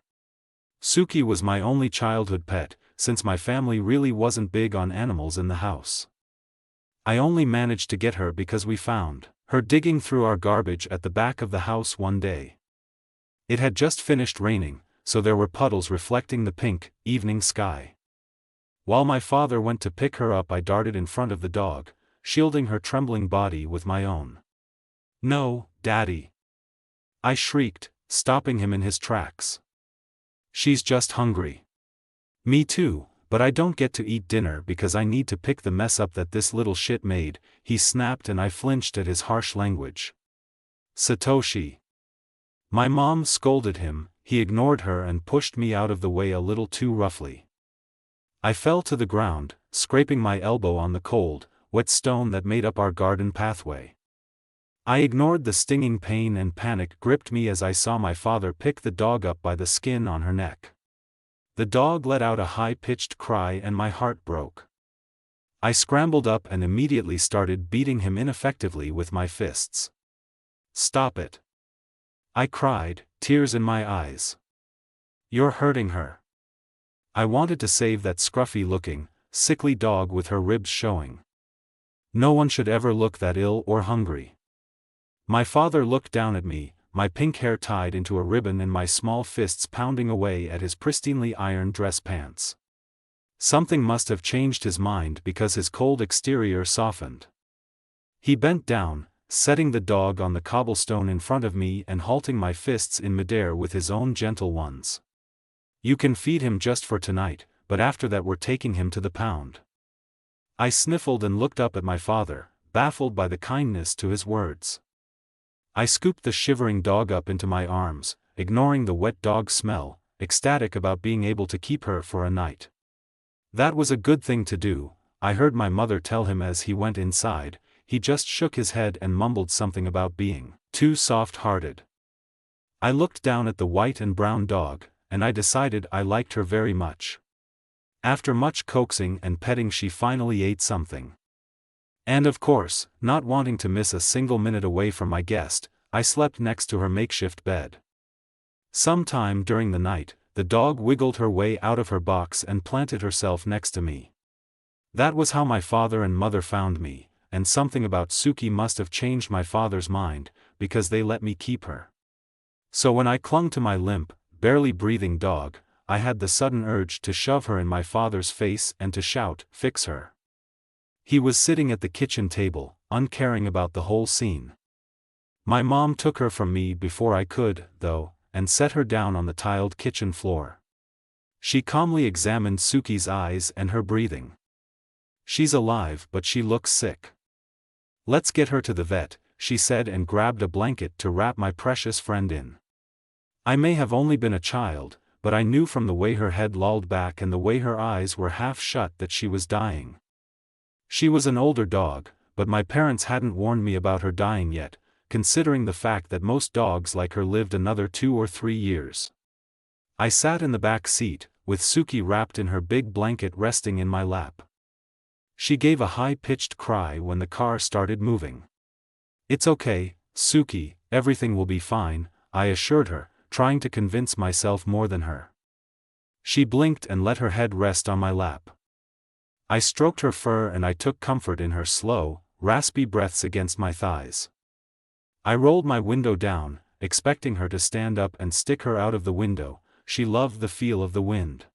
Suki was my only childhood pet, since my family really wasn't big on animals in the house. I only managed to get her because we found her digging through our garbage at the back of the house one day. It had just finished raining, so there were puddles reflecting the pink, evening sky. While my father went to pick her up, I darted in front of the dog, shielding her trembling body with my own. No, Daddy! I shrieked, stopping him in his tracks. She's just hungry. Me too, but I don't get to eat dinner because I need to pick the mess up that this little shit made, he snapped and I flinched at his harsh language. Satoshi. My mom scolded him, he ignored her and pushed me out of the way a little too roughly. I fell to the ground, scraping my elbow on the cold, wet stone that made up our garden pathway. I ignored the stinging pain and panic gripped me as I saw my father pick the dog up by the skin on her neck. The dog let out a high-pitched cry and my heart broke. I scrambled up and immediately started beating him ineffectively with my fists. "Stop it!" I cried, tears in my eyes. "You're hurting her." I wanted to save that scruffy-looking, sickly dog with her ribs showing. No one should ever look that ill or hungry. My father looked down at me, my pink hair tied into a ribbon and my small fists pounding away at his pristinely ironed dress pants. Something must have changed his mind because his cold exterior softened. He bent down, setting the dog on the cobblestone in front of me and halting my fists in midair with his own gentle ones. "You can feed him just for tonight, but after that we're taking him to the pound." I sniffled and looked up at my father, baffled by the kindness to his words. I scooped the shivering dog up into my arms, ignoring the wet dog smell, ecstatic about being able to keep her for a night. That was a good thing to do, I heard my mother tell him as he went inside. He just shook his head and mumbled something about being too soft-hearted. I looked down at the white and brown dog, and I decided I liked her very much. After much coaxing and petting, she finally ate something. And of course, not wanting to miss a single minute away from my guest, I slept next to her makeshift bed. Sometime during the night, the dog wiggled her way out of her box and planted herself next to me. That was how my father and mother found me, and something about Suki must have changed my father's mind, because they let me keep her. So when I clung to my limp, barely breathing dog, I had the sudden urge to shove her in my father's face and to shout, "Fix her." He was sitting at the kitchen table, uncaring about the whole scene. My mom took her from me before I could, though, and set her down on the tiled kitchen floor. She calmly examined Suki's eyes and her breathing. "She's alive, but she looks sick. Let's get her to the vet," she said, and grabbed a blanket to wrap my precious friend in. I may have only been a child, but I knew from the way her head lolled back and the way her eyes were half shut that she was dying. She was an older dog, but my parents hadn't warned me about her dying yet, considering the fact that most dogs like her lived another 2 or 3 years. I sat in the back seat, with Suki wrapped in her big blanket resting in my lap. She gave a high-pitched cry when the car started moving. "It's okay, Suki, everything will be fine," I assured her, trying to convince myself more than her. She blinked and let her head rest on my lap. I stroked her fur and I took comfort in her slow, raspy breaths against my thighs. I rolled my window down, expecting her to stand up and stick her out of the window. She loved the feel of the wind.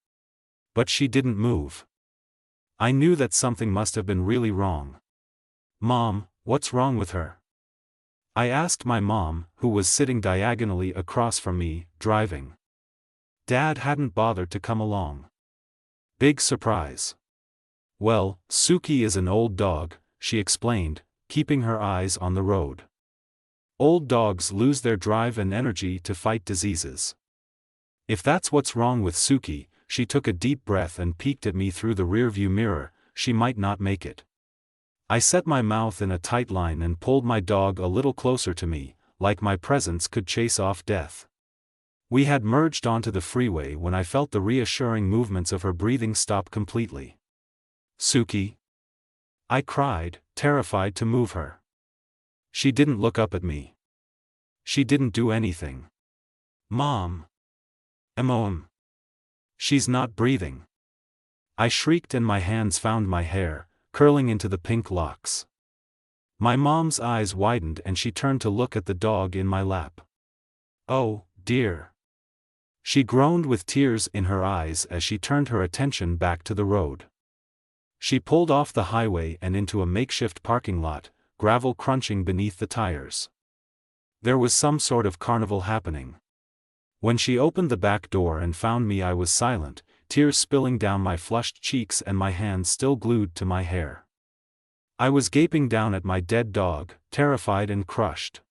But she didn't move. I knew that something must have been really wrong. "Mom, what's wrong with her?" I asked my mom, who was sitting diagonally across from me, driving. Dad hadn't bothered to come along. Big surprise. "Well, Suki is an old dog," she explained, keeping her eyes on the road. "Old dogs lose their drive and energy to fight diseases. If that's what's wrong with Suki," she took a deep breath and peeked at me through the rearview mirror, "she might not make it." I set my mouth in a tight line and pulled my dog a little closer to me, like my presence could chase off death. We had merged onto the freeway when I felt the reassuring movements of her breathing stop completely. "Suki?" I cried, terrified to move her. She didn't look up at me. She didn't do anything. "Mom. Mom. She's not breathing." I shrieked and my hands found my hair, curling into the pink locks. My mom's eyes widened and she turned to look at the dog in my lap. "Oh, dear." She groaned with tears in her eyes as she turned her attention back to the road. She pulled off the highway and into a makeshift parking lot, gravel crunching beneath the tires. There was some sort of carnival happening. When she opened the back door and found me, I was silent, tears spilling down my flushed cheeks and my hands still glued to my hair. I was gaping down at my dead dog, terrified and crushed.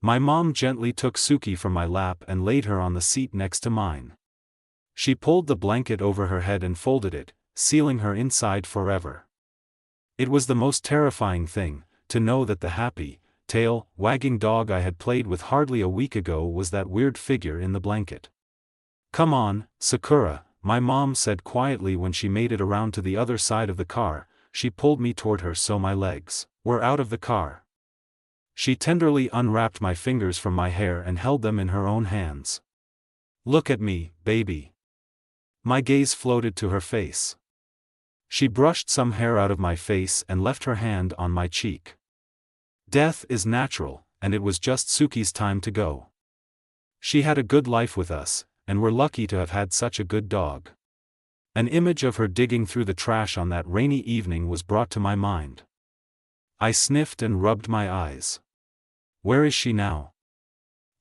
My mom gently took Suki from my lap and laid her on the seat next to mine. She pulled the blanket over her head and folded it, sealing her inside forever. It was the most terrifying thing, to know that the happy, tail-wagging dog I had played with hardly a week ago was that weird figure in the blanket. "Come on, Sakura," my mom said quietly when she made it around to the other side of the car, she pulled me toward her so my legs were out of the car. She tenderly unwrapped my fingers from my hair and held them in her own hands. "Look at me, baby." My gaze floated to her face. She brushed some hair out of my face and left her hand on my cheek. Death is natural, and it was just Suki's time to go. She had a good life with us, and we're lucky to have had such a good dog. An image of her digging through the trash on that rainy evening was brought to my mind. I sniffed and rubbed my eyes. "Where is she now?"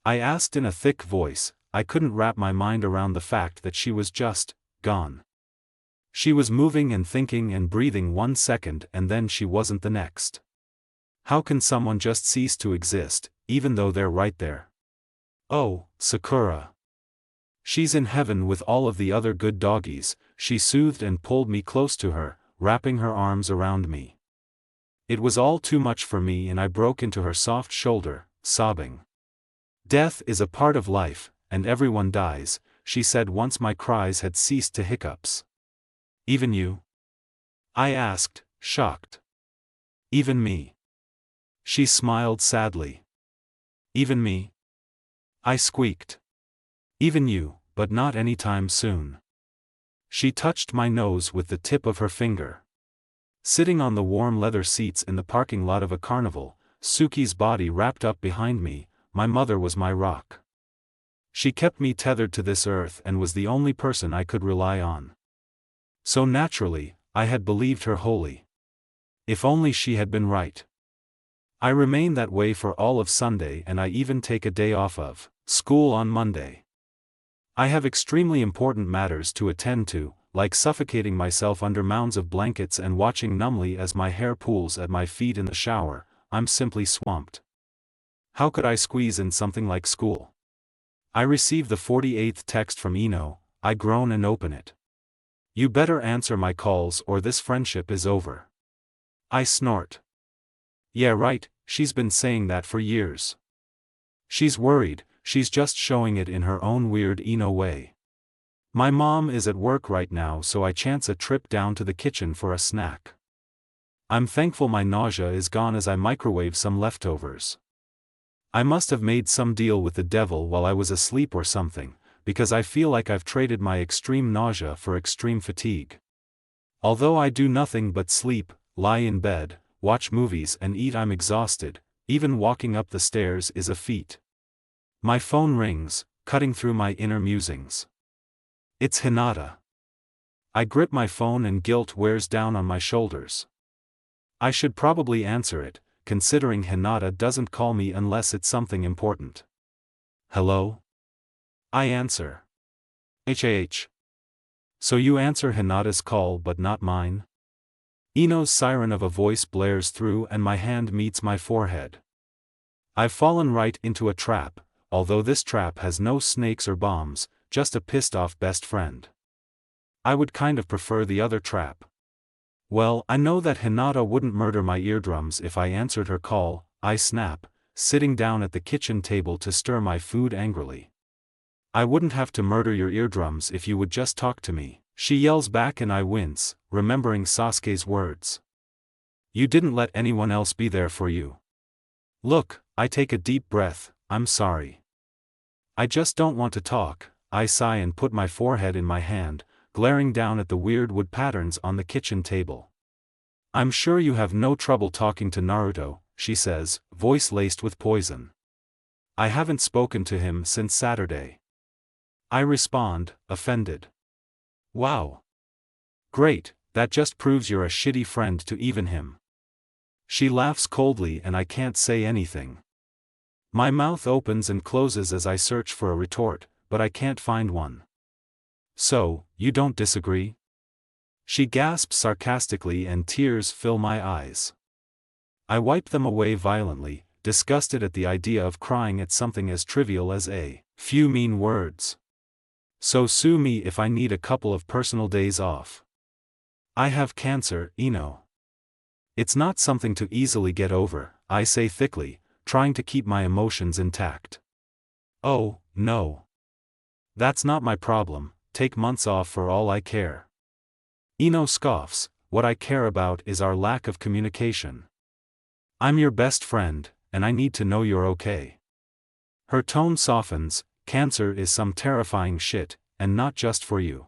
I asked in a thick voice. I couldn't wrap my mind around the fact that she was just gone. She was moving and thinking and breathing 1 second and then she wasn't the next. How can someone just cease to exist, even though they're right there? "Oh, Sakura. She's in heaven with all of the other good doggies," she soothed and pulled me close to her, wrapping her arms around me. It was all too much for me and I broke into her soft shoulder, sobbing. "Death is a part of life, and everyone dies," she said once my cries had ceased to hiccups. "Even you?" I asked, shocked. "Even me?" She smiled sadly. "Even me?" I squeaked. "Even you, but not anytime soon." She touched my nose with the tip of her finger. Sitting on the warm leather seats in the parking lot of a carnival, Suki's body wrapped up behind me, my mother was my rock. She kept me tethered to this earth and was the only person I could rely on. So naturally, I had believed her wholly. If only she had been right. I remain that way for all of Sunday and I even take a day off of school on Monday. I have extremely important matters to attend to, like suffocating myself under mounds of blankets and watching numbly as my hair pools at my feet in the shower. I'm simply swamped. How could I squeeze in something like school? I receive the 48th text from Ino. I groan and open it. "You better answer my calls or this friendship is over." I snort. "Yeah right, she's been saying that for years. She's worried, she's just showing it in her own weird Ino way. My mom is at work right now so I chance a trip down to the kitchen for a snack. I'm thankful my nausea is gone as I microwave some leftovers. I must have made some deal with the devil while I was asleep or something, because I feel like I've traded my extreme nausea for extreme fatigue. Although I do nothing but sleep, lie in bed, watch movies and eat, I'm exhausted. Even walking up the stairs is a feat. My phone rings, cutting through my inner musings. It's Hinata. I grip my phone and guilt wears down on my shoulders. I should probably answer it, considering Hinata doesn't call me unless it's something important. "Hello?" I answer. "HAH. So you answer Hinata's call but not mine?" Ino's siren of a voice blares through and my hand meets my forehead. I've fallen right into a trap, although this trap has no snakes or bombs, just a pissed-off best friend. I would kind of prefer the other trap. Well, I know that Hinata wouldn't murder my eardrums if I answered her call. I snap, sitting down at the kitchen table to stir my food angrily. "I wouldn't have to murder your eardrums if you would just talk to me," she yells back and I wince, remembering Sasuke's words. "You didn't let anyone else be there for you." Look, I take a deep breath. "I'm sorry. I just don't want to talk," I sigh and put my forehead in my hand, glaring down at the weird wood patterns on the kitchen table. "I'm sure you have no trouble talking to Naruto," she says, voice laced with poison. "I haven't spoken to him since Saturday." I respond, offended. "Wow. Great, that just proves you're a shitty friend to even him." She laughs coldly and I can't say anything. My mouth opens and closes as I search for a retort, but I can't find one. "So, you don't disagree?" She gasps sarcastically and tears fill my eyes. I wipe them away violently, disgusted at the idea of crying at something as trivial as a few mean words. "So sue me if I need a couple of personal days off. I have cancer, Ino. It's not something to easily get over," I say thickly, trying to keep my emotions intact. "Oh, no. That's not my problem, take months off for all I care." Ino scoffs, what I care about is our lack of communication. I'm your best friend, and I need to know you're okay. Her tone softens. Cancer is some terrifying shit, and not just for you.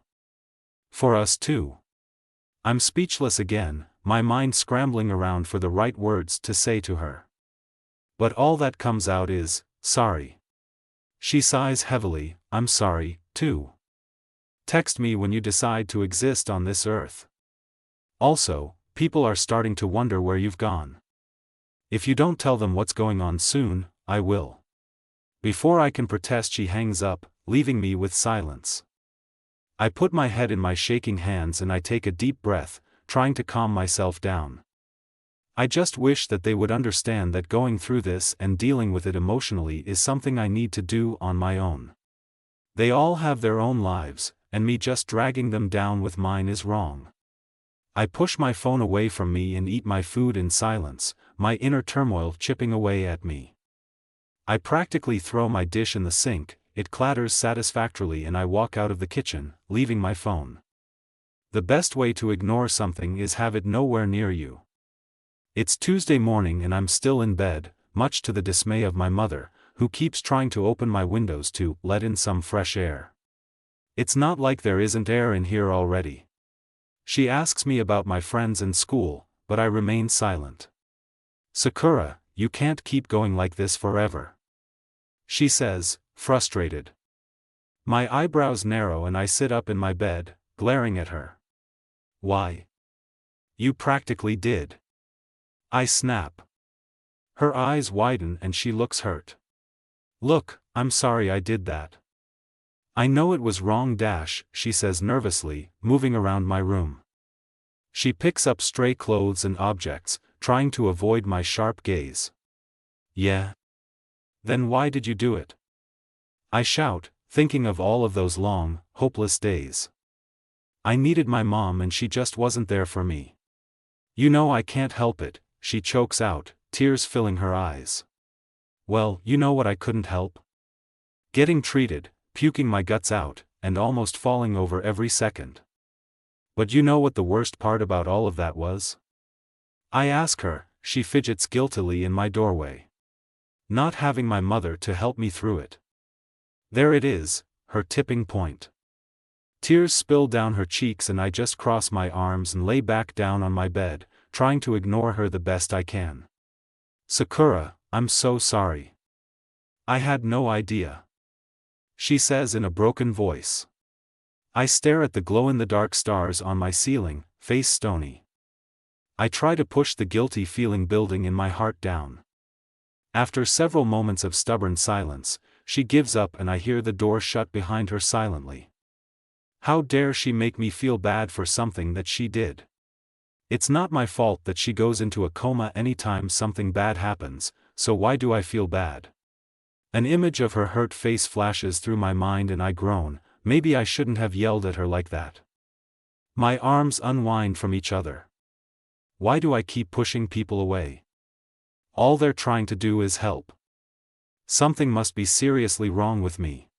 For us too. I'm speechless again, my mind scrambling around for the right words to say to her. But all that comes out is, sorry. She sighs heavily. I'm sorry, too. Text me when you decide to exist on this earth. Also, people are starting to wonder where you've gone. If you don't tell them what's going on soon, I will. Before I can protest, she hangs up, leaving me with silence. I put my head in my shaking hands and I take a deep breath, trying to calm myself down. I just wish that they would understand that going through this and dealing with it emotionally is something I need to do on my own. They all have their own lives, and me just dragging them down with mine is wrong. I push my phone away from me and eat my food in silence, my inner turmoil chipping away at me. I practically throw my dish in the sink, it clatters satisfactorily and I walk out of the kitchen, leaving my phone. The best way to ignore something is have it nowhere near you. It's Tuesday morning and I'm still in bed, much to the dismay of my mother, who keeps trying to open my windows to let in some fresh air. It's not like there isn't air in here already. She asks me about my friends and school, but I remain silent. Sakura, you can't keep going like this forever. She says, frustrated. My eyebrows narrow and I sit up in my bed, glaring at her. Why? You practically did. I snap. Her eyes widen and she looks hurt. Look, I'm sorry I did that. I know it was wrong. She says nervously, moving around my room. She picks up stray clothes and objects, trying to avoid my sharp gaze. Yeah? Then why did you do it? I shout, thinking of all of those long, hopeless days. I needed my mom and she just wasn't there for me. You know I can't help it, she chokes out, tears filling her eyes. Well, you know what I couldn't help? Getting treated, puking my guts out, and almost falling over every second. But you know what the worst part about all of that was? I ask her, she fidgets guiltily in my doorway. Not having my mother to help me through it. There it is, her tipping point. Tears spill down her cheeks and I just cross my arms and lay back down on my bed, trying to ignore her the best I can. Sakura, I'm so sorry. I had no idea. She says in a broken voice. I stare at the glow-in-the-dark stars on my ceiling, face stony. I try to push the guilty feeling building in my heart down. After several moments of stubborn silence, she gives up and I hear the door shut behind her silently. How dare she make me feel bad for something that she did? It's not my fault that she goes into a coma anytime something bad happens, so why do I feel bad? An image of her hurt face flashes through my mind and I groan, maybe I shouldn't have yelled at her like that. My arms unwind from each other. Why do I keep pushing people away? All they're trying to do is help. Something must be seriously wrong with me.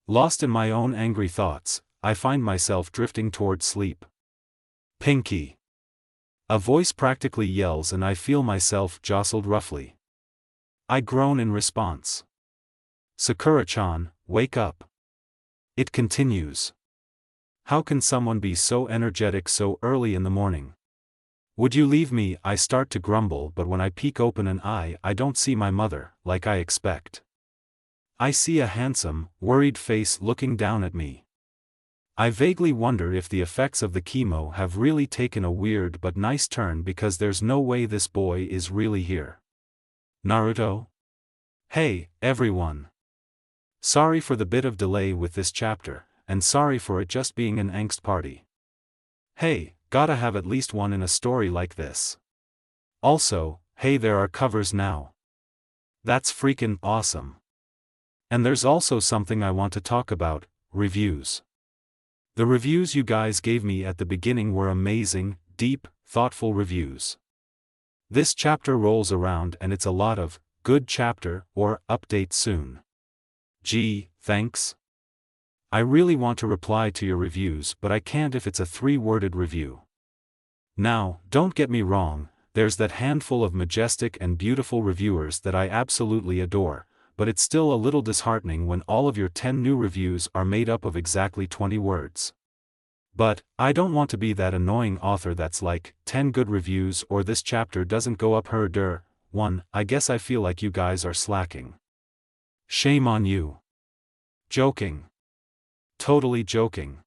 Lost in my own angry thoughts, I find myself drifting toward sleep. Pinky. A voice practically yells and I feel myself jostled roughly. I groan in response. Sakura-chan, wake up. It continues. How can someone be so energetic so early in the morning? Would you leave me? I start to grumble, but when I peek open an eye, I don't see my mother, like I expect. I see a handsome, worried face looking down at me. I vaguely wonder if the effects of the chemo have really taken a weird but nice turn because there's no way this boy is really here. Naruto? Hey, everyone. Sorry for the bit of delay with this chapter, and sorry for it just being an angst party. Hey, gotta have at least one in a story like this. Also, hey, there are covers now. That's freaking awesome. And there's also something I want to talk about, reviews. The reviews you guys gave me at the beginning were amazing, deep, thoughtful reviews. This chapter rolls around and it's a lot of, good chapter, or, update soon. Gee, thanks. I really want to reply to your reviews but I can't if it's a 3-worded review. Now, don't get me wrong, there's that handful of majestic and beautiful reviewers that I absolutely adore, but it's still a little disheartening when all of your 10 new reviews are made up of exactly 20 words. But, I don't want to be that annoying author that's like, 10 good reviews or this chapter doesn't go up her. 1, I guess I feel like you guys are slacking. Shame on you. Joking. Totally joking.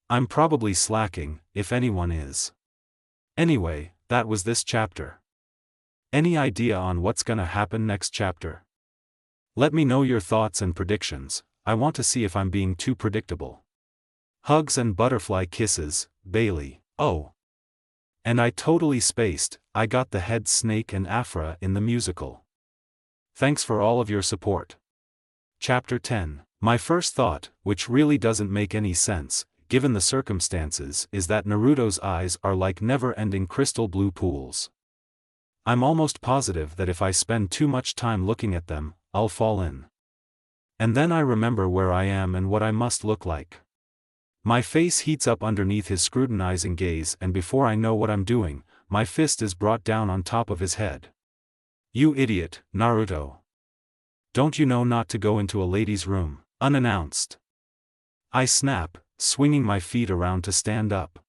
I'm probably slacking, if anyone is. Anyway, that was this chapter. Any idea on what's gonna happen next chapter? Let me know your thoughts and predictions. I want to see if I'm being too predictable. Hugs and butterfly kisses, Bailey. Oh. And I totally spaced, I got the head snake and Afra in the musical. Thanks for all of your support. Chapter 10. My first thought, which really doesn't make any sense, given the circumstances, is that Naruto's eyes are like never-ending crystal blue pools. I'm almost positive that if I spend too much time looking at them, I'll fall in. And then I remember where I am and what I must look like. My face heats up underneath his scrutinizing gaze, and before I know what I'm doing, my fist is brought down on top of his head. You idiot, Naruto. Don't you know not to go into a lady's room, unannounced? I snap, swinging my feet around to stand up.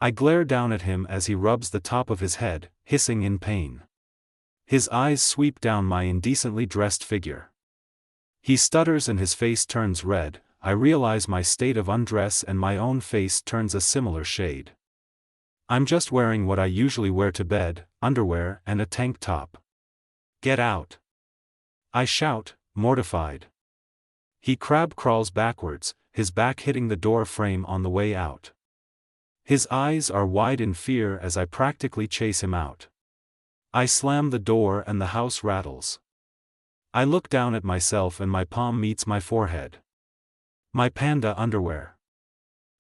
I glare down at him as he rubs the top of his head, hissing in pain. His eyes sweep down my indecently dressed figure. He stutters and his face turns red. I realize my state of undress and my own face turns a similar shade. I'm just wearing what I usually wear to bed, underwear and a tank top. Get out! I shout, mortified. He crab crawls backwards, his back hitting the door frame on the way out. His eyes are wide in fear as I practically chase him out. I slam the door and the house rattles. I look down at myself and my palm meets my forehead. My panda underwear.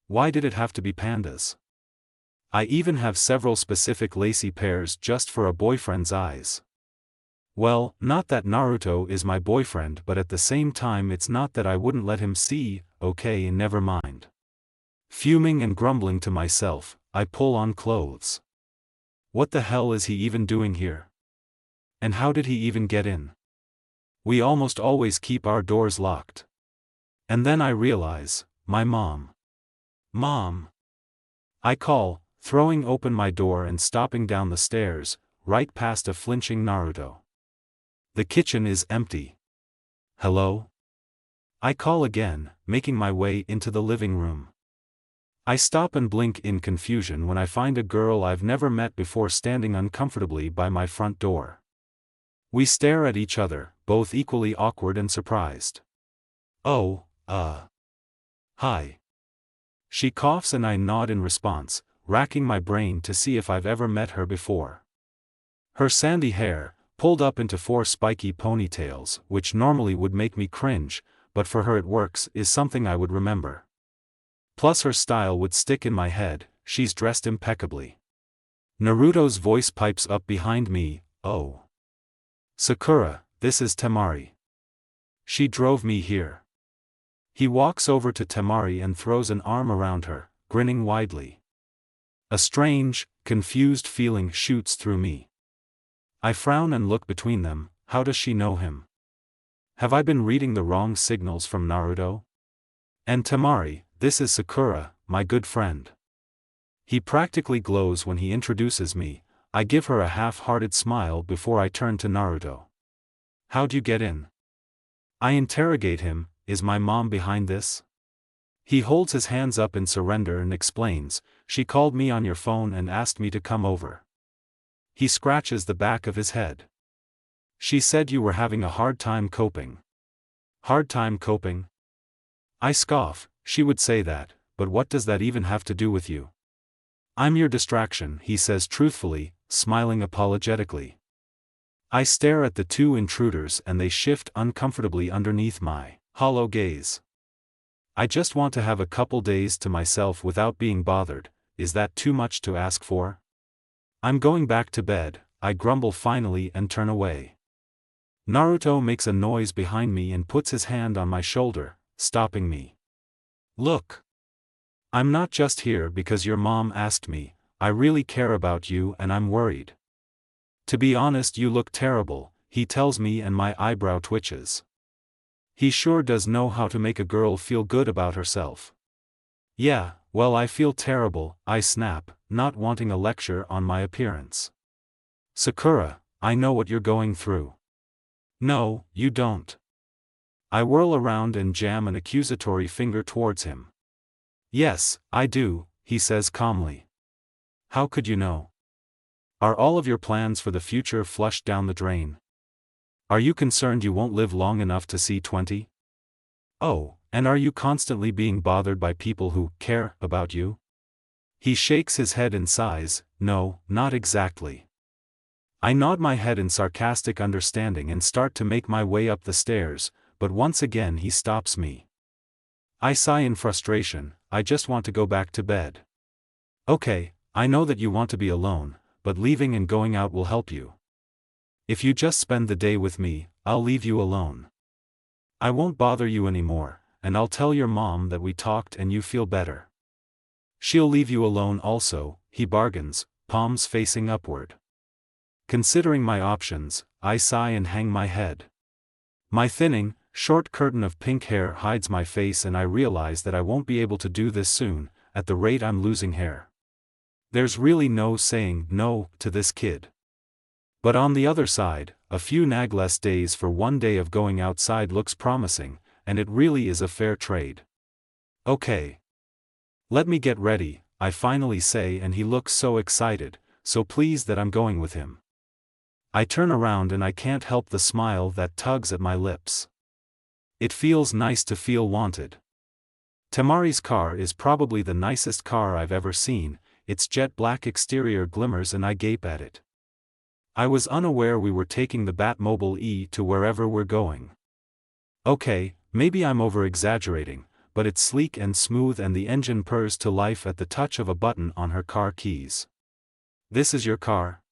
Why did it have to be pandas? I even have several specific lacy pairs just for a boyfriend's eyes. Well, not that Naruto is my boyfriend, but at the same time it's not that I wouldn't let him see. Okay, never mind. Fuming and grumbling to myself, I pull on clothes. What the hell is he even doing here? And how did he even get in? We almost always keep our doors locked. And then I realize, my mom. Mom! I call, throwing open my door and stopping down the stairs, right past a flinching Naruto. The kitchen is empty. Hello? I call again, making my way into the living room. I stop and blink in confusion when I find a girl I've never met before standing uncomfortably by my front door. We stare at each other, both equally awkward and surprised. Oh, hi. She coughs and I nod in response, racking my brain to see if I've ever met her before. Her sandy hair, pulled up into 4 spiky ponytails, which normally would make me cringe, but for her it works, is something I would remember. Plus her style would stick in my head. She's dressed impeccably. Naruto's voice pipes up behind me, oh. Sakura, this is Temari. She drove me here. He walks over to Temari and throws an arm around her, grinning widely. A strange, confused feeling shoots through me. I frown and look between them. How does she know him? Have I been reading the wrong signals from Naruto? And Temari, this is Sakura, my good friend. He practically glows when he introduces me. I give her a half-hearted smile before I turn to Naruto. How'd you get in? I interrogate him. Is my mom behind this? He holds his hands up in surrender and explains, she called me on your phone and asked me to come over. He scratches the back of his head. She said you were having a hard time coping. Hard time coping? I scoff. She would say that, but what does that even have to do with you? I'm your distraction, he says truthfully, smiling apologetically. I stare at the 2 intruders and they shift uncomfortably underneath my hollow gaze. I just want to have a couple days to myself without being bothered. Is that too much to ask for? I'm going back to bed, I grumble finally and turn away. Naruto makes a noise behind me and puts his hand on my shoulder, stopping me. Look! I'm not just here because your mom asked me. I really care about you and I'm worried. To be honest, you look terrible, he tells me, and my eyebrow twitches. He sure does know how to make a girl feel good about herself. Yeah, well, I feel terrible, I snap, not wanting a lecture on my appearance. Sakura, I know what you're going through. No, you don't. I whirl around and jam an accusatory finger towards him. Yes, I do, he says calmly. How could you know? Are all of your plans for the future flushed down the drain? Are you concerned you won't live long enough to see 20? Oh, and are you constantly being bothered by people who care about you? He shakes his head and sighs, no, not exactly. I nod my head in sarcastic understanding and start to make my way up the stairs, but once again he stops me. I sigh in frustration, I just want to go back to bed. Okay, I know that you want to be alone, but leaving and going out will help you. If you just spend the day with me, I'll leave you alone. I won't bother you anymore, and I'll tell your mom that we talked and you feel better. She'll leave you alone also, he bargains, palms facing upward. Considering my options, I sigh and hang my head. My thinning, short curtain of pink hair hides my face and I realize that I won't be able to do this soon, at the rate I'm losing hair. There's really no saying no to this kid. But on the other side, a few nagless days for one day of going outside looks promising, and it really is a fair trade. Okay. Let me get ready, I finally say, and he looks so excited, so pleased that I'm going with him. I turn around and I can't help the smile that tugs at my lips. It feels nice to feel wanted. Tamari's car is probably the nicest car I've ever seen, its jet black exterior glimmers and I gape at it. I was unaware we were taking the Batmobile E to wherever we're going. Okay, maybe I'm over-exaggerating, but it's sleek and smooth and the engine purrs to life at the touch of a button on her car keys. This is your car?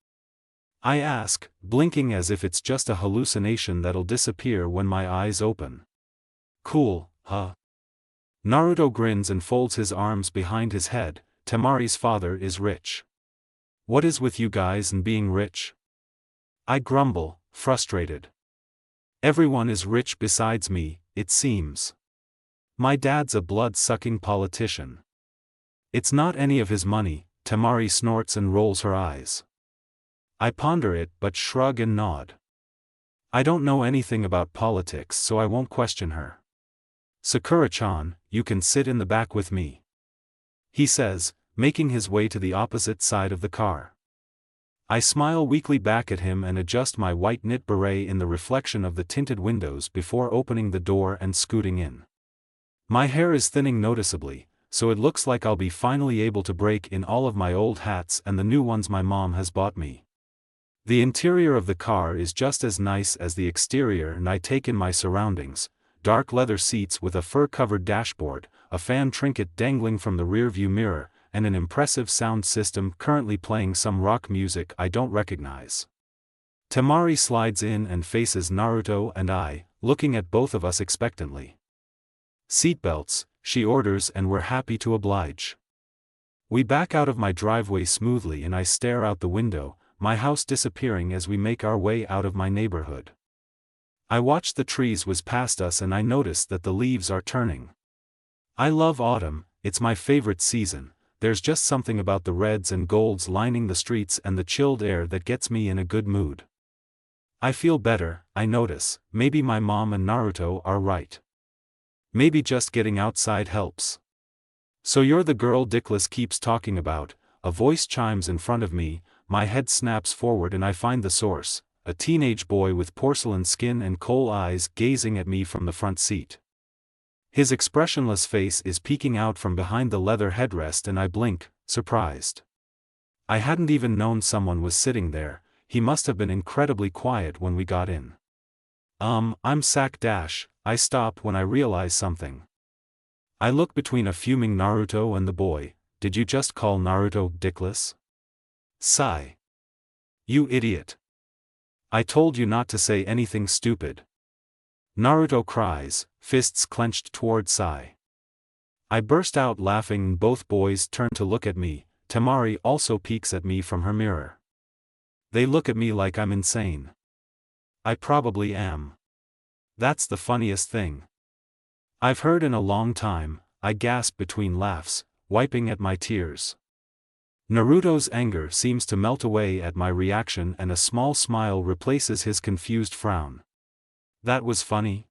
I ask, blinking as if it's just a hallucination that'll disappear when my eyes open. Cool, huh? Naruto grins and folds his arms behind his head. Tamari's father is rich. What is with you guys and being rich? I grumble, frustrated. Everyone is rich besides me, it seems. My dad's a blood-sucking politician. It's not any of his money, Tamari snorts and rolls her eyes. I ponder it but shrug and nod. I don't know anything about politics so I won't question her. Sakura-chan, you can sit in the back with me, he says, making his way to the opposite side of the car. I smile weakly back at him and adjust my white knit beret in the reflection of the tinted windows before opening the door and scooting in. My hair is thinning noticeably, so it looks like I'll be finally able to break in all of my old hats and the new ones my mom has bought me. The interior of the car is just as nice as the exterior and I take in my surroundings: dark leather seats with a fur-covered dashboard, a fan trinket dangling from the rear-view mirror, and an impressive sound system currently playing some rock music I don't recognize. Tamari slides in and faces Naruto and I, looking at both of us expectantly. Seatbelts, she orders, and we're happy to oblige. We back out of my driveway smoothly and I stare out the window, my house disappearing as we make our way out of my neighborhood. I watch the trees whiz past us and I notice that the leaves are turning. I love autumn, it's my favorite season. There's just something about the reds and golds lining the streets and the chilled air that gets me in a good mood. I feel better, I notice. Maybe my mom and Naruto are right. Maybe just getting outside helps. So you're the girl Dickless keeps talking about, a voice chimes in front of me, my head snaps forward and I find the source, a teenage boy with porcelain skin and coal eyes gazing at me from the front seat. His expressionless face is peeking out from behind the leather headrest and I blink, surprised. I hadn't even known someone was sitting there. He must have been incredibly quiet when we got in. I'm Sak Dash, I stop when I realize something. I look between a fuming Naruto and the boy. Did you just call Naruto Dickless? Sigh. You idiot. I told you not to say anything stupid. Naruto cries, fists clenched toward Sai. I burst out laughing and both boys turn to look at me. Temari also peeks at me from her mirror. They look at me like I'm insane. I probably am. That's the funniest thing I've heard in a long time, I gasp between laughs, wiping at my tears. Naruto's anger seems to melt away at my reaction and a small smile replaces his confused frown. That was funny?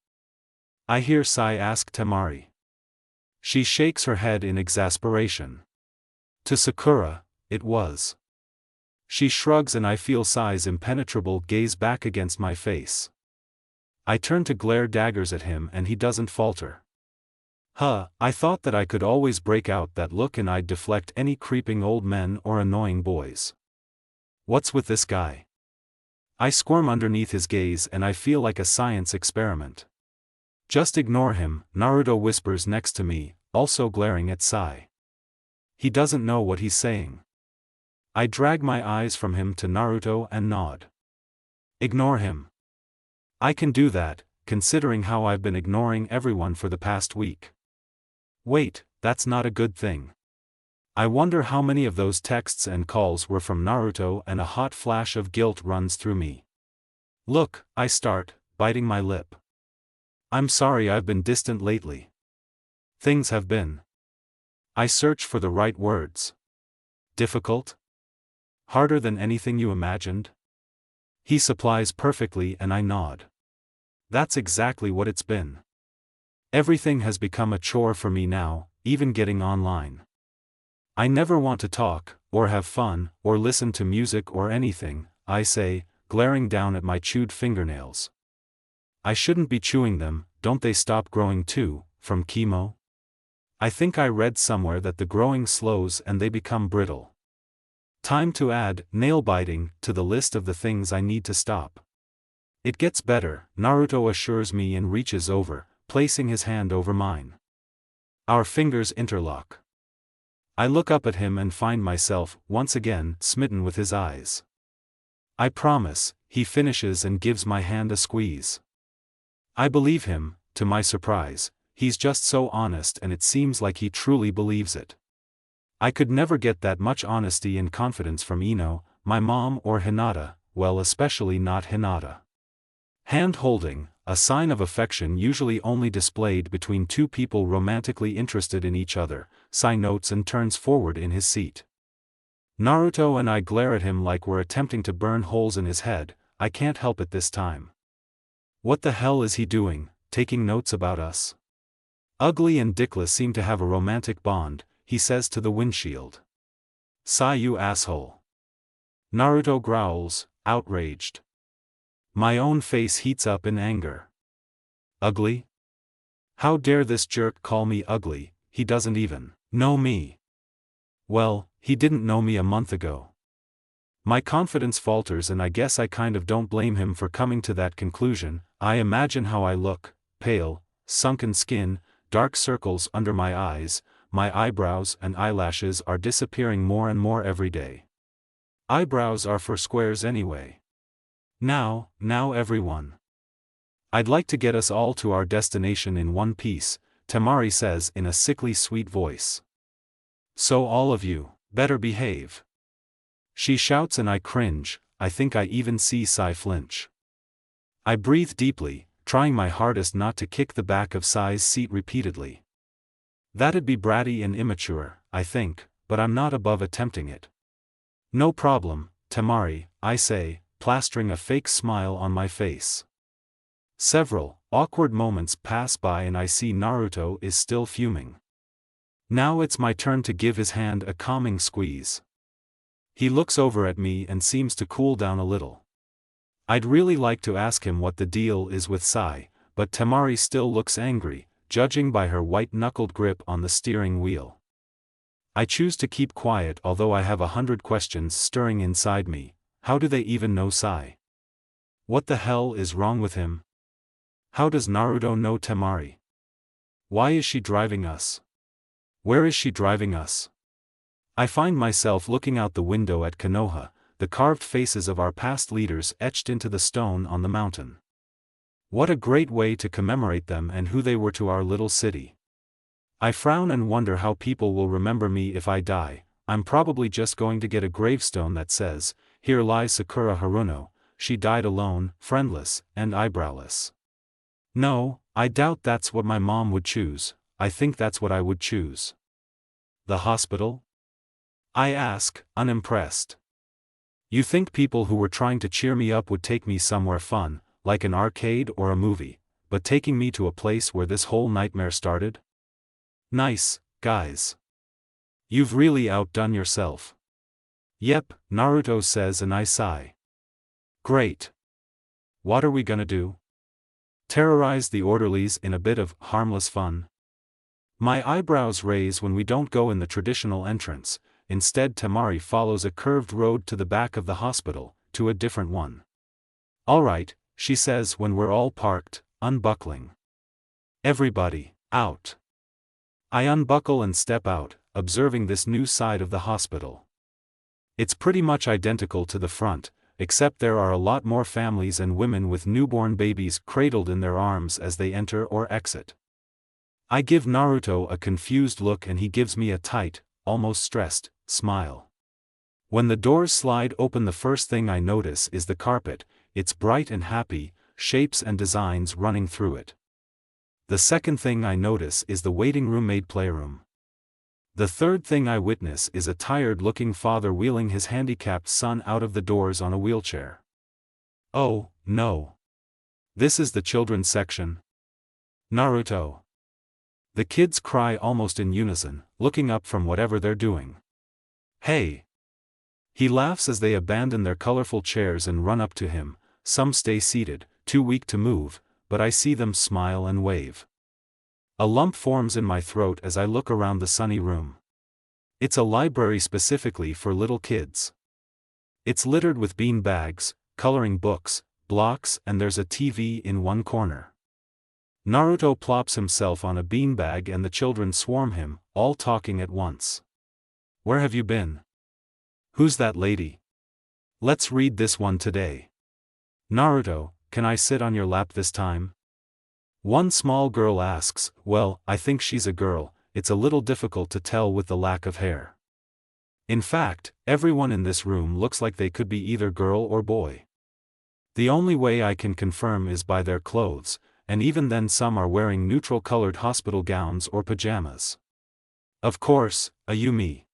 I hear Sai ask Temari. She shakes her head in exasperation. To Sakura, it was. She shrugs and I feel Sai's impenetrable gaze back against my face. I turn to glare daggers at him and he doesn't falter. I thought that I could always break out that look and I'd deflect any creeping old men or annoying boys. What's with this guy? I squirm underneath his gaze and I feel like a science experiment. Just ignore him, Naruto whispers next to me, also glaring at Sai. He doesn't know what he's saying. I drag my eyes from him to Naruto and nod. Ignore him. I can do that, considering how I've been ignoring everyone for the past week. Wait, that's not a good thing. I wonder how many of those texts and calls were from Naruto and a hot flash of guilt runs through me. Look, I start, biting my lip. I'm sorry I've been distant lately. Things have been. I search for the right words. Difficult? Harder than anything you imagined? He supplies perfectly and I nod. That's exactly what it's been. Everything has become a chore for me now, even getting online. I never want to talk, or have fun, or listen to music or anything, I say, glaring down at my chewed fingernails. I shouldn't be chewing them, don't they stop growing too, from chemo? I think I read somewhere that the growing slows and they become brittle. Time to add nail biting to the list of the things I need to stop. It gets better, Naruto assures me and reaches over, placing his hand over mine. Our fingers interlock. I look up at him and find myself, once again, smitten with his eyes. I promise, he finishes and gives my hand a squeeze. I believe him, to my surprise, he's just so honest and it seems like he truly believes it. I could never get that much honesty and confidence from Ino, my mom or Hinata, well especially not Hinata. Hand-holding, a sign of affection usually only displayed between two people romantically interested in each other, Sai notes and turns forward in his seat. Naruto and I glare at him like we're attempting to burn holes in his head, I can't help it this time. What the hell is he doing, taking notes about us? Ugly and Dickless seem to have a romantic bond, he says to the windshield. Sai, you asshole. Naruto growls, outraged. My own face heats up in anger. Ugly? How dare this jerk call me ugly, he doesn't even know me. Well, he didn't know me a month ago. My confidence falters and I guess I kind of don't blame him for coming to that conclusion. I imagine how I look, pale, sunken skin, dark circles under my eyes, my eyebrows and eyelashes are disappearing more and more every day. Eyebrows are for squares anyway. Now everyone. I'd like to get us all to our destination in one piece, Temari says in a sickly sweet voice. So all of you, better behave. She shouts and I cringe, I think I even see Sai flinch. I breathe deeply, trying my hardest not to kick the back of Sai's seat repeatedly. That'd be bratty and immature, I think, but I'm not above attempting it. No problem, Temari, I say, plastering a fake smile on my face. Several awkward moments pass by and I see Naruto is still fuming. Now it's my turn to give his hand a calming squeeze. He looks over at me and seems to cool down a little. I'd really like to ask him what the deal is with Sai, but Temari still looks angry, judging by her white-knuckled grip on the steering wheel. I choose to keep quiet although I have 100 questions stirring inside me. How do they even know Sai? What the hell is wrong with him? How does Naruto know Temari? Why is she driving us? Where is she driving us? I find myself looking out the window at Konoha, the carved faces of our past leaders etched into the stone on the mountain. What a great way to commemorate them and who they were to our little city. I frown and wonder how people will remember me if I die. I'm probably just going to get a gravestone that says, "Here lies Sakura Haruno, she died alone, friendless, and eyebrowless." No, I doubt that's what my mom would choose. I think that's what I would choose. The hospital? I ask, unimpressed. You think people who were trying to cheer me up would take me somewhere fun, like an arcade or a movie, but taking me to a place where this whole nightmare started? Nice, guys. You've really outdone yourself. Yep, Naruto says and I sigh. Great. What are we gonna do? Terrorize the orderlies in a bit of harmless fun? My eyebrows raise when we don't go in the traditional entrance. Instead, Temari follows a curved road to the back of the hospital, to a different one. All right, she says when we're all parked, unbuckling. Everybody, out. I unbuckle and step out, observing this new side of the hospital. It's pretty much identical to the front, except there are a lot more families and women with newborn babies cradled in their arms as they enter or exit. I give Naruto a confused look and he gives me a tight, almost stressed, smile. When the doors slide open, the first thing I notice is the carpet. It's bright and happy, shapes and designs running through it. The second thing I notice is the waiting room made playroom. The third thing I witness is a tired-looking father wheeling his handicapped son out of the doors on a wheelchair. Oh, no. This is the children's section. Naruto. The kids cry almost in unison, looking up from whatever they're doing. Hey! He laughs as they abandon their colorful chairs and run up to him. Some stay seated, too weak to move, but I see them smile and wave. A lump forms in my throat as I look around the sunny room. It's a library specifically for little kids. It's littered with bean bags, coloring books, blocks, and there's a TV in one corner. Naruto plops himself on a beanbag and the children swarm him, all talking at once. Where have you been? Who's that lady? Let's read this one today. Naruto, can I sit on your lap this time? One small girl asks. Well, I think she's a girl. It's a little difficult to tell with the lack of hair. In fact, everyone in this room looks like they could be either girl or boy. The only way I can confirm is by their clothes, and even then some are wearing neutral-colored hospital gowns or pajamas. Of course, Ayumi.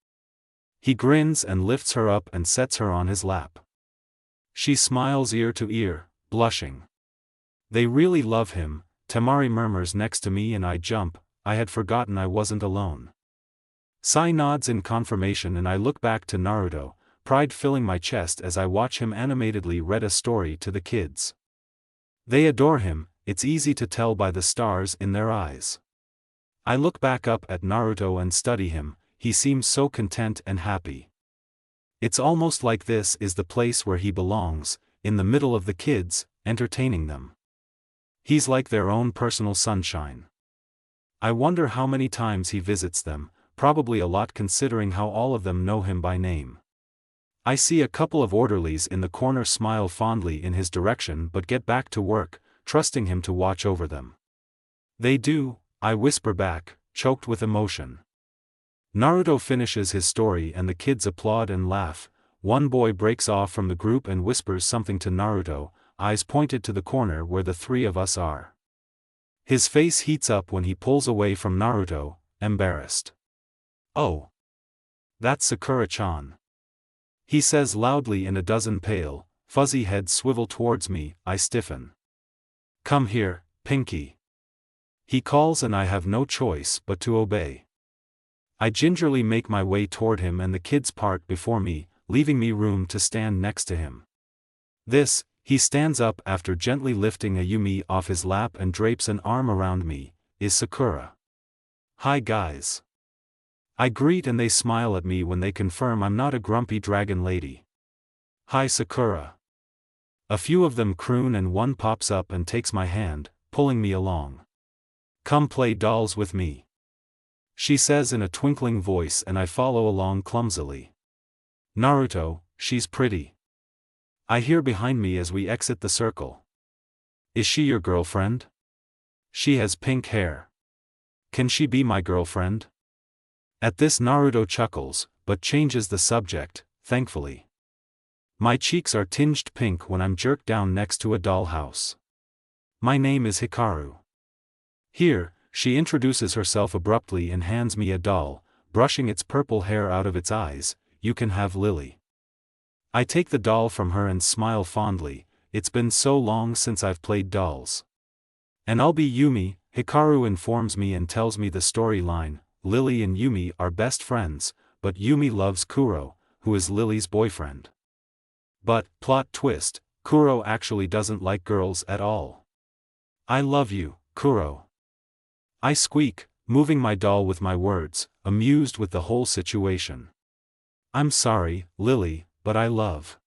He grins and lifts her up and sets her on his lap. She smiles ear to ear, blushing. They really love him. Temari murmurs next to me and I jump. I had forgotten I wasn't alone. Sai nods in confirmation and I look back to Naruto, pride filling my chest as I watch him animatedly read a story to the kids. They adore him, it's easy to tell by the stars in their eyes. I look back up at Naruto and study him. He seems so content and happy. It's almost like this is the place where he belongs, in the middle of the kids, entertaining them. He's like their own personal sunshine. I wonder how many times he visits them, probably a lot considering how all of them know him by name. I see a couple of orderlies in the corner smile fondly in his direction but get back to work, trusting him to watch over them. They do, I whisper back, choked with emotion. Naruto finishes his story and the kids applaud and laugh. One boy breaks off from the group and whispers something to Naruto, eyes pointed to the corner where the three of us are. His face heats up when he pulls away from Naruto, embarrassed. Oh. That's Sakura-chan. He says loudly and a dozen pale, fuzzy heads swivel towards me. I stiffen. Come here, Pinky. He calls and I have no choice but to obey. I gingerly make my way toward him and the kids part before me, leaving me room to stand next to him. He stands up after gently lifting Ayumi off his lap and drapes an arm around me, is Sakura. Hi guys. I greet and they smile at me when they confirm I'm not a grumpy dragon lady. Hi Sakura. A few of them croon and one pops up and takes my hand, pulling me along. Come play dolls with me. She says in a twinkling voice and I follow along clumsily. Naruto, she's pretty. I hear behind me as we exit the circle. Is she your girlfriend? She has pink hair. Can she be my girlfriend? At this Naruto chuckles, but changes the subject, thankfully. My cheeks are tinged pink when I'm jerked down next to a dollhouse. My name is Hikaru. Here, she introduces herself abruptly and hands me a doll, brushing its purple hair out of its eyes. You can have Lily. I take the doll from her and smile fondly. It's been so long since I've played dolls. And I'll be Yumi, Hikaru informs me and tells me the storyline. Lily and Yumi are best friends, but Yumi loves Kuro, who is Lily's boyfriend. But, plot twist, Kuro actually doesn't like girls at all. I love you, Kuro. I squeak, moving my doll with my words, amused with the whole situation. I'm sorry, Lily, but I love.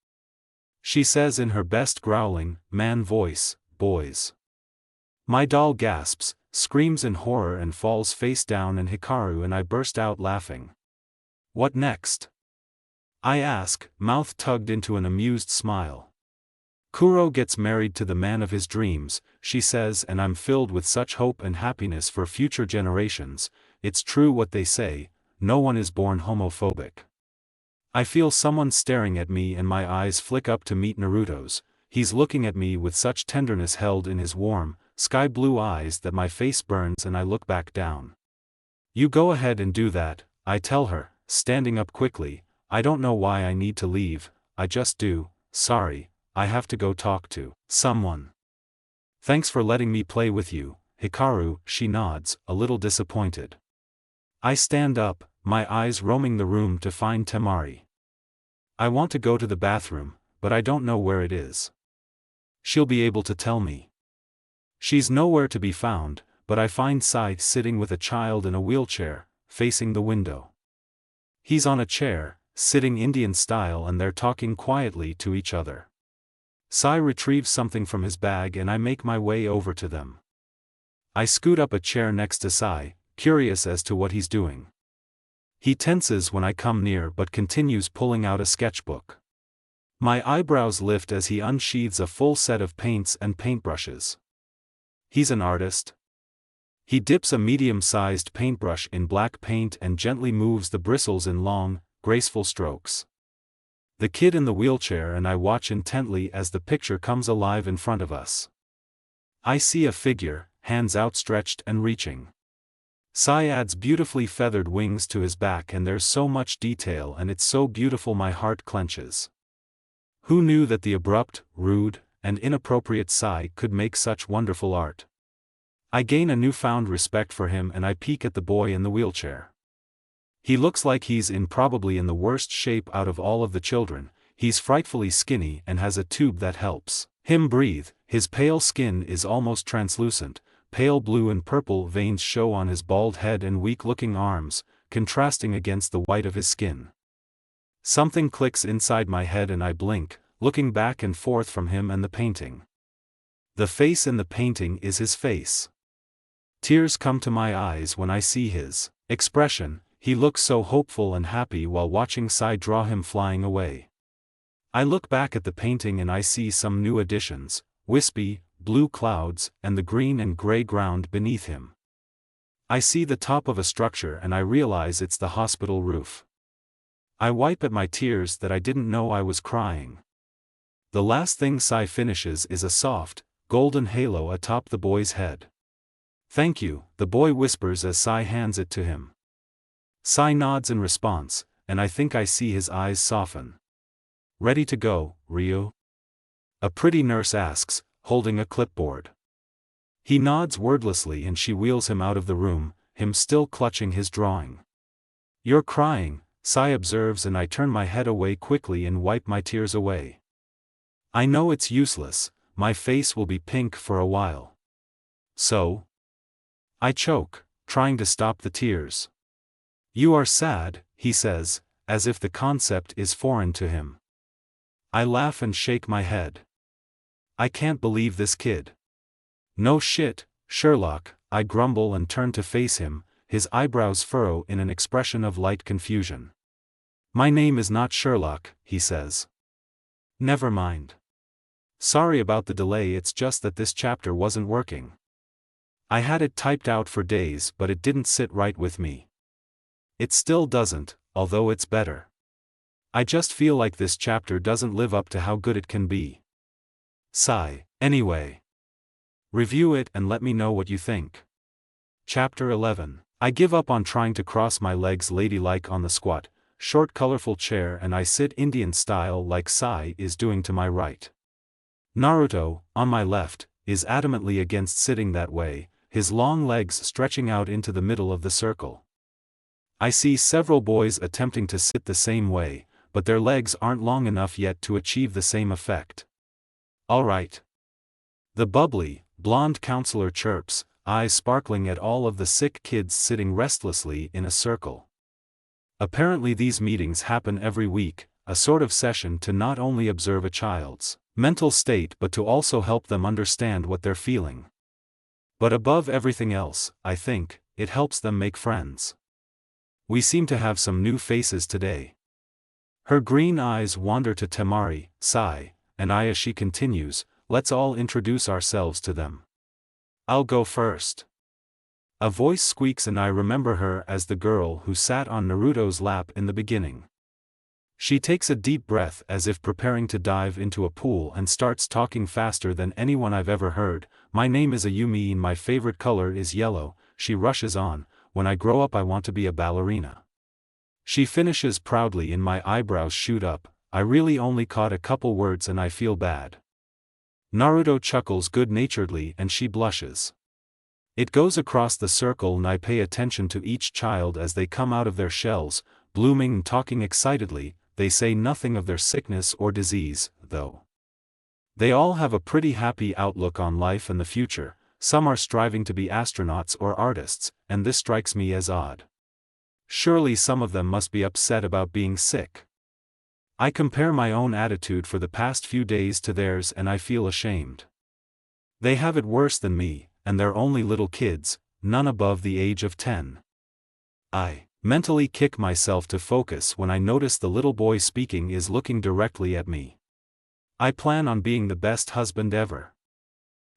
She says in her best growling, man voice, boys. My doll gasps, screams in horror and falls face down, and Hikaru and I burst out laughing. What next? I ask, mouth tugged into an amused smile. Kuro gets married to the man of his dreams, she says, and I'm filled with such hope and happiness for future generations. It's true what they say, no one is born homophobic. I feel someone staring at me and my eyes flick up to meet Naruto's. He's looking at me with such tenderness held in his warm, sky blue eyes that my face burns and I look back down. You go ahead and do that, I tell her, standing up quickly. I don't know why I need to leave, I just do. Sorry, I have to go talk to someone. Thanks for letting me play with you, Hikaru, she nods, a little disappointed. I stand up, my eyes roaming the room to find Temari. I want to go to the bathroom, but I don't know where it is. She'll be able to tell me. She's nowhere to be found, but I find Sai sitting with a child in a wheelchair, facing the window. He's on a chair, sitting Indian style, and they're talking quietly to each other. Sai retrieves something from his bag and I make my way over to them. I scoot up a chair next to Sai, curious as to what he's doing. He tenses when I come near but continues pulling out a sketchbook. My eyebrows lift as he unsheathes a full set of paints and paintbrushes. He's an artist. He dips a medium-sized paintbrush in black paint and gently moves the bristles in long, graceful strokes. The kid in the wheelchair and I watch intently as the picture comes alive in front of us. I see a figure, hands outstretched and reaching. Sai adds beautifully feathered wings to his back and there's so much detail and it's so beautiful my heart clenches. Who knew that the abrupt, rude, and inappropriate Sai could make such wonderful art? I gain a newfound respect for him and I peek at the boy in the wheelchair. He looks like he's probably in the worst shape out of all of the children. He's frightfully skinny and has a tube that helps him breathe. His pale skin is almost translucent, pale blue and purple veins show on his bald head and weak-looking arms, contrasting against the white of his skin. Something clicks inside my head and I blink, looking back and forth from him and the painting. The face in the painting is his face. Tears come to my eyes when I see his expression. He looks so hopeful and happy while watching Sai draw him flying away. I look back at the painting and I see some new additions, wispy, blue clouds, and the green and gray ground beneath him. I see the top of a structure and I realize it's the hospital roof. I wipe at my tears that I didn't know I was crying. The last thing Sai finishes is a soft, golden halo atop the boy's head. Thank you, the boy whispers as Sai hands it to him. Sai nods in response, and I think I see his eyes soften. Ready to go, Ryo? A pretty nurse asks, holding a clipboard. He nods wordlessly and she wheels him out of the room, him still clutching his drawing. You're crying, Sai observes, and I turn my head away quickly and wipe my tears away. I know it's useless, my face will be pink for a while. So? I choke, trying to stop the tears. You are sad, he says, as if the concept is foreign to him. I laugh and shake my head. I can't believe this kid. No shit, Sherlock, I grumble and turn to face him, his eyebrows furrow in an expression of light confusion. My name is not Sherlock, he says. Never mind. Sorry about the delay, it's just that this chapter wasn't working. I had it typed out for days but it didn't sit right with me. It still doesn't, although it's better. I just feel like this chapter doesn't live up to how good it can be. Sigh. Anyway. Review it and let me know what you think. Chapter 11. I give up on trying to cross my legs ladylike on the squat, short colorful chair and I sit Indian style like Sai is doing to my right. Naruto, on my left, is adamantly against sitting that way, his long legs stretching out into the middle of the circle. I see several boys attempting to sit the same way, but their legs aren't long enough yet to achieve the same effect. Alright. The bubbly, blonde counselor chirps, eyes sparkling at all of the sick kids sitting restlessly in a circle. Apparently these meetings happen every week, a sort of session to not only observe a child's mental state but to also help them understand what they're feeling. But above everything else, I think, it helps them make friends. We seem to have some new faces today. Her green eyes wander to Temari, Sai, and I as she continues, let's all introduce ourselves to them. I'll go first. A voice squeaks and I remember her as the girl who sat on Naruto's lap in the beginning. She takes a deep breath as if preparing to dive into a pool and starts talking faster than anyone I've ever heard. My name is Ayumi and my favorite color is yellow. She rushes on, when I grow up I want to be a ballerina. She finishes proudly and my eyebrows shoot up. I really only caught a couple words and I feel bad. Naruto chuckles good-naturedly and she blushes. It goes across the circle and I pay attention to each child as they come out of their shells, blooming and talking excitedly. They say nothing of their sickness or disease, though. They all have a pretty happy outlook on life and the future. Some are striving to be astronauts or artists, and this strikes me as odd. Surely some of them must be upset about being sick. I compare my own attitude for the past few days to theirs and I feel ashamed. They have it worse than me, and they're only little kids, none above the age of 10. I mentally kick myself to focus when I notice the little boy speaking is looking directly at me. I plan on being the best husband ever.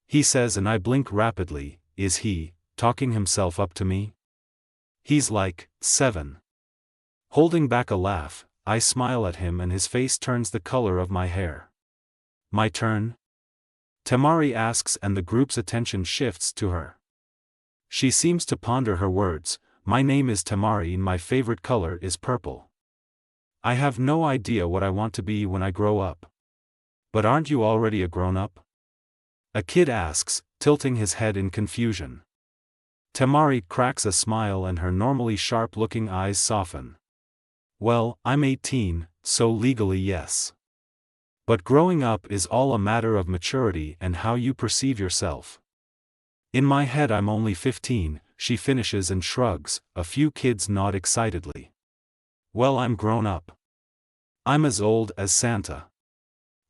He says and I blink rapidly. Is he talking himself up to me? He's like 7. Holding back a laugh, I smile at him and his face turns the color of my hair. My turn? Temari asks and the group's attention shifts to her. She seems to ponder her words. My name is Temari and my favorite color is purple. I have no idea what I want to be when I grow up. But aren't you already a grown-up? A kid asks, tilting his head in confusion. Temari cracks a smile and her normally sharp-looking eyes soften. Well, I'm 18, so legally yes. But growing up is all a matter of maturity and how you perceive yourself. In my head I'm only 15, she finishes and shrugs. A few kids nod excitedly. Well, I'm grown up. I'm as old as Santa.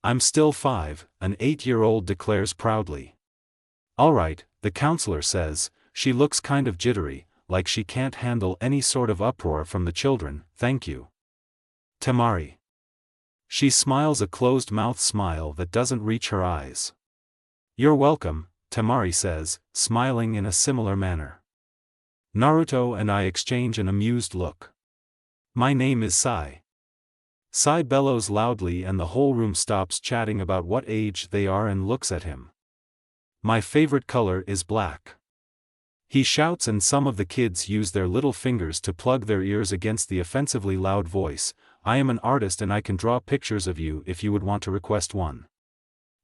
I'm still 5, an 8-year-old declares proudly. Alright, the counselor says. She looks kind of jittery, like she can't handle any sort of uproar from the children. Thank you. Temari. She smiles a closed-mouth smile that doesn't reach her eyes. You're welcome, Temari says, smiling in a similar manner. Naruto and I exchange an amused look. My name is Sai. Sai bellows loudly and the whole room stops chatting about what age they are and looks at him. My favorite color is black. He shouts and some of the kids use their little fingers to plug their ears against the offensively loud voice. I am an artist and I can draw pictures of you if you would want to request one.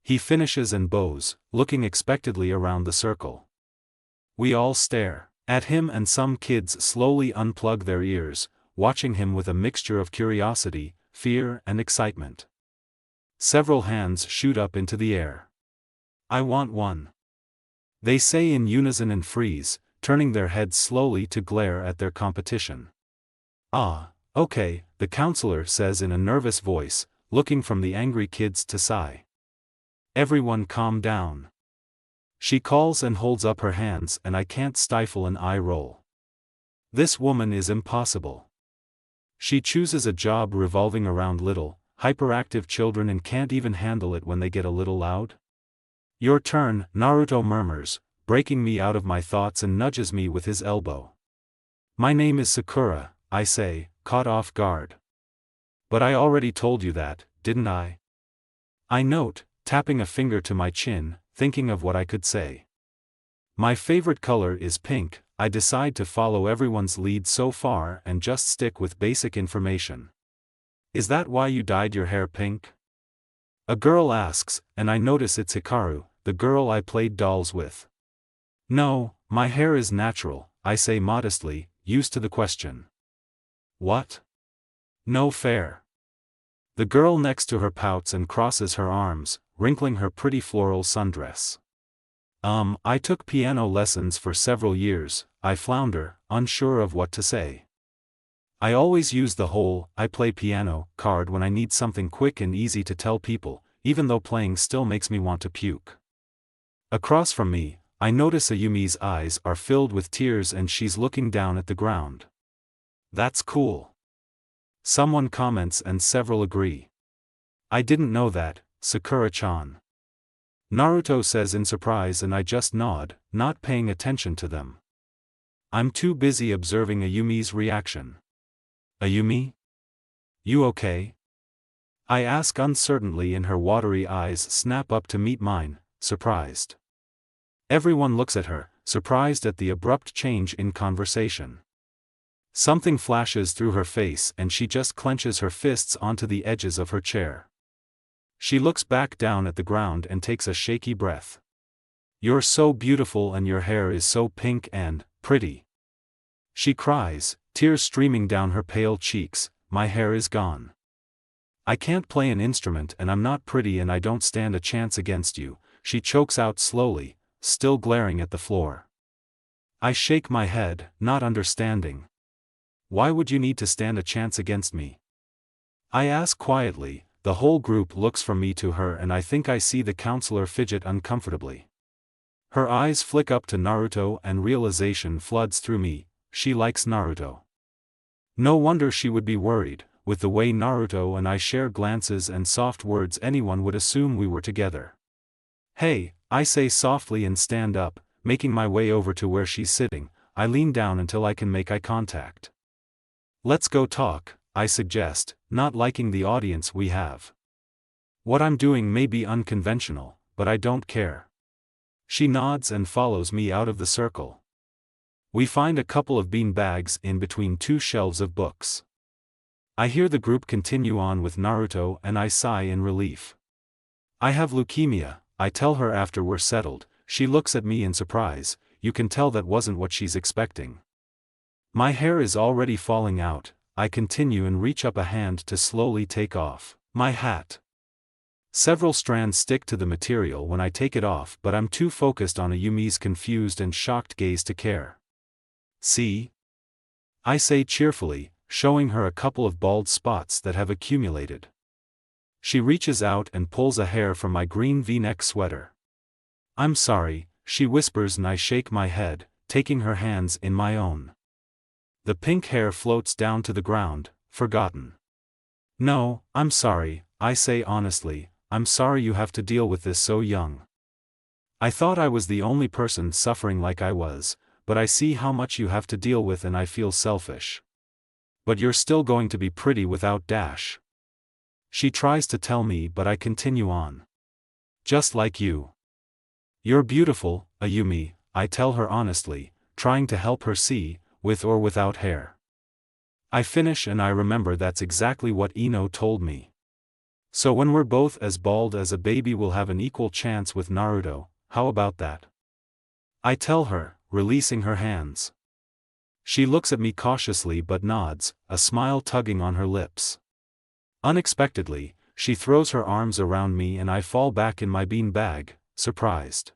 He finishes and bows, looking expectantly around the circle. We all stare at him and some kids slowly unplug their ears, watching him with a mixture of curiosity, fear and excitement. Several hands shoot up into the air. I want one. They say in unison and freeze, turning their heads slowly to glare at their competition. Ah, okay, the counselor says in a nervous voice, looking from the angry kids to Sai. Everyone calm down. She calls and holds up her hands and I can't stifle an eye roll. This woman is impossible. She chooses a job revolving around little, hyperactive children and can't even handle it when they get a little loud? Your turn, Naruto murmurs, breaking me out of my thoughts and nudges me with his elbow. My name is Sakura, I say, caught off guard. But I already told you that, didn't I? I note, tapping a finger to my chin, thinking of what I could say. My favorite color is pink. I decide to follow everyone's lead so far and just stick with basic information. Is that why you dyed your hair pink? A girl asks, and I notice it's Hikaru, the girl I played dolls with. No, my hair is natural, I say modestly, used to the question. What? No fair. The girl next to her pouts and crosses her arms, wrinkling her pretty floral sundress. I took piano lessons for several years, I flounder, unsure of what to say. I always use the whole "I play piano" card when I need something quick and easy to tell people, even though playing still makes me want to puke. Across from me, I notice Ayumi's eyes are filled with tears and she's looking down at the ground. That's cool. Someone comments and several agree. I didn't know that, Sakura-chan. Naruto says in surprise and I just nod, not paying attention to them. I'm too busy observing Ayumi's reaction. Ayumi? You okay? I ask uncertainly and her watery eyes snap up to meet mine, surprised. Everyone looks at her, surprised at the abrupt change in conversation. Something flashes through her face and she just clenches her fists onto the edges of her chair. She looks back down at the ground and takes a shaky breath. You're so beautiful and your hair is so pink and pretty. She cries, tears streaming down her pale cheeks, my hair is gone. I can't play an instrument and I'm not pretty and I don't stand a chance against you, she chokes out slowly, still glaring at the floor. I shake my head, not understanding. Why would you need to stand a chance against me? I ask quietly. The whole group looks from me to her and I think I see the counselor fidget uncomfortably. Her eyes flick up to Naruto and realization floods through me, she likes Naruto. No wonder she would be worried, with the way Naruto and I share glances and soft words anyone would assume we were together. Hey, I say softly and stand up, making my way over to where she's sitting. I lean down until I can make eye contact. Let's go talk, I suggest, not liking the audience we have. What I'm doing may be unconventional, but I don't care. She nods and follows me out of the circle. We find a couple of bean bags in between two shelves of books. I hear the group continue on with Naruto and I sigh in relief. I have leukemia, I tell her after we're settled. She looks at me in surprise. You can tell that wasn't what she's expecting. My hair is already falling out. I continue and reach up a hand to slowly take off my hat. Several strands stick to the material when I take it off, but I'm too focused on Ayumi's confused and shocked gaze to care. See? I say cheerfully, showing her a couple of bald spots that have accumulated. She reaches out and pulls a hair from my green V-neck sweater. I'm sorry, she whispers and I shake my head, taking her hands in my own. The pink hair floats down to the ground, forgotten. No, I'm sorry, I say honestly, I'm sorry you have to deal with this so young. I thought I was the only person suffering like I was, but I see how much you have to deal with and I feel selfish. But you're still going to be pretty without Dash. She tries to tell me but I continue on. Just like you. You're beautiful, Ayumi, I tell her honestly, trying to help her see, with or without hair. I finish and I remember that's exactly what Ino told me. So when we're both as bald as a baby we'll have an equal chance with Naruto, how about that? I tell her, releasing her hands. She looks at me cautiously but nods, a smile tugging on her lips. Unexpectedly, she throws her arms around me and I fall back in my bean bag, surprised.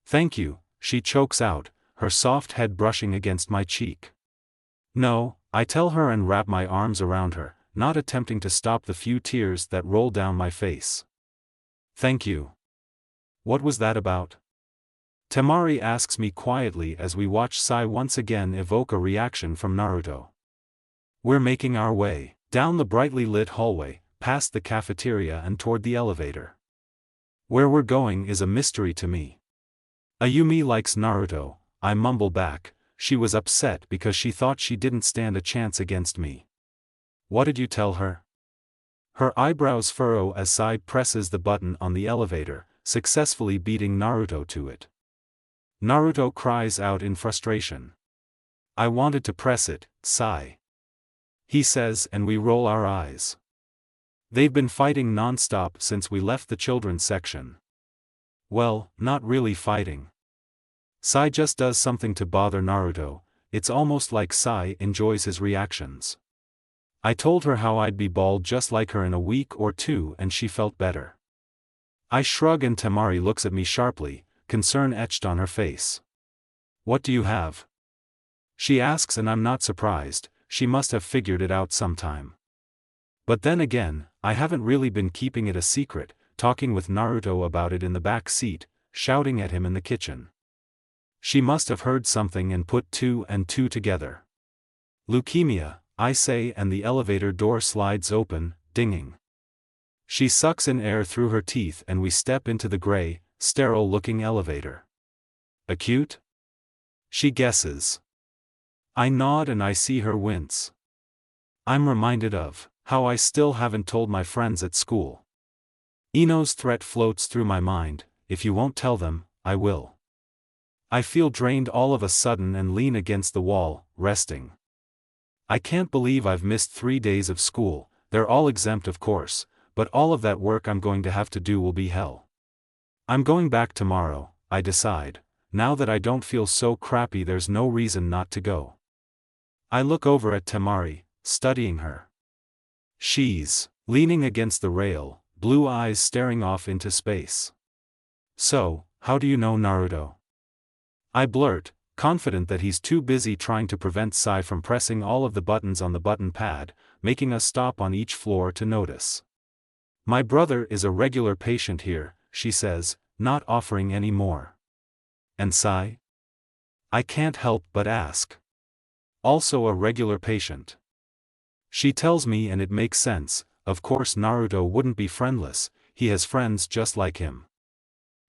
Thank you, she chokes out, her soft head brushing against my cheek. No, I tell her and wrap my arms around her, not attempting to stop the few tears that roll down my face. Thank you. What was that about? Temari asks me quietly as we watch Sai once again evoke a reaction from Naruto. We're making our way down the brightly lit hallway, past the cafeteria and toward the elevator. Where we're going is a mystery to me. Ayumi likes Naruto, I mumble back. She was upset because she thought she didn't stand a chance against me. What did you tell her? Her eyebrows furrow as Sai presses the button on the elevator, successfully beating Naruto to it. Naruto cries out in frustration. I wanted to press it, Sai. He says, and we roll our eyes. They've been fighting non-stop since we left the children's section. Well, not really fighting. Sai just does something to bother Naruto. It's almost like Sai enjoys his reactions. I told her how I'd be bald just like her in a week or two and she felt better. I shrug and Temari looks at me sharply, concern etched on her face. What do you have? She asks and I'm not surprised, she must have figured it out sometime. But then again, I haven't really been keeping it a secret, talking with Naruto about it in the back seat, shouting at him in the kitchen. She must have heard something and put two and two together. Leukemia, I say, and the elevator door slides open, dinging. She sucks in air through her teeth and we step into the gray, sterile-looking elevator. Acute? She guesses. I nod and I see her wince. I'm reminded of how I still haven't told my friends at school. Ino's threat floats through my mind, if you won't tell them, I will. I feel drained all of a sudden and lean against the wall, resting. I can't believe I've missed 3 days of school, they're all exempt of course, but all of that work I'm going to have to do will be hell. I'm going back tomorrow, I decide. Now that I don't feel so crappy there's no reason not to go. I look over at Temari, studying her. She's leaning against the rail, blue eyes staring off into space. So, how do you know Naruto? I blurt, confident that he's too busy trying to prevent Sai from pressing all of the buttons on the button pad, making us stop on each floor to notice. My brother is a regular patient here, she says, not offering any more. And Sai? I can't help but ask. Also a regular patient. She tells me and it makes sense, of course Naruto wouldn't be friendless, he has friends just like him.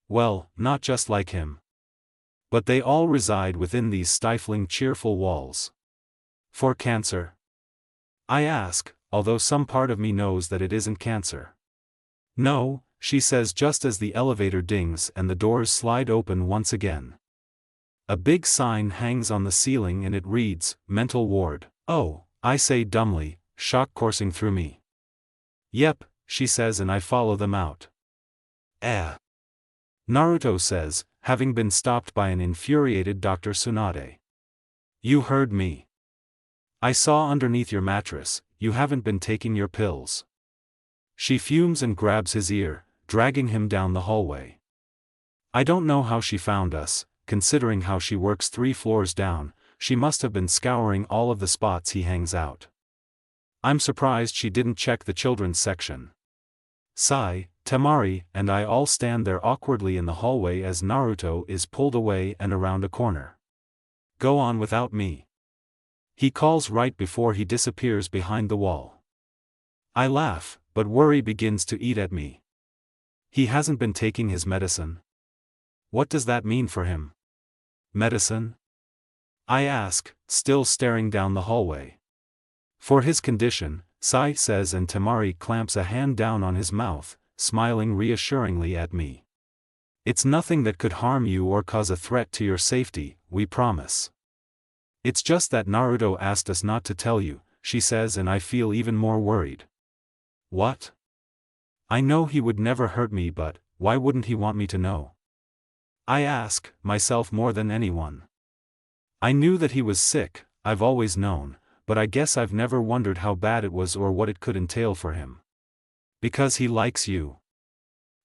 Well, not just like him. But they all reside within these stifling cheerful walls. For cancer? I ask, although some part of me knows that it isn't cancer. No, she says just as the elevator dings and the doors slide open once again. A big sign hangs on the ceiling and it reads, Mental Ward. Oh, I say dumbly, shock coursing through me. Yep, she says and I follow them out. Naruto says, having been stopped by an infuriated Dr. Tsunade. You heard me. I saw underneath your mattress, you haven't been taking your pills. She fumes and grabs his ear, dragging him down the hallway. I don't know how she found us, considering how she works 3 floors down, she must have been scouring all of the spots he hangs out. I'm surprised she didn't check the children's section. Sai, Temari, and I all stand there awkwardly in the hallway as Naruto is pulled away and around a corner. Go on without me. He calls right before he disappears behind the wall. I laugh, but worry begins to eat at me. He hasn't been taking his medicine. What does that mean for him? Medicine? I ask, still staring down the hallway. For his condition, Sai says, and Temari clamps a hand down on his mouth, smiling reassuringly at me. It's nothing that could harm you or cause a threat to your safety, we promise. It's just that Naruto asked us not to tell you, she says, and I feel even more worried. What? I know he would never hurt me, but why wouldn't he want me to know? I ask myself more than anyone. I knew that he was sick, I've always known, but I guess I've never wondered how bad it was or what it could entail for him. Because he likes you.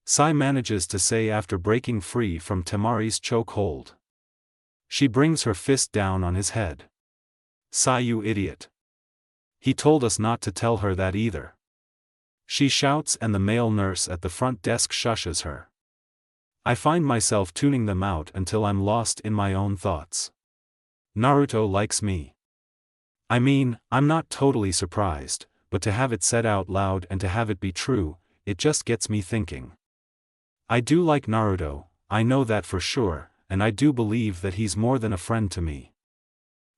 Sai manages to say after breaking free from Temari's chokehold. She brings her fist down on his head. Sai, you idiot. He told us not to tell her that either. She shouts and the male nurse at the front desk shushes her. I find myself tuning them out until I'm lost in my own thoughts. Naruto likes me. I mean, I'm not totally surprised, but to have it said out loud and to have it be true, it just gets me thinking. I do like Naruto, I know that for sure, and I do believe that he's more than a friend to me.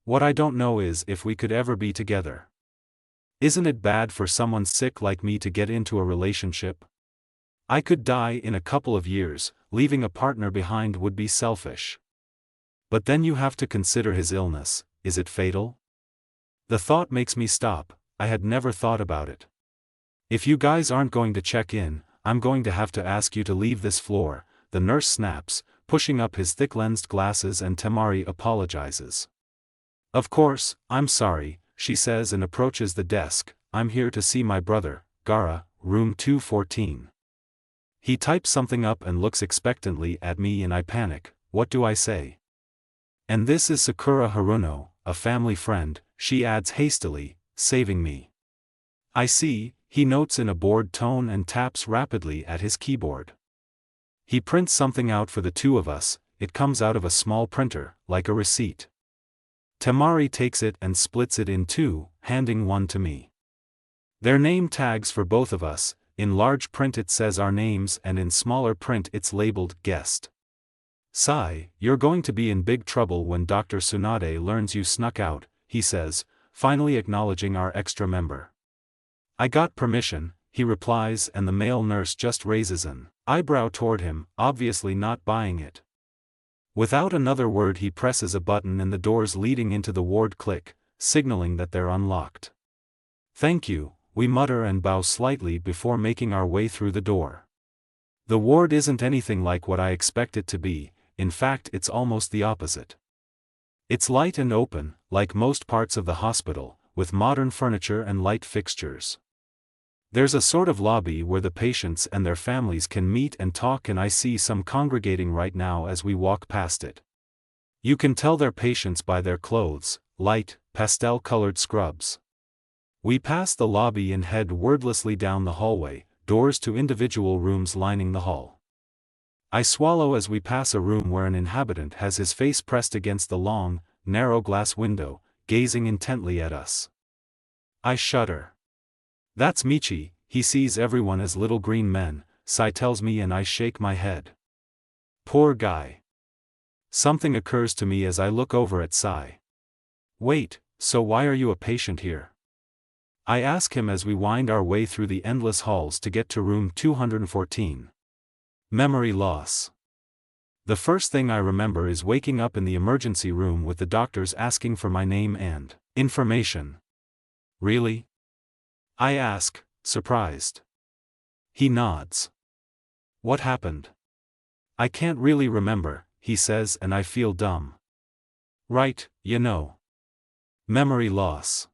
What I don't know is if we could ever be together. Isn't it bad for someone sick like me to get into a relationship? I could die in a couple of years, leaving a partner behind would be selfish. But then you have to consider his illness, is it fatal? The thought makes me stop, I had never thought about it. If you guys aren't going to check in, I'm going to have to ask you to leave this floor, the nurse snaps, pushing up his thick-lensed glasses, and Temari apologizes. Of course, I'm sorry, she says and approaches the desk. I'm here to see my brother, Gara, room 214. He types something up and looks expectantly at me and I panic. What do I say? And this is Sakura Haruno, a family friend, she adds hastily, saving me. I see, he notes in a bored tone and taps rapidly at his keyboard. He prints something out for the two of us. It comes out of a small printer, like a receipt. Temari takes it and splits it in two, handing one to me. Their name tags for both of us. In large print it says our names and in smaller print it's labeled guest. Sigh, you're going to be in big trouble when Dr. Tsunade learns you snuck out, he says, finally acknowledging our extra member. I got permission, he replies, and the male nurse just raises an eyebrow toward him, obviously not buying it. Without another word he presses a button and the doors leading into the ward click, signaling that they're unlocked. Thank you, we mutter and bow slightly before making our way through the door. The ward isn't anything like what I expect it to be, in fact it's almost the opposite. It's light and open, like most parts of the hospital, with modern furniture and light fixtures. There's a sort of lobby where the patients and their families can meet and talk, and I see some congregating right now as we walk past it. You can tell they're patients by their clothes, light, pastel-colored scrubs. We pass the lobby and head wordlessly down the hallway, doors to individual rooms lining the hall. I swallow as we pass a room where an inhabitant has his face pressed against the long, narrow glass window, gazing intently at us. I shudder. That's Michi, he sees everyone as little green men, Sai tells me, and I shake my head. Poor guy. Something occurs to me as I look over at Sai. Wait, so why are you a patient here? I ask him as we wind our way through the endless halls to get to room 214. Memory loss. The first thing I remember is waking up in the emergency room with the doctors asking for my name and information. Really? I ask, surprised. He nods. What happened? I can't really remember, he says, and I feel dumb. Right, you know. Memory loss.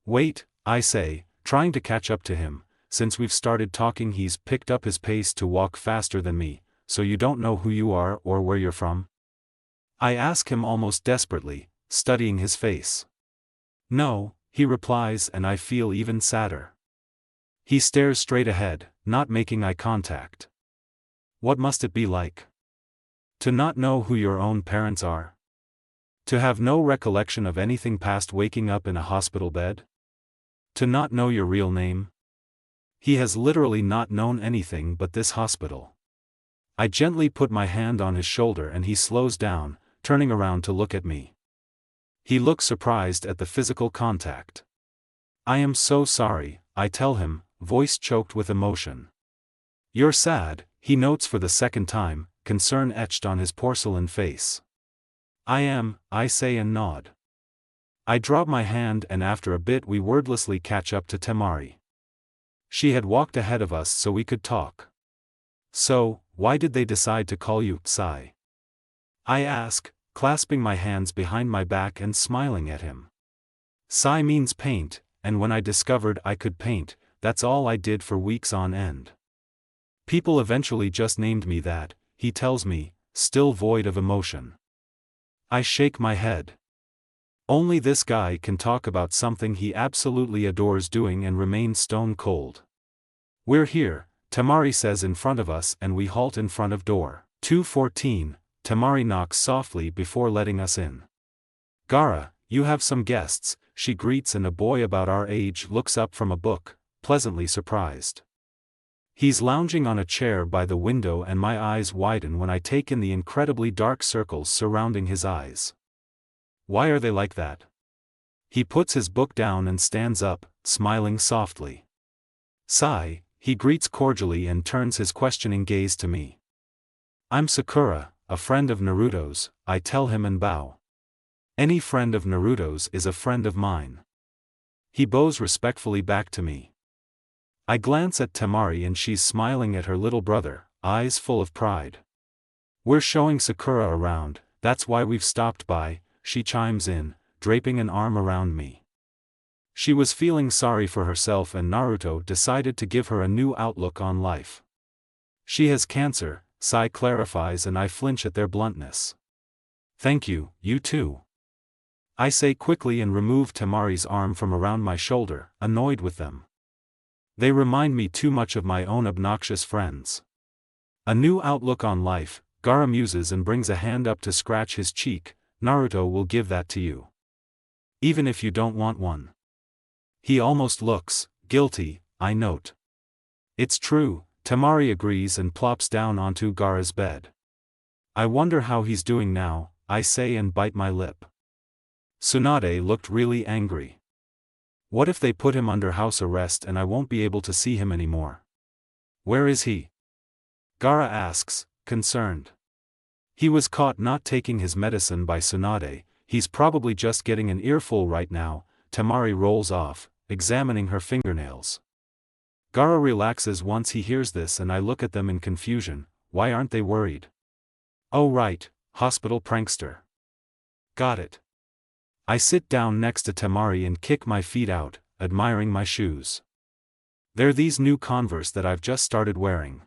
Wait, I say, trying to catch up to him. Since we've started talking he's picked up his pace to walk faster than me. So you don't know who you are or where you're from? I ask him almost desperately, studying his face. No, he replies, and I feel even sadder. He stares straight ahead, not making eye contact. What must it be like? To not know who your own parents are? To have no recollection of anything past waking up in a hospital bed? To not know your real name? He has literally not known anything but this hospital. I gently put my hand on his shoulder and he slows down, turning around to look at me. He looks surprised at the physical contact. I am so sorry, I tell him, voice choked with emotion. You're sad, he notes for the second time, concern etched on his porcelain face. I am, I say and nod. I drop my hand and after a bit we wordlessly catch up to Temari. She had walked ahead of us so we could talk. So, why did they decide to call you Sai? I ask, clasping my hands behind my back and smiling at him. Sai means paint, and when I discovered I could paint, that's all I did for weeks on end. People eventually just named me that, he tells me, still void of emotion. I shake my head. Only this guy can talk about something he absolutely adores doing and remain stone cold. We're here, Temari says in front of us, and we halt in front of door 214. Temari knocks softly before letting us in. Gara, you have some guests, she greets, and a boy about our age looks up from a book, pleasantly surprised. He's lounging on a chair by the window and my eyes widen when I take in the incredibly dark circles surrounding his eyes. Why are they like that? He puts his book down and stands up, smiling softly. Sigh, he greets cordially and turns his questioning gaze to me. I'm Sakura, a friend of Naruto's, I tell him and bow. Any friend of Naruto's is a friend of mine. He bows respectfully back to me. I glance at Temari and she's smiling at her little brother, eyes full of pride. We're showing Sakura around, that's why we've stopped by, she chimes in, draping an arm around me. She was feeling sorry for herself and Naruto decided to give her a new outlook on life. She has cancer, Sai clarifies and I flinch at their bluntness. Thank you, you too. I say quickly and remove Temari's arm from around my shoulder, annoyed with them. They remind me too much of my own obnoxious friends. A new outlook on life, Gaara muses and brings a hand up to scratch his cheek. Naruto will give that to you. Even if you don't want one. He almost looks guilty, I note. It's true, Temari agrees and plops down onto Gaara's bed. I wonder how he's doing now, I say and bite my lip. Tsunade looked really angry. What if they put him under house arrest and I won't be able to see him anymore? Where is he? Gaara asks, concerned. He was caught not taking his medicine by Tsunade, he's probably just getting an earful right now. Temari rolls off, examining her fingernails. Gaara relaxes once he hears this and I look at them in confusion. Why aren't they worried? Oh right, hospital prankster. Got it. I sit down next to Temari and kick my feet out, admiring my shoes. They're these new Converse that I've just started wearing.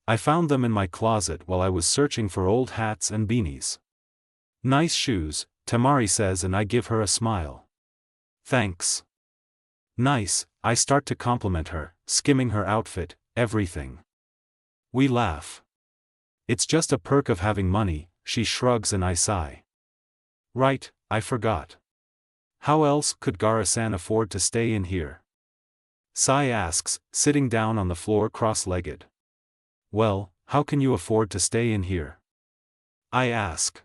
I found them in my closet while I was searching for old hats and beanies. Nice shoes, Temari says and I give her a smile. Thanks. Nice, I start to compliment her, skimming her outfit, everything. We laugh. It's just a perk of having money, she shrugs and I sigh. Right, I forgot. How else could Gaara-san afford to stay in here? Sai asks, sitting down on the floor cross-legged. Well, how can you afford to stay in here? I ask.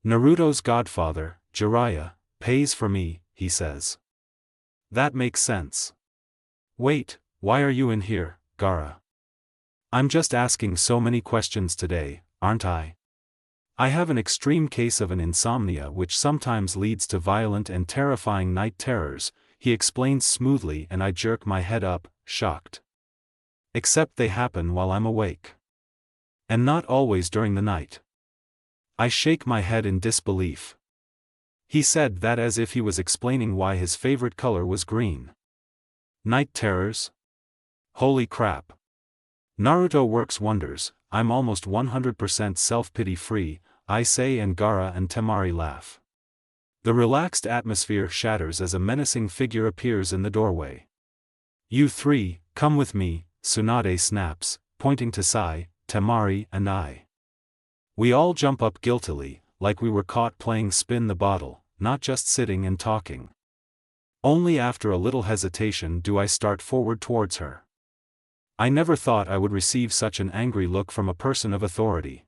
Naruto's godfather, Jiraiya, pays for me, he says. That makes sense. Wait, why are you in here, Gaara? I'm just asking so many questions today, aren't I? I have an extreme case of an insomnia which sometimes leads to violent and terrifying night terrors, he explains smoothly and I jerk my head up, shocked. Except they happen while I'm awake. And not always during the night. I shake my head in disbelief. He said that as if he was explaining why his favorite color was green. Night terrors? Holy crap. Naruto works wonders, I'm almost 100% self-pity free, I say and Gaara and Temari laugh. The relaxed atmosphere shatters as a menacing figure appears in the doorway. You three, come with me, Tsunade snaps, pointing to Sai, Temari and I. We all jump up guiltily, like we were caught playing spin the bottle, not just sitting and talking. Only after a little hesitation do I start forward towards her. I never thought I would receive such an angry look from a person of authority.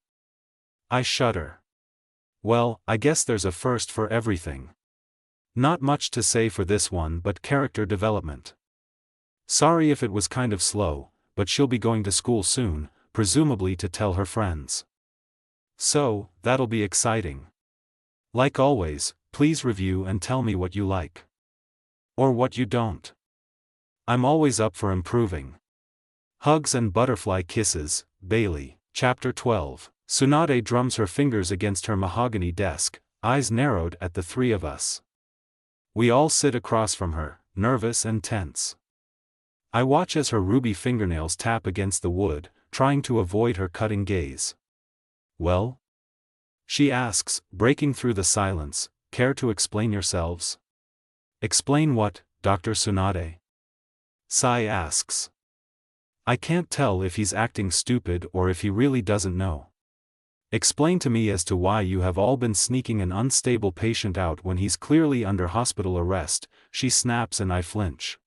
I shudder. Well, I guess there's a first for everything. Not much to say for this one but character development. Sorry if it was kind of slow, but she'll be going to school soon, presumably to tell her friends. So, that'll be exciting. Like always, please review and tell me what you like. Or what you don't. I'm always up for improving. Hugs and butterfly kisses, Bailey. Chapter 12. Tsunade drums her fingers against her mahogany desk, eyes narrowed at the three of us. We all sit across from her, nervous and tense. I watch as her ruby fingernails tap against the wood, trying to avoid her cutting gaze. Well? She asks, breaking through the silence, care to explain yourselves? Explain what, Dr. Tsunade? Sai asks. I can't tell if he's acting stupid or if he really doesn't know. Explain to me as to why you have all been sneaking an unstable patient out when he's clearly under hospital arrest, she snaps and I flinch.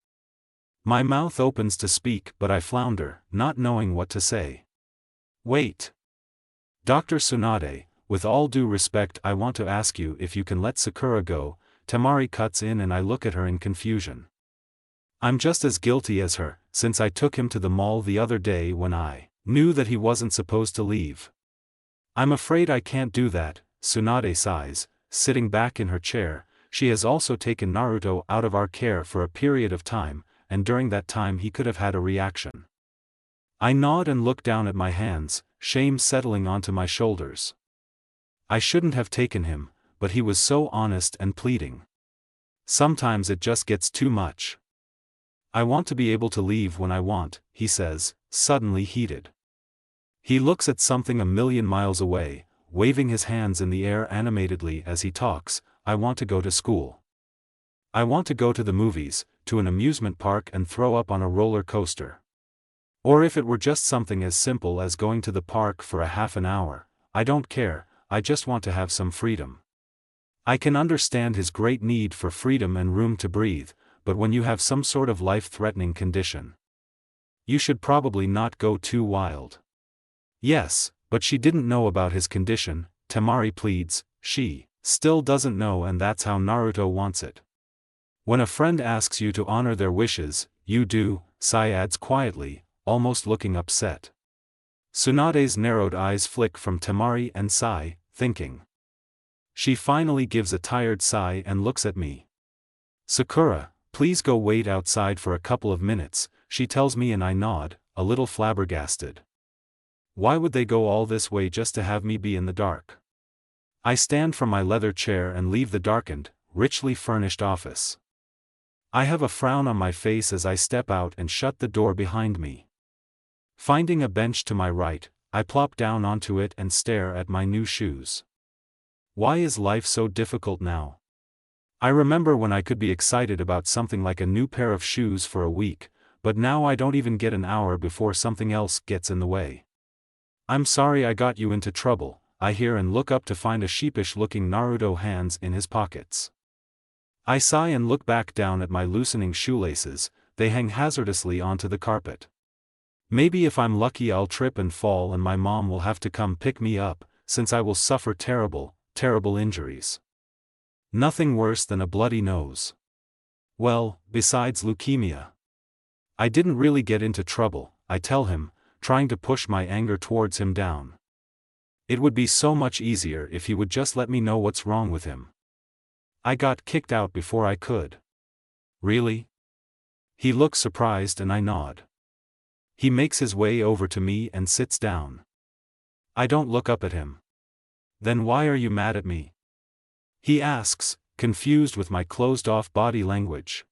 My mouth opens to speak but I flounder, not knowing what to say. Wait. Dr. Tsunade, with all due respect I want to ask you if you can let Sakura go, Temari cuts in and I look at her in confusion. I'm just as guilty as her, since I took him to the mall the other day when I knew that he wasn't supposed to leave. I'm afraid I can't do that, Tsunade sighs, sitting back in her chair. She has also taken Naruto out of our care for a period of time, and during that time he could have had a reaction. I nod and look down at my hands, shame settling onto my shoulders. I shouldn't have taken him, but he was so honest and pleading. Sometimes it just gets too much. I want to be able to leave when I want, he says, suddenly heated. He looks at something a million miles away, waving his hands in the air animatedly as he talks. I want to go to school. I want to go to the movies, to an amusement park and throw up on a roller coaster. Or if it were just something as simple as going to the park for a half an hour, I don't care, I just want to have some freedom. I can understand his great need for freedom and room to breathe, but when you have some sort of life-threatening condition, you should probably not go too wild. Yes, but she didn't know about his condition, Temari pleads. She still doesn't know, and that's how Naruto wants it. When a friend asks you to honor their wishes, you do, Sai adds quietly, almost looking upset. Tsunade's narrowed eyes flick from Temari and Sai, thinking. She finally gives a tired sigh and looks at me. Sakura, please go wait outside for a couple of minutes, she tells me, and I nod, a little flabbergasted. Why would they go all this way just to have me be in the dark? I stand from my leather chair and leave the darkened, richly furnished office. I have a frown on my face as I step out and shut the door behind me. Finding a bench to my right, I plop down onto it and stare at my new shoes. Why is life so difficult now? I remember when I could be excited about something like a new pair of shoes for a week, but now I don't even get an hour before something else gets in the way. I'm sorry I got you into trouble, I hear and look up to find a sheepish-looking Naruto hands in his pockets. I sigh and look back down at my loosening shoelaces. They hang hazardously onto the carpet. Maybe if I'm lucky I'll trip and fall and my mom will have to come pick me up, since I will suffer terrible, terrible injuries. Nothing worse than a bloody nose. Well, besides leukemia. I didn't really get into trouble, I tell him, trying to push my anger towards him down. It would be so much easier if he would just let me know what's wrong with him. I got kicked out before I could. Really? He looks surprised and I nod. He makes his way over to me and sits down. I don't look up at him. Then why are you mad at me? He asks, confused with my closed-off body language.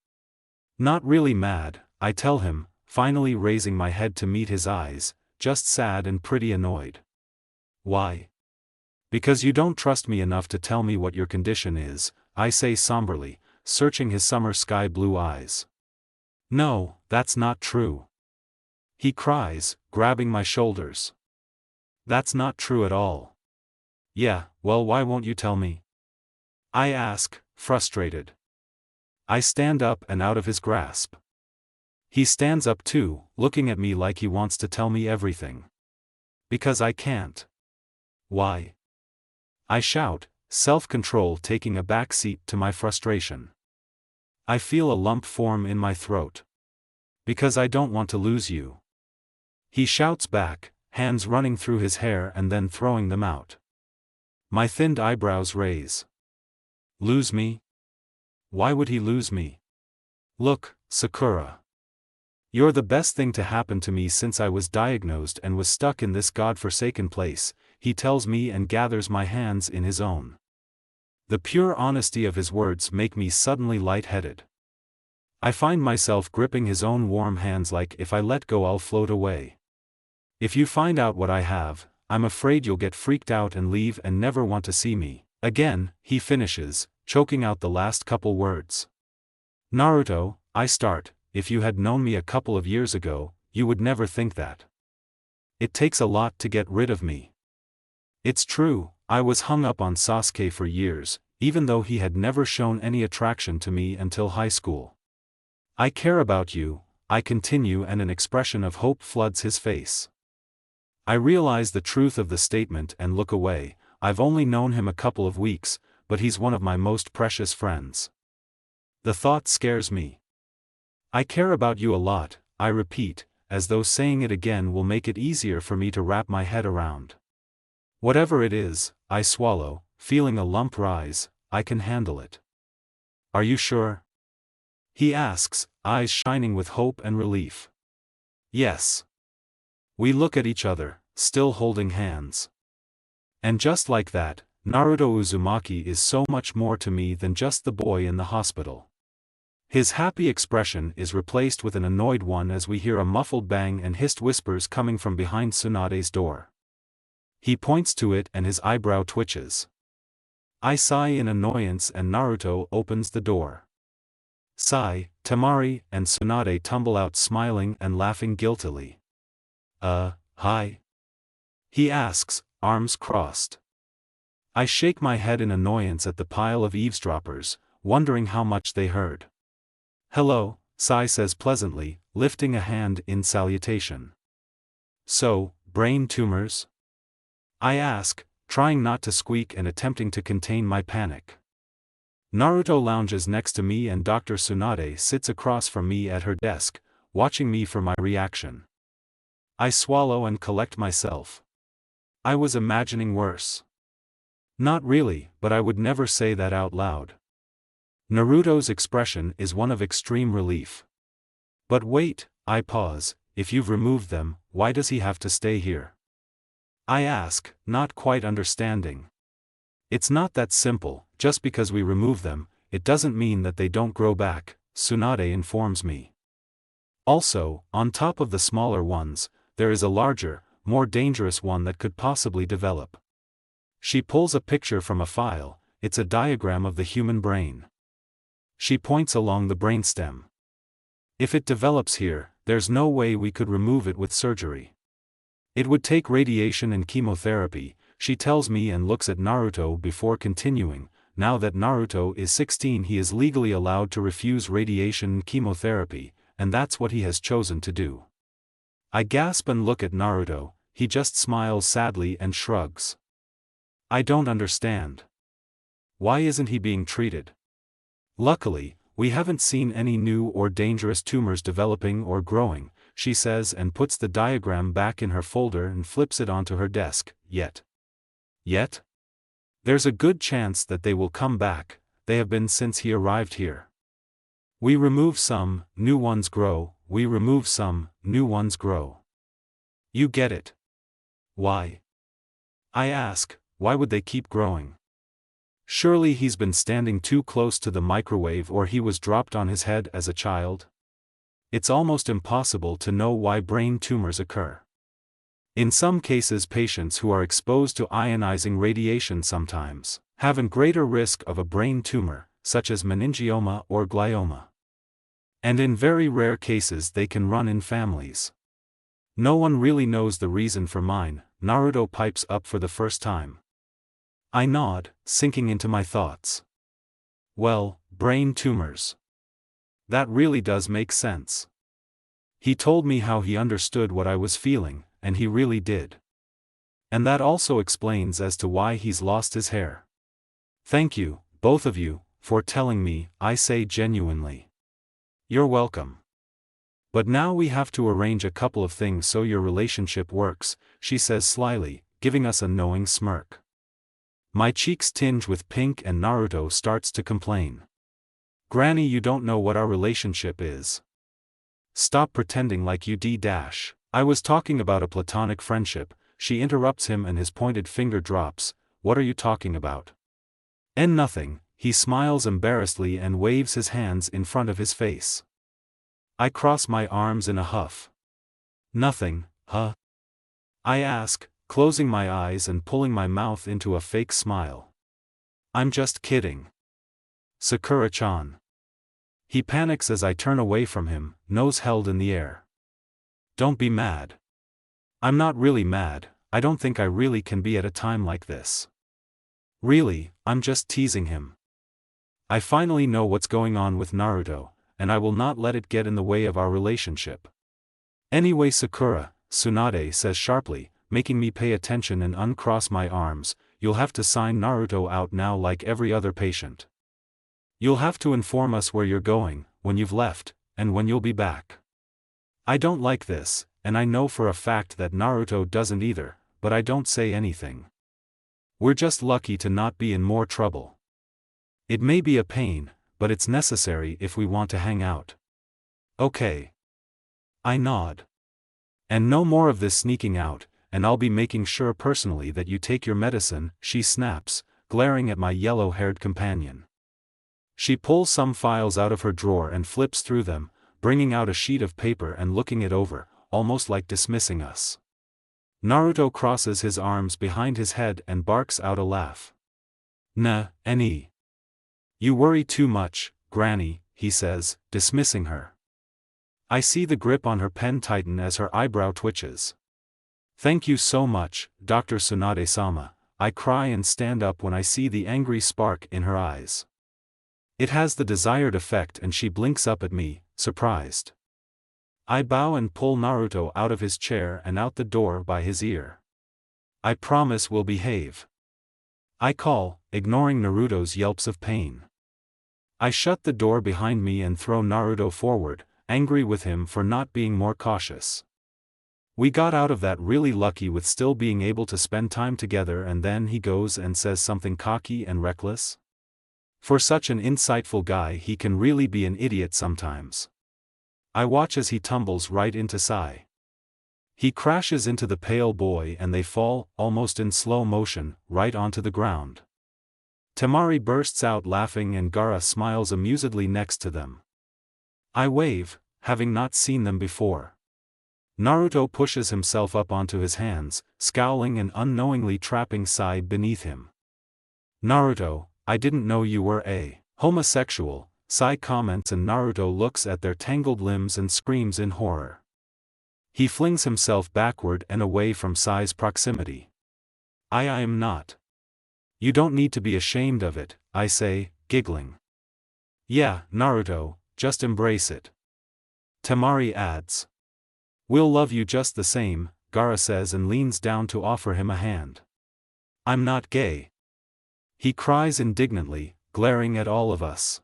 Not really mad, I tell him, finally raising my head to meet his eyes, just sad and pretty annoyed. Why? Because you don't trust me enough to tell me what your condition is, I say somberly, searching his summer sky blue eyes. No, that's not true. He cries, grabbing my shoulders. That's not true at all. Yeah, well, why won't you tell me? I ask, frustrated. I stand up and out of his grasp. He stands up too, looking at me like he wants to tell me everything. Because I can't. Why? I shout, self-control taking a back seat to my frustration. I feel a lump form in my throat. Because I don't want to lose you. He shouts back, hands running through his hair and then throwing them out. My thinned eyebrows raise. Lose me? Why would he lose me? Look, Sakura. You're the best thing to happen to me since I was diagnosed and was stuck in this godforsaken place, he tells me and gathers my hands in his own. The pure honesty of his words make me suddenly lightheaded. I find myself gripping his own warm hands like if I let go I'll float away. If you find out what I have, I'm afraid you'll get freaked out and leave and never want to see me again, he finishes, choking out the last couple words. Naruto, I start, if you had known me a couple of years ago, you would never think that. It takes a lot to get rid of me. It's true, I was hung up on Sasuke for years, even though he had never shown any attraction to me until high school. I care about you, I continue, and an expression of hope floods his face. I realize the truth of the statement and look away. I've only known him a couple of weeks, but he's one of my most precious friends. The thought scares me. I care about you a lot, I repeat, as though saying it again will make it easier for me to wrap my head around. Whatever it is, I swallow, feeling a lump rise. I can handle it. Are you sure? He asks, eyes shining with hope and relief. Yes. We look at each other, still holding hands. And just like that, Naruto Uzumaki is so much more to me than just the boy in the hospital. His happy expression is replaced with an annoyed one as we hear a muffled bang and hissed whispers coming from behind Tsunade's door. He points to it and his eyebrow twitches. I sigh in annoyance and Naruto opens the door. Sai, Temari, and Tsunade tumble out smiling and laughing guiltily. Hi? He asks, arms crossed. I shake my head in annoyance at the pile of eavesdroppers, wondering how much they heard. Hello, Sai says pleasantly, lifting a hand in salutation. So, brain tumors? I ask, trying not to squeak and attempting to contain my panic. Naruto lounges next to me and Dr. Tsunade sits across from me at her desk, watching me for my reaction. I swallow and collect myself. I was imagining worse. Not really, but I would never say that out loud. Naruto's expression is one of extreme relief. But wait, I pause, if you've removed them, why does he have to stay here? I ask, not quite understanding. It's not that simple, just because we remove them, it doesn't mean that they don't grow back, Tsunade informs me. Also, on top of the smaller ones, there is a larger, more dangerous one that could possibly develop. She pulls a picture from a file, it's a diagram of the human brain. She points along the brainstem. If it develops here, there's no way we could remove it with surgery. It would take radiation and chemotherapy, she tells me and looks at Naruto before continuing. Now that Naruto is 16, he is legally allowed to refuse radiation and chemotherapy, and that's what he has chosen to do. I gasp and look at Naruto, he just smiles sadly and shrugs. I don't understand. Why isn't he being treated? Luckily, we haven't seen any new or dangerous tumors developing or growing, she says and puts the diagram back in her folder and flips it onto her desk. Yet? There's a good chance that they will come back, they have been since he arrived here. We remove some, new ones grow, we remove some, new ones grow. You get it. Why? I ask, why would they keep growing? Surely he's been standing too close to the microwave or he was dropped on his head as a child? It's almost impossible to know why brain tumors occur. In some cases, patients who are exposed to ionizing radiation sometimes have a greater risk of a brain tumor, such as meningioma or glioma. And in very rare cases they can run in families. No one really knows the reason for mine, Naruto pipes up for the first time. I nod, sinking into my thoughts. Well, brain tumors. That really does make sense. He told me how he understood what I was feeling, and he really did. And that also explains as to why he's lost his hair. Thank you, both of you, for telling me, I say genuinely. You're welcome. But now we have to arrange a couple of things so your relationship works, she says slyly, giving us a knowing smirk. My cheeks tinge with pink and Naruto starts to complain. Granny, you don't know what our relationship is. Stop pretending like you d-dash. I was talking about a platonic friendship, she interrupts him and his pointed finger drops. What are you talking about? And nothing, he smiles embarrassedly and waves his hands in front of his face. I cross my arms in a huff. Nothing, huh? I ask, closing my eyes and pulling my mouth into a fake smile. I'm just kidding. Sakura-chan. He panics as I turn away from him, nose held in the air. Don't be mad. I'm not really mad, I don't think I really can be at a time like this. Really, I'm just teasing him. I finally know what's going on with Naruto, and I will not let it get in the way of our relationship. Anyway, Sakura, Tsunade says sharply, making me pay attention and uncross my arms, you'll have to sign Naruto out now like every other patient. You'll have to inform us where you're going, when you've left, and when you'll be back. I don't like this, and I know for a fact that Naruto doesn't either, but I don't say anything. We're just lucky to not be in more trouble. It may be a pain, but it's necessary if we want to hang out. Okay. I nod. And no more of this sneaking out, and I'll be making sure personally that you take your medicine, she snaps, glaring at my yellow-haired companion. She pulls some files out of her drawer and flips through them, bringing out a sheet of paper and looking it over, almost like dismissing us. Naruto crosses his arms behind his head and barks out a laugh. Nah, any. You worry too much, Granny, he says, dismissing her. I see the grip on her pen tighten as her eyebrow twitches. Thank you so much, Dr. Tsunade-sama, I cry and stand up when I see the angry spark in her eyes. It has the desired effect and she blinks up at me, surprised. I bow and pull Naruto out of his chair and out the door by his ear. I promise we'll behave. I call, ignoring Naruto's yelps of pain. I shut the door behind me and throw Naruto forward, angry with him for not being more cautious. We got out of that really lucky with still being able to spend time together, and then he goes and says something cocky and reckless. For such an insightful guy, he can really be an idiot sometimes. I watch as he tumbles right into Sai. He crashes into the pale boy and they fall, almost in slow motion, right onto the ground. Temari bursts out laughing and Gaara smiles amusedly next to them. I wave, having not seen them before. Naruto pushes himself up onto his hands, scowling and unknowingly trapping Sai beneath him. Naruto, I didn't know you were a homosexual, Sai comments, and Naruto looks at their tangled limbs and screams in horror. He flings himself backward and away from Sai's proximity. I am not. You don't need to be ashamed of it, I say, giggling. Yeah, Naruto, just embrace it. Temari adds. We'll love you just the same, Gaara says and leans down to offer him a hand. I'm not gay. He cries indignantly, glaring at all of us.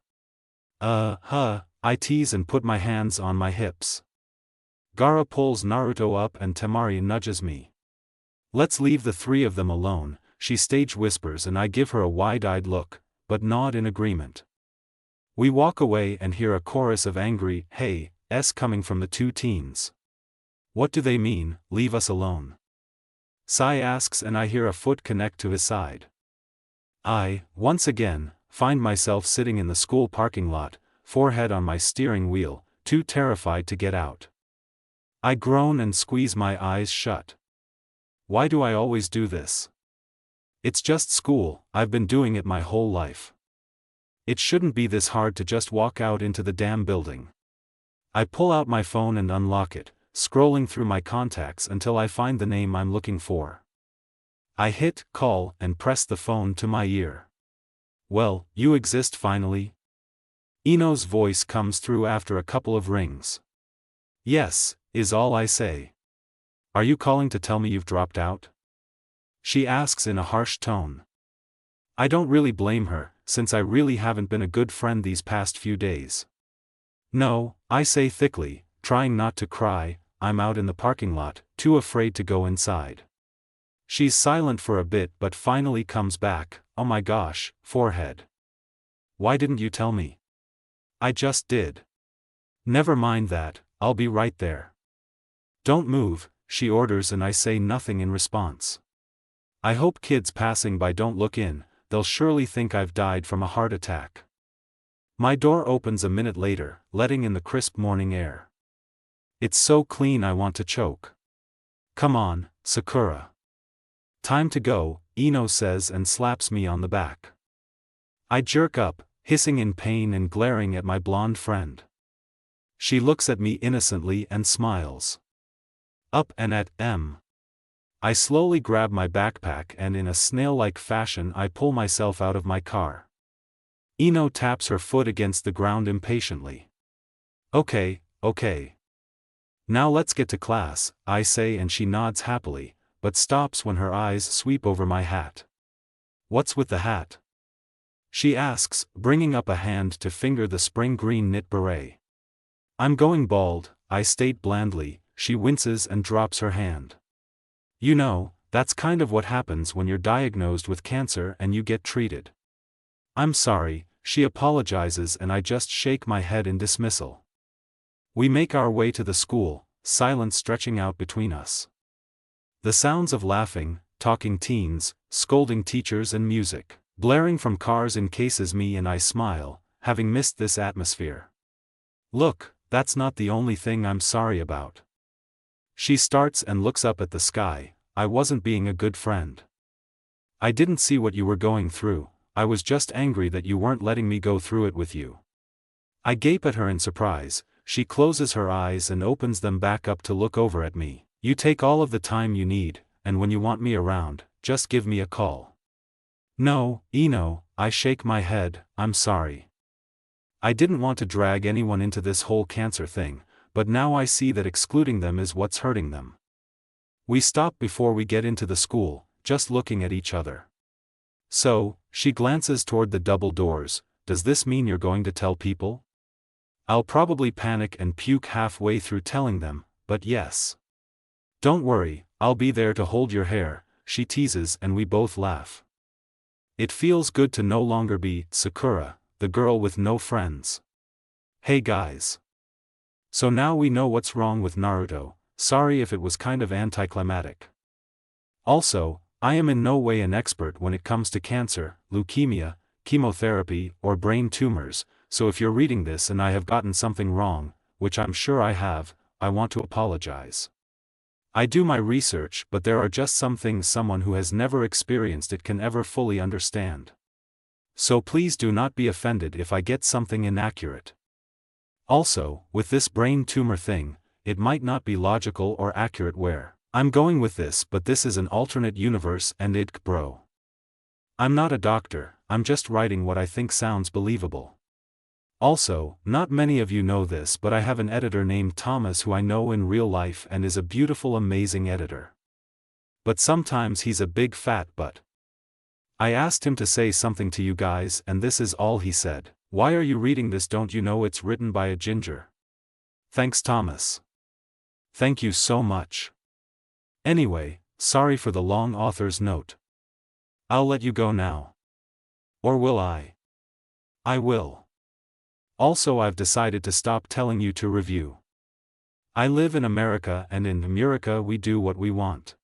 I tease and put my hands on my hips. Gaara pulls Naruto up and Temari nudges me. Let's leave the three of them alone, she stage whispers, and I give her a wide-eyed look, but nod in agreement. We walk away and hear a chorus of angry "hey"s coming from the two teens. What do they mean, leave us alone? Sai asks and I hear a foot connect to his side. I, once again, find myself sitting in the school parking lot, forehead on my steering wheel, too terrified to get out. I groan and squeeze my eyes shut. Why do I always do this? It's just school, I've been doing it my whole life. It shouldn't be this hard to just walk out into the damn building. I pull out my phone and unlock it, scrolling through my contacts until I find the name I'm looking for. I hit call and press the phone to my ear. Well, you exist finally? Ino's voice comes through after a couple of rings. Yes, is all I say. Are you calling to tell me you've dropped out? She asks in a harsh tone. I don't really blame her, since I really haven't been a good friend these past few days. No, I say thickly, trying not to cry, I'm out in the parking lot, too afraid to go inside. She's silent for a bit but finally comes back, oh my gosh, forehead. Why didn't you tell me? I just did. Never mind that, I'll be right there. Don't move, she orders, and I say nothing in response. I hope kids passing by don't look in, they'll surely think I've died from a heart attack. My door opens a minute later, letting in the crisp morning air. It's so clean I want to choke. Come on, Sakura. Time to go, Ino says and slaps me on the back. I jerk up, hissing in pain and glaring at my blonde friend. She looks at me innocently and smiles. Up and at M. I slowly grab my backpack and in a snail-like fashion I pull myself out of my car. Ino taps her foot against the ground impatiently. Okay. Now let's get to class, I say, and she nods happily, but stops when her eyes sweep over my hat. What's with the hat? She asks, bringing up a hand to finger the spring green knit beret. I'm going bald, I state blandly. She winces and drops her hand. You know, that's kind of what happens when you're diagnosed with cancer and you get treated. I'm sorry, she apologizes and I just shake my head in dismissal. We make our way to the school, silence stretching out between us. The sounds of laughing, talking teens, scolding teachers and music, blaring from cars encases me and I smile, having missed this atmosphere. Look, that's not the only thing I'm sorry about. She starts and looks up at the sky. I wasn't being a good friend. I didn't see what you were going through, I was just angry that you weren't letting me go through it with you. I gape at her in surprise. She closes her eyes and opens them back up to look over at me. You take all of the time you need, and when you want me around, just give me a call. No, Eno, I shake my head, I'm sorry. I didn't want to drag anyone into this whole cancer thing, but now I see that excluding them is what's hurting them. We stop before we get into the school, just looking at each other. So, she glances toward the double doors. Does this mean you're going to tell people? I'll probably panic and puke halfway through telling them, but yes. Don't worry, I'll be there to hold your hair, she teases and we both laugh. It feels good to no longer be Sakura, the girl with no friends. Hey guys. So now we know what's wrong with Naruto. Sorry if it was kind of anticlimactic. Also, I am in no way an expert when it comes to cancer, leukemia, chemotherapy, or brain tumors, so if you're reading this and I have gotten something wrong, which I'm sure I have, I want to apologize. I do my research, but there are just some things someone who has never experienced it can ever fully understand. So please do not be offended if I get something inaccurate. Also, with this brain tumor thing, it might not be logical or accurate where I'm going with this, but this is an alternate universe and bro. I'm not a doctor, I'm just writing what I think sounds believable. Also, not many of you know this, but I have an editor named Thomas who I know in real life and is a beautiful, amazing editor. But sometimes he's a big fat butt. I asked him to say something to you guys and this is all he said. Why are you reading this? Don't you know it's written by a ginger? Thanks Thomas. Thank you so much. Anyway, sorry for the long author's note. I'll let you go now. Or will I? I will. Also I've decided to stop telling you to review. I live in America and in America we do what we want.